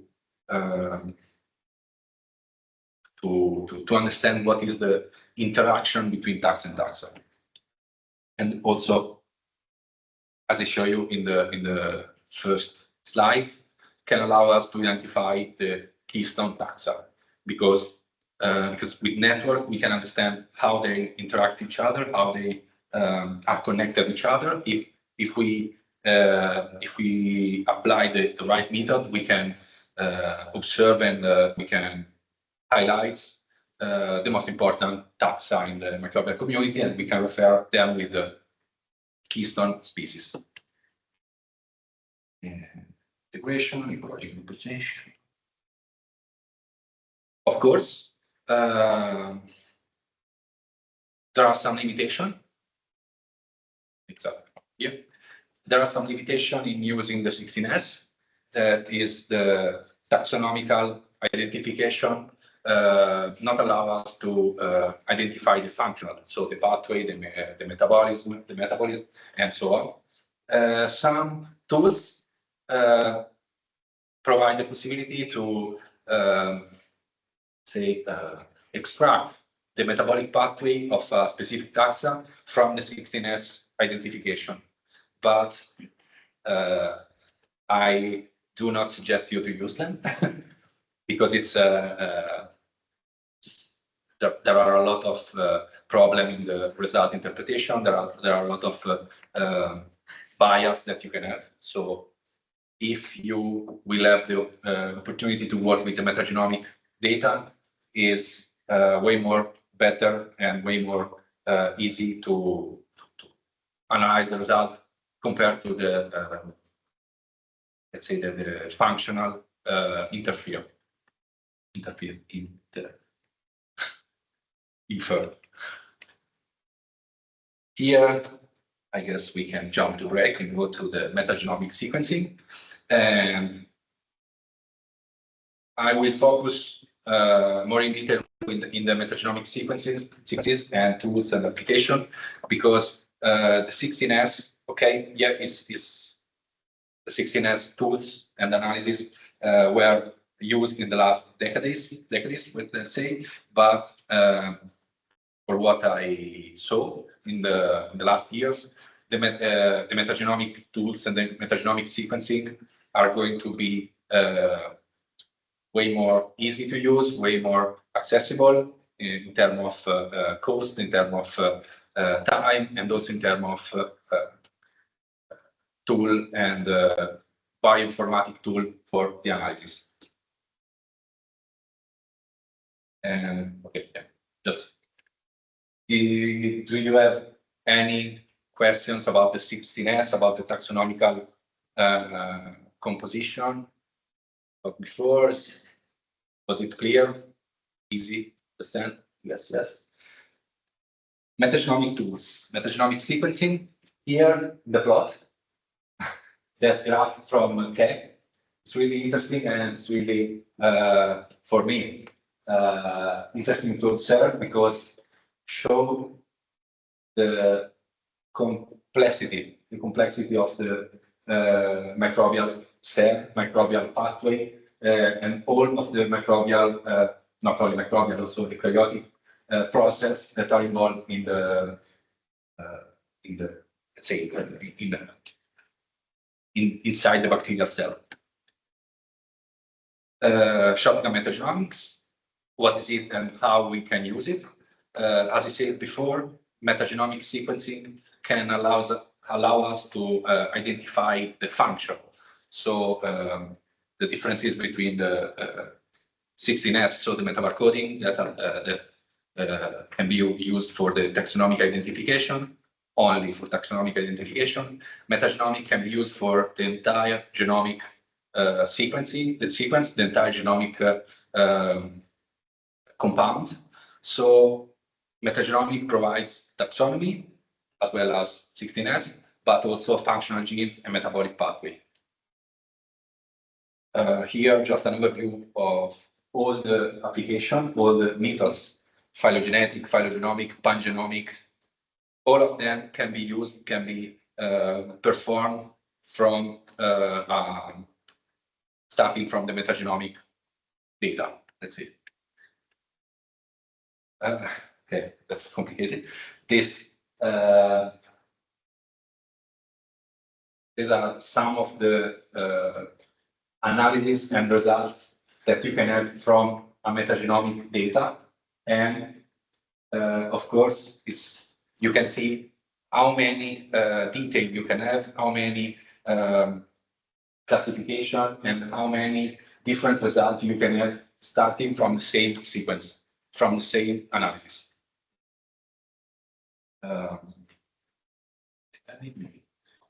understand what is the interaction between taxa and taxa, and also, as I show you in the first slides, can allow us to identify the keystone taxa, because with network we can understand how they interact with each other, how they are connected to each other. If we if we apply the right method, we can observe and we can highlight the most important taxa in the microbial community, and we can refer them with the keystone species. Integration, ecological composition. Of course, there are some limitations. Exactly. Yeah. There are some limitations in using the 16S. That is the taxonomical identification not allow us to identify the functional, so the pathway, the metabolism, and so on. Some tools provide the possibility to extract the metabolic pathway of a specific taxa from the 16S identification, but I do not suggest you to use them because it's there are a lot of problems in the result interpretation. There are a lot of bias that you can have. So if you will have the opportunity to work with the metagenomic data, is way more better and way more easy to analyze the result compared to the let's say the functional infer. Here, I guess we can jump to break and go to the metagenomic sequencing, and I will focus more in detail in the metagenomic sequences and tools and application, because the 16S, okay, yeah, is the 16S tools and analysis were used in the last decades, let's say, but for what I saw in the last years, the metagenomic tools and the metagenomic sequencing are going to be way more easy to use, way more accessible in terms of cost, in terms of time, and also in terms of tool and bioinformatic tool for the analysis. And okay, yeah, just do you have any questions about the 16S, about the taxonomical composition? But before, was it clear? Easy, understand? Yes. Metagenomic tools, metagenomic sequencing. Here, the plot, that graph from K. It's really interesting, and it's really, for me, interesting to observe, because show the complexity of the microbial step, microbial pathway, and all of the microbial, not only microbial, also eukaryotic process that are involved in the let's say inside the bacterial cell. Shotgun metagenomics, what is it and how we can use it? As I said before, metagenomic sequencing can allow us to identify the function. So the differences between the 16S, so the metabarcoding that can be used for the taxonomic identification, only for taxonomic identification. Metagenomic can be used for the entire genomic sequencing, the entire genomic compounds. So metagenomic provides taxonomy as well as 16S, but also functional genes and metabolic pathway. Here, just an overview of all the application, all the methods, phylogenetic, phylogenomic, pangenomic, all of them can be used, can be performed from starting from the metagenomic data, let's say. Okay, that's complicated. These are some of the analysis and results that you can have from a metagenomic data, and of course, you can see how many detail you can have, how many classification and how many different results you can have starting from the same sequence, from the same analysis.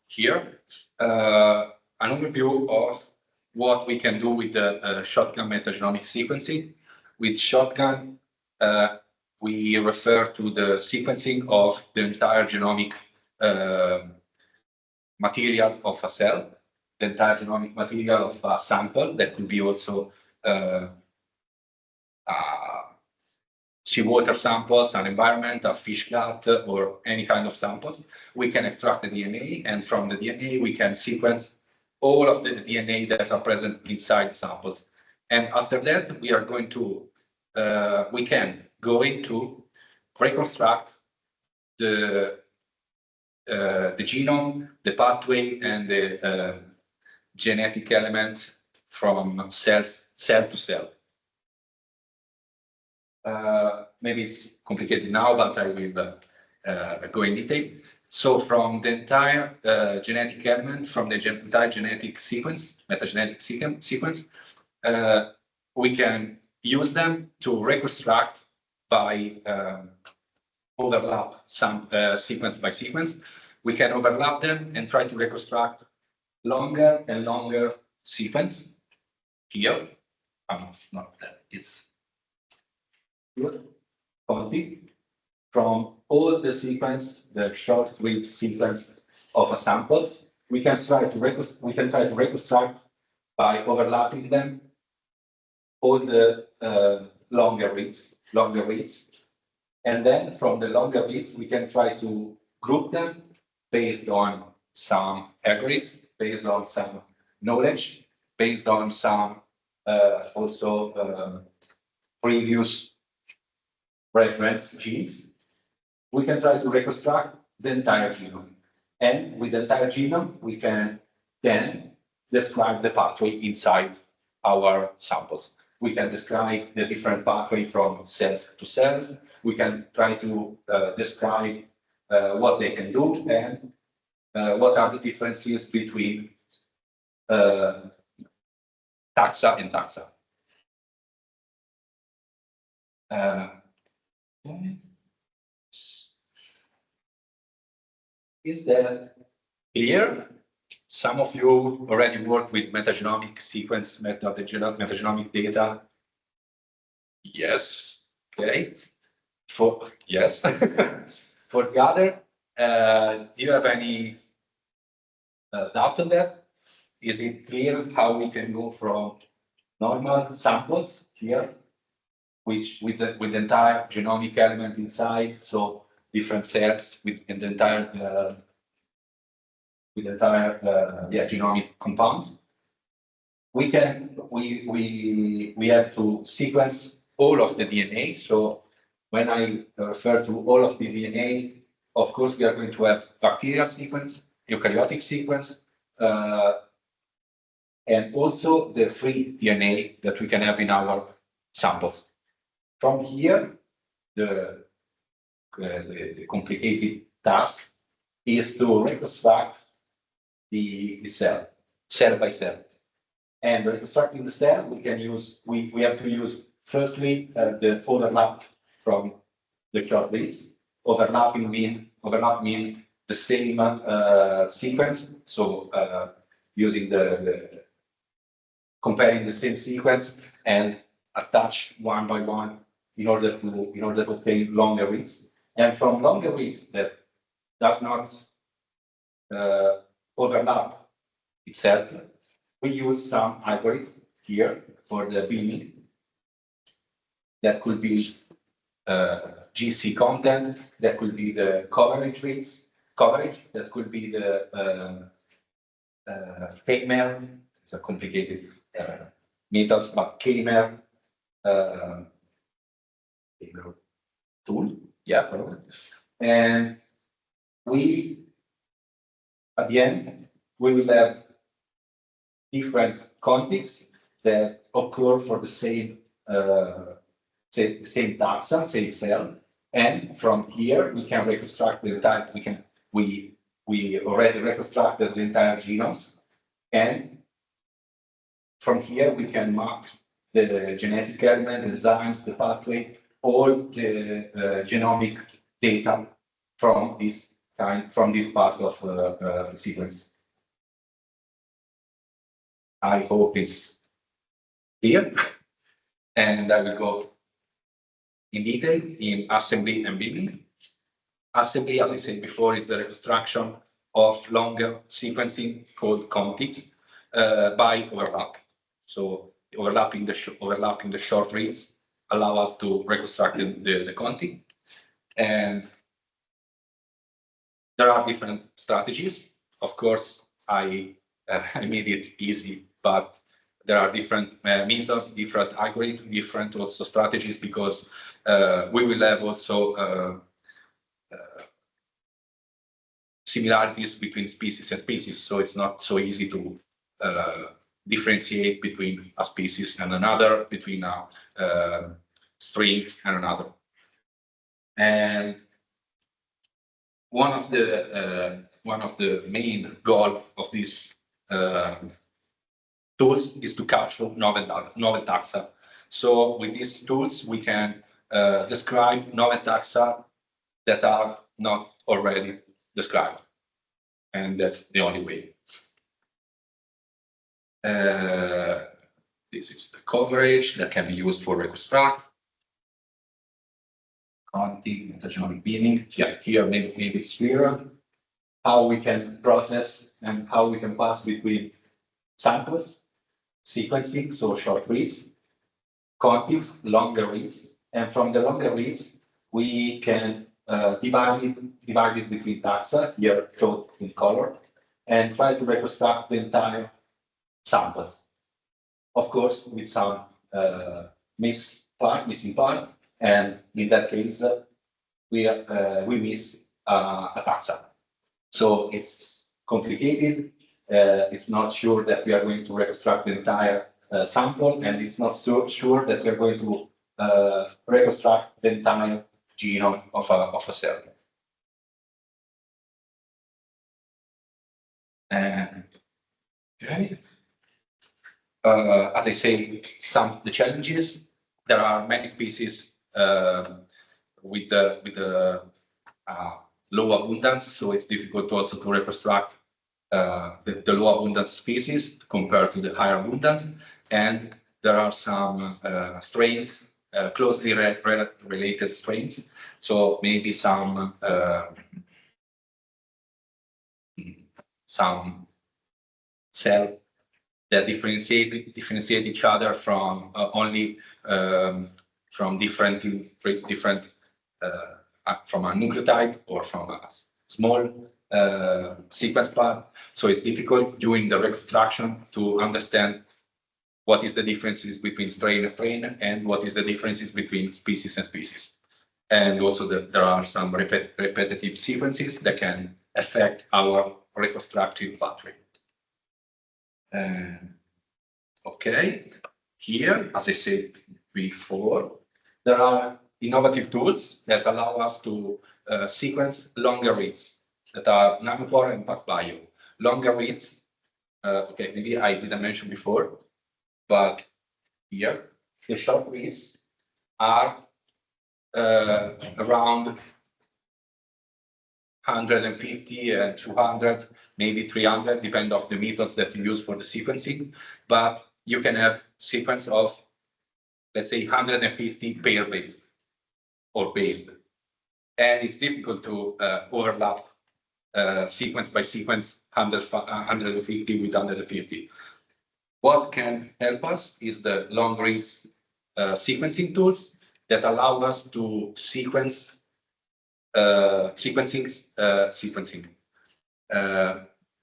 Here, an overview of what we can do with the shotgun metagenomic sequencing. With shotgun, we refer to the sequencing of the entire genomic material of a cell, the entire genomic material of a sample. That could be also seawater samples, an environment, a fish gut, or any kind of samples. We can extract the DNA, and from the DNA, we can sequence all of the DNA that are present inside the samples. And after that, we are going to, we can go into reconstruct the genome, the pathway, and the genetic element from cell to cell. Maybe it's complicated now, but I will go in detail. So from the entire genetic element, from the entire genetic sequence, metagenetic sequence, we can use them to reconstruct by overlap some sequence by sequence. We can overlap them and try to reconstruct longer and longer sequence. Here, it's not that, it's good. From all the sequence, the short-read sequence of a samples, we can try to reconstruct by overlapping them all the longer reads, and then from the longer reads, we can try to group them based on some algorithms, based on some knowledge, based on some also previous reference genes. We can try to reconstruct the entire genome. And with the entire genome, we can then describe the pathway inside our samples. We can describe the different pathway from cells to cells. We can try to describe what they can do and what are the differences between taxa and taxa. Is that clear? Some of you already work with metagenomic sequence, metagenomic data. Yes. Okay. Yes. For the other, do you have any doubt on that? Is it clear how we can go from normal samples here, which with the entire genomic element inside, so different cells with the entire genomic compound. We have to sequence all of the DNA. So when I refer to all of the DNA, of course we are going to have bacterial sequence, eukaryotic sequence, and also the free DNA that we can have in our samples. From here, the complicated task is to reconstruct the cell by cell. And reconstructing the cell, we have to use firstly the overlap from the short reads. Overlap mean the same sequence. So using comparing the same sequence and attach one by one in order to obtain longer reads. And from longer reads that does not overlap itself, we use some algorithm here for the binning. That could be GC content, that could be the coverage reads, that could be the K-mer, it's a complicated methods, but K-mer tool, yeah. And at the end, we will have different contexts that occur for the same same taxa, same cell, and from here we can reconstruct the entire. We we already reconstructed the entire genomes, and from here we can map the genetic element, the enzymes, the pathway, all the genomic data from this part of the sequence. I hope it's clear, and I will go in detail in assembly and building. Assembly, as I said before, is the reconstruction of longer sequencing called contigs by overlap. So overlapping the short reads allow us to reconstruct the contig. And there are different strategies. Of course, I made it easy, but there are different methods, different algorithms, different also strategies, because we will have also similarities between species and species. So it's not so easy to differentiate between a species and another, between a string and another. And one of the main goal of these tools is to capture novel taxa. So with these tools, we can describe novel taxa that are not already described, and that's the only way. This is the coverage that can be used for reconstruct, contig, metagenomic binning. Yeah, here maybe it's clearer how we can process and how we can pass between samples, sequencing, so short reads, contigs, longer reads, and from the longer reads we can divide it between taxa, here shown in color, and try to reconstruct the entire samples. Of course, with some missing part, and in that case, we miss a taxa. So it's complicated. It's not sure that we are going to reconstruct the entire sample, and it's not so sure that we are going to reconstruct the entire genome of a cell. And okay. As I say, the challenges, there are many species with the low abundance, so it's difficult also to reconstruct the low abundance species compared to the higher abundance. And there are some strains, closely related strains, so maybe some cell that differentiate each other from only from different from a nucleotide or from a small sequence part. So it's difficult during the reconstruction to understand what is the differences between strain and strain, and what is the differences between species and species. And also there are some repetitive sequences that can affect our reconstructive pathway. Okay, here, as I said before, there are innovative tools that allow us to sequence longer reads that are nanopore and PacBio. Longer reads, okay, maybe I didn't mention before, but here, the short reads are around 150 and 200, maybe 300, depend on the methods that you use for the sequencing. But you can have sequence of, let's say, 150 pair-based or based. And it's difficult to overlap sequence by sequence 150 with 150. What can help us is the long reads sequencing tools that allow us to sequence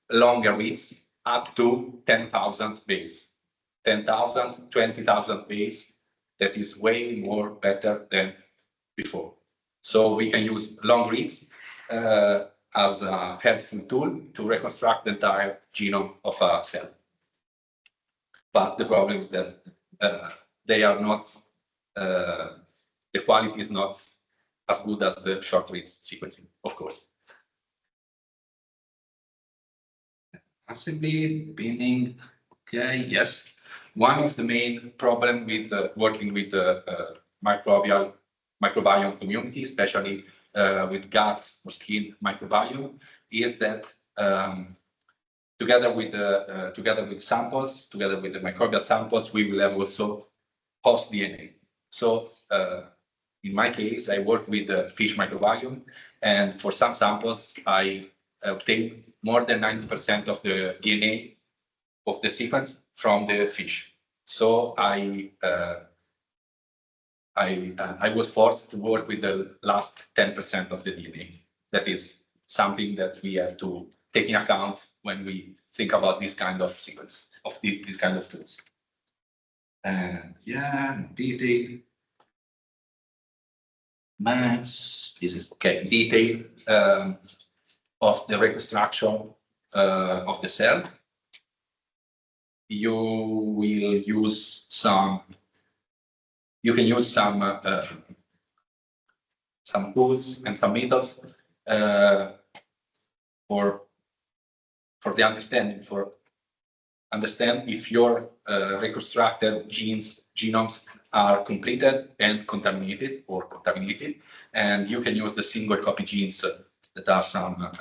longer reads up to 10,000 base, 10,000, 20,000 base. That is way more better than before. So we can use long reads as a helpful tool to reconstruct the entire genome of a cell. But the problem is that they are not, the quality is not as good as the short reads sequencing, of course. Massively binning. Okay, yes. One of the main problem with working with the microbiome community, especially with gut or skin microbiome, is that together with samples, together with the microbial samples, we will have also host DNA. So in my case, I worked with the fish microbiome, and for some samples, I obtained more than 90% of the DNA of the sequence from the fish. So I was forced to work with the last 10% of the DNA. That is something that we have to take in account when we think about this kind of sequence, of these kind of tools. And yeah, detail. Mass, this is okay, detail of the reconstruction of the cell. You will use some, you can use some tools and some methods for the understanding, for understand if your reconstructed genomes are completed and contaminated or contaminated, and you can use the single copy genes that are some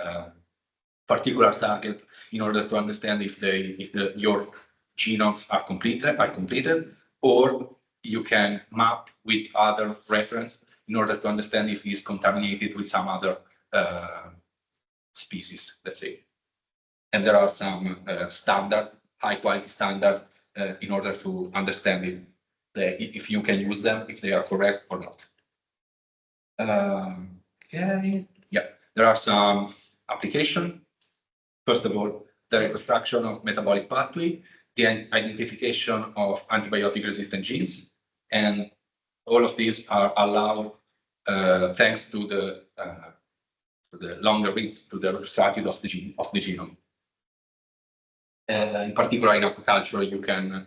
particular target in order to understand if your genomes are completed, or you can map with other reference in order to understand if it's contaminated with some other species, let's say. And there are some standard, high quality standard in order to understand if you can use them, if they are correct or not. Okay, yeah, there are some application. First of all, the reconstruction of metabolic pathway, the identification of antibiotic resistant genes, and all of these are allowed thanks to the longer reads, to the reconstruction of the genome. In particular, in agriculture, you can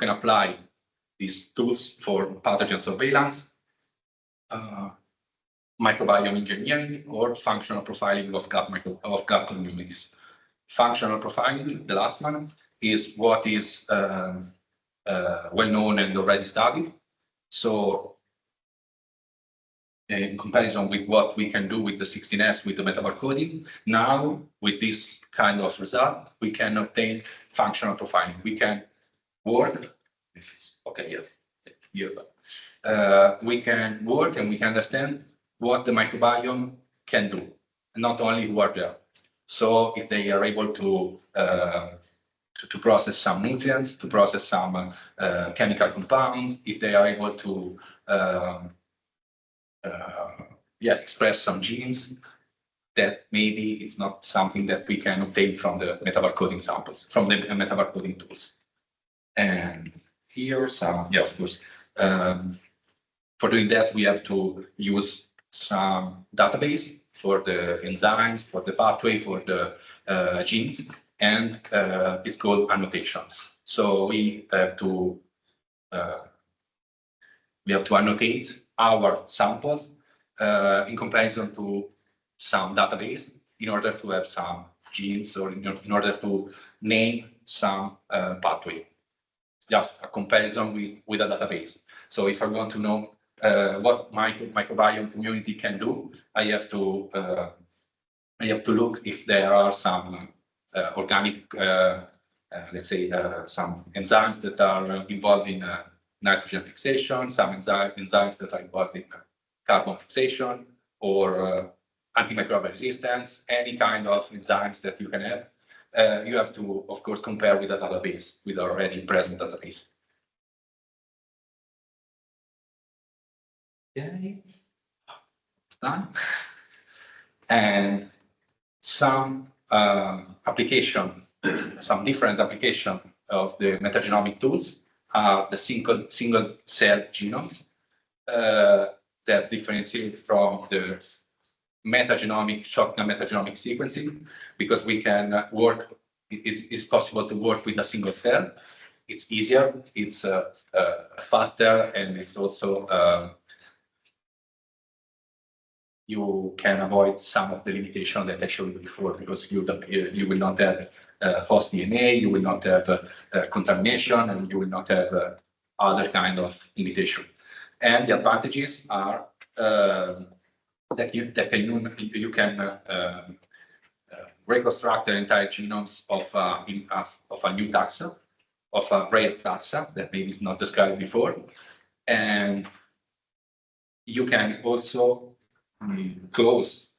apply these tools for pathogen surveillance, microbiome engineering, or functional profiling of gut communities. Functional profiling, the last one, is what is well known and already studied. So in comparison with what we can do with the 16S, with the metabarcoding, now with this kind of result, we can obtain functional profiling. We can work, if it's okay, we can work and we can understand what the microbiome can do, not only what they are. So if they are able to process some nutrients, to process some chemical compounds, if they are able to express some genes, that maybe it's not something that we can obtain from the metabarcoding samples, from the metabarcoding tools. And here some, of course, for doing that, we have to use some database for the enzymes, for the pathway, for the genes, and it's called annotation. So we have to annotate our samples in comparison to some database in order to have some genes, or in order to name some pathway. It's just a comparison with a database. So if I want to know what microbiome community can do, I have to look if there are some organic, let's say, some enzymes that are involved in nitrogen fixation, some enzymes that are involved in carbon fixation, or antimicrobial resistance, any kind of enzymes that you can have. You have to, of course, compare with a database, with already present database. Okay, done. And some application, some different application of the metagenomic tools are the single cell genomes that differentiate from the metagenomic, shotgun metagenomic sequencing, because we can work, it's possible to work with a single cell. It's easier, it's faster, and it's also you can avoid some of the limitation that I showed you before, because you will not have host DNA, you will not have contamination, and you will not have other kind of limitation. And the advantages are that you can reconstruct the entire genomes of a new taxa, of a rare taxa that maybe is not described before, and you can also close,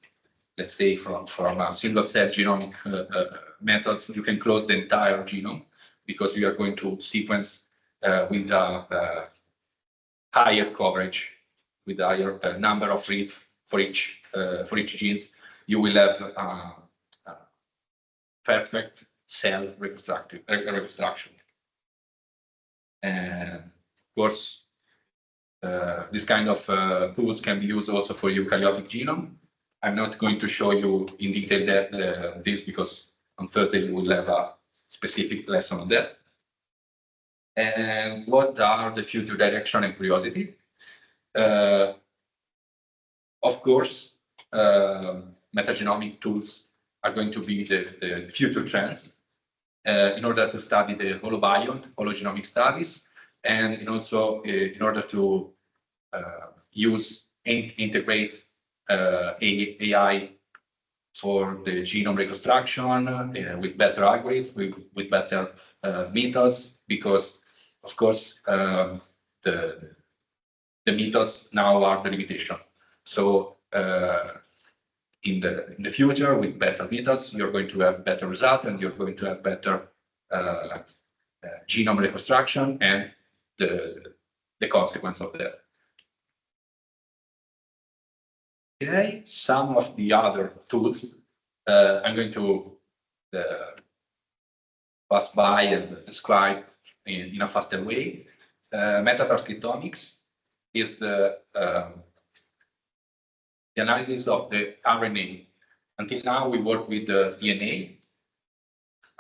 let's say, from a single cell genomic methods, you can close the entire genome, because we are going to sequence with a higher coverage, with a higher number of reads for each genes. You will have a perfect cell reconstruction. And of course, this kind of tools can be used also for eukaryotic genome. I'm not going to show you in detail that this, because on Thursday we will have a specific lesson on that. And what are the future direction and curiosity? Of course, metagenomic tools are going to be the future trends in order to study the holobiome, hologenomic studies, and in order to use and integrate AI for the genome reconstruction with better algorithms, with better methods, because of course the methods now are the limitation. So in the future, with better methods, you're going to have better results, and you're going to have better genome reconstruction and the consequence of that. Okay, some of the other tools I'm going to pass by and describe in a faster way. Metatranscriptomics is the analysis of the RNA. Until now, we work with the DNA.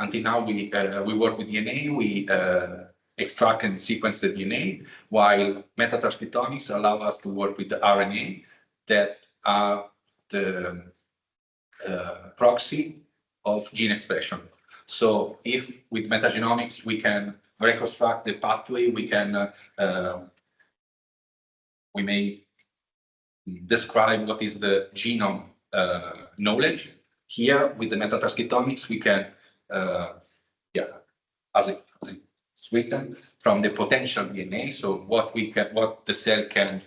Until now, we work with DNA. We extract and sequence the DNA, while metatranscriptomics allow us to work with the RNA that are the proxy of gene expression. So if with metagenomics we can reconstruct the pathway, we may describe what is the genome knowledge. Here with the metatranscriptomics we can, as it's written, from the potential DNA, so what the cell can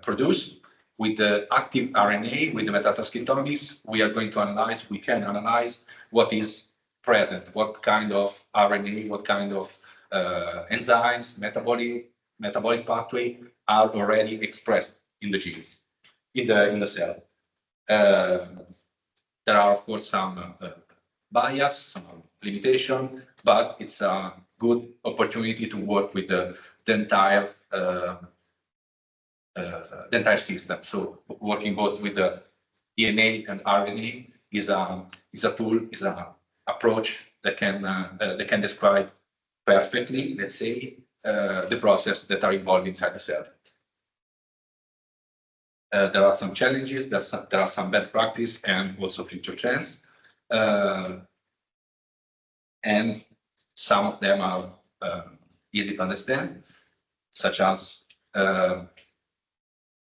produce. With the active RNA, with the metatranscriptomics, we can analyze what is present, what kind of RNA, what kind of enzymes, metabolic pathway are already expressed in the genes, in the cell. There are of course some bias, some limitation, but it's a good opportunity to work with the entire system. So working both with the DNA and RNA is a tool, is an approach that can describe perfectly, let's say, the process that are involved inside the cell. There are some challenges, there are some best practice and also future trends. And some of them are easy to understand, such as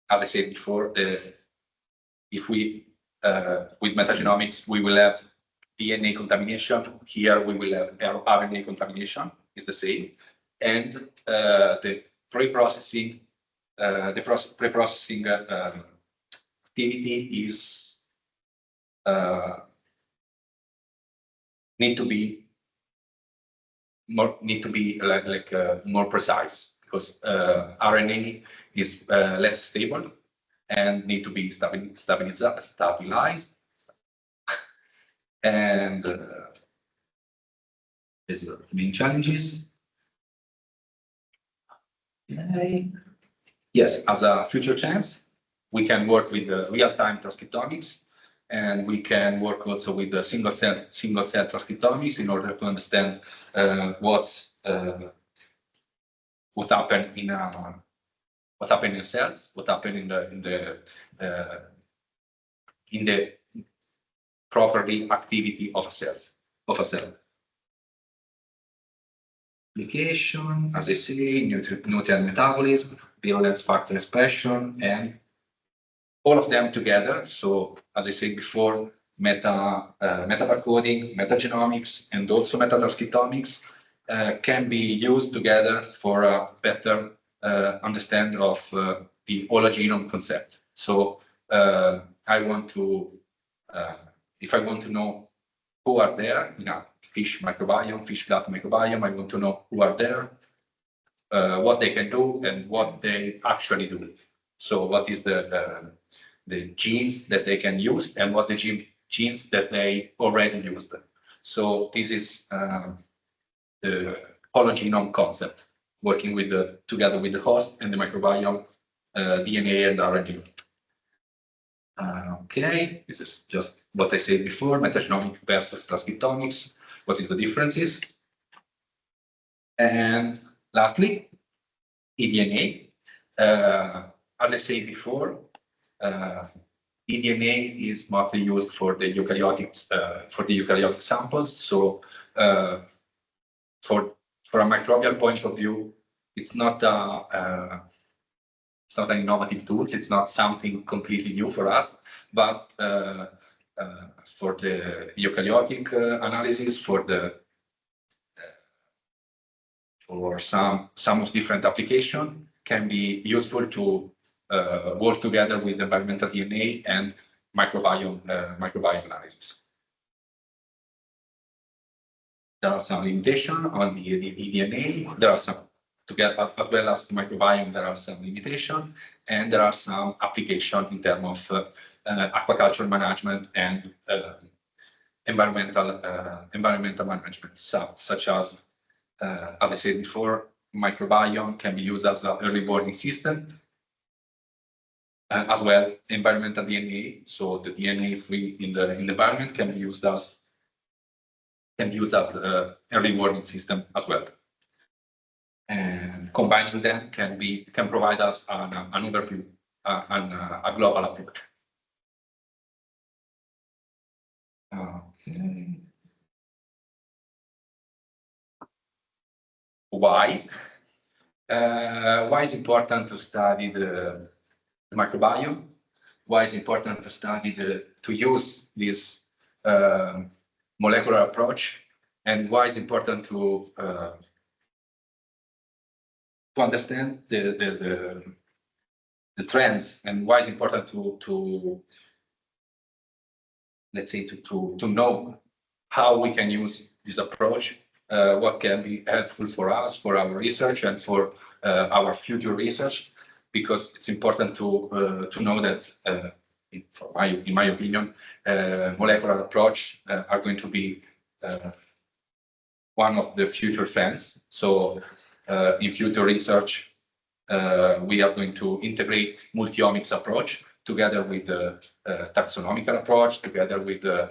I said before, if we with metagenomics we will have DNA contamination. Here we will have RNA contamination. Is the same, and the pre-processing activity is need to be more precise, because RNA is less stable and need to be stabilized. And these are the main challenges. Okay. Yes, as a future chance, we can work with the real-time transcriptomics, and we can work also with the single cell transcriptomics in order to understand what happened in cells, what happened in the in the properly activity of a cell. Application, as I say, nutrient metabolism, virulence factor expression, and all of them together. So, as I said before, metabarcoding, metagenomics, and also metatranscriptomics can be used together for a better understanding of the whole genome concept. So, I want to, if I want to know who are there, fish microbiome, fish gut microbiome, I want to know who are there, what they can do, and what they actually do. So, what is the genes that they can use, and what the genes that they already used. So this is the whole genome concept, working with together with the host and the microbiome, DNA and RNA. Okay, this is just what I said before, metagenomics versus transcriptomics. What is the differences? And lastly, eDNA. As I said before, eDNA is mostly used for the eukaryotic samples. So for a microbial point of view, it's not an innovative tool. It's not something completely new for us, but for the eukaryotic analysis, for some of different application, can be useful to work together with environmental DNA and microbiome analysis. There are some limitations on the eDNA. There are some, together as well as the microbiome, there are some limitations, and there are some applications in terms of aquaculture management and environmental management, such as I said before, microbiome can be used as an early warning system. As well, environmental DNA, so the DNA free in the environment can be used as an early warning system as well. And combining them can provide us an overview, a global approach. Okay. Why? Why is it important to study the microbiome? Why is it important to study to use this molecular approach, and why is it important to understand the trends, and why is it important to let's say to know how we can use this approach, what can be helpful for us, for our research, and for our future research, because it's important to know that, in my opinion, molecular approach are going to be one of the future trends. So in future research, we are going to integrate multi-omics approach together with the taxonomical approach, together with the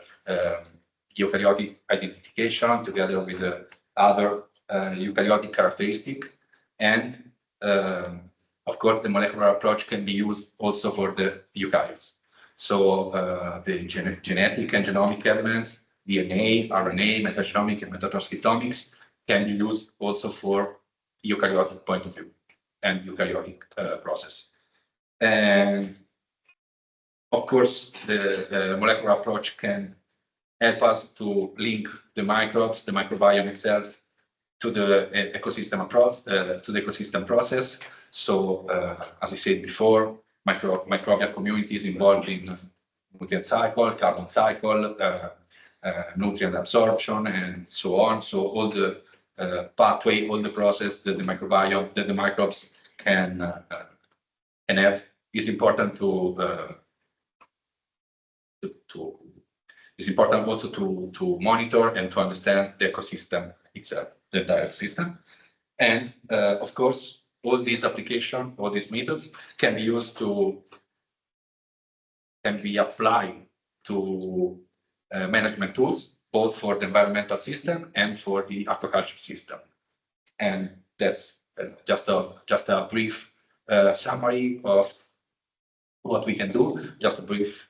eukaryotic identification, together with the other eukaryotic characteristic, and of course, the molecular approach can be used also for the eukaryotes. So the genetic and genomic elements, DNA, RNA, metagenomic and metatranscriptomics can be used also for eukaryotic point of view and eukaryotic process. And of course, the molecular approach can help us to link the microbes, the microbiome itself, to the ecosystem approach, to the ecosystem process. So, as I said before, microbial communities involved in nutrient cycle, carbon cycle, nutrient absorption, and so on. So all the pathway, all the process that the microbiome, that the microbes can have, is important it's important also to monitor and to understand the ecosystem itself, the entire system. And of course, all these applications, all these methods can be used can be applied to management tools, both for the environmental system and for the aquaculture system. And that's just a brief summary of what we can do. Just a brief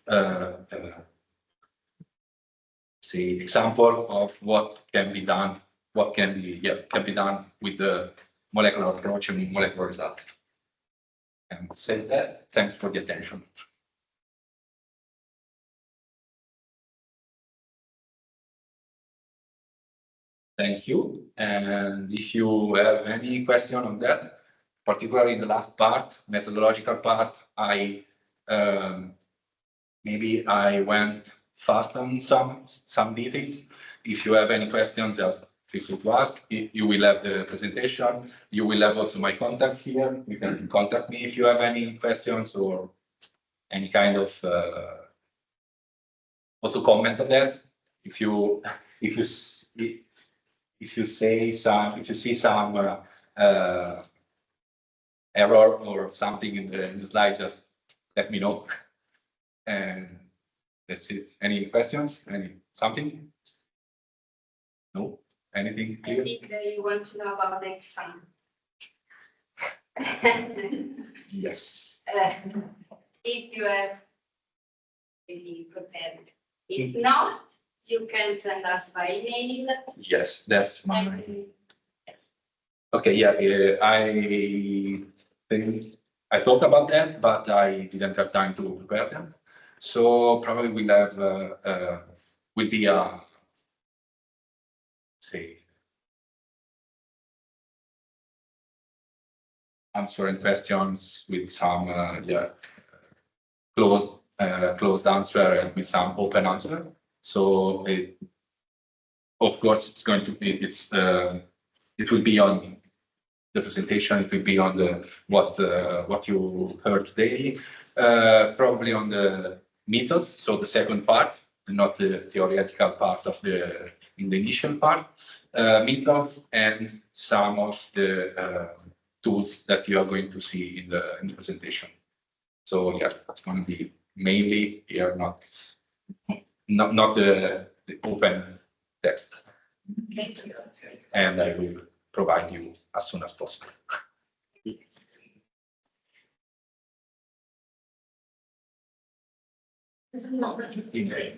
say example of what can be done, what can be done with the molecular approach and molecular result. And say that, thanks for the attention. Thank you. And if you have any question on that, particularly in the last part, methodological part, maybe I went fast on some details. If you have any questions, just feel free to ask. You will have the presentation. You will have also my contact here. You can contact me if you have any questions or any kind of also comment on that. If you see some error or something in the slide, just let me know. And that's it. Any questions? Something? No? Anything I clear? think that you want to know about the exam. Yes. If you have really prepared. If not, you can send us by email. Yes, that's my. And Okay, yeah, I think I thought about that, but I didn't have time to prepare them. So probably we'll have will be say answering questions with some closed answer and with some open answer. So of course it's going to be it will be on the presentation. It will be on the what you heard today, probably on the methods. So the second part, not the theoretical part of in the initial part, methods and some of the tools that you are going to see in the presentation. So yeah, that's going to be mainly here, not the open text. thank you. And I will provide you as soon as possible. This is not. Email.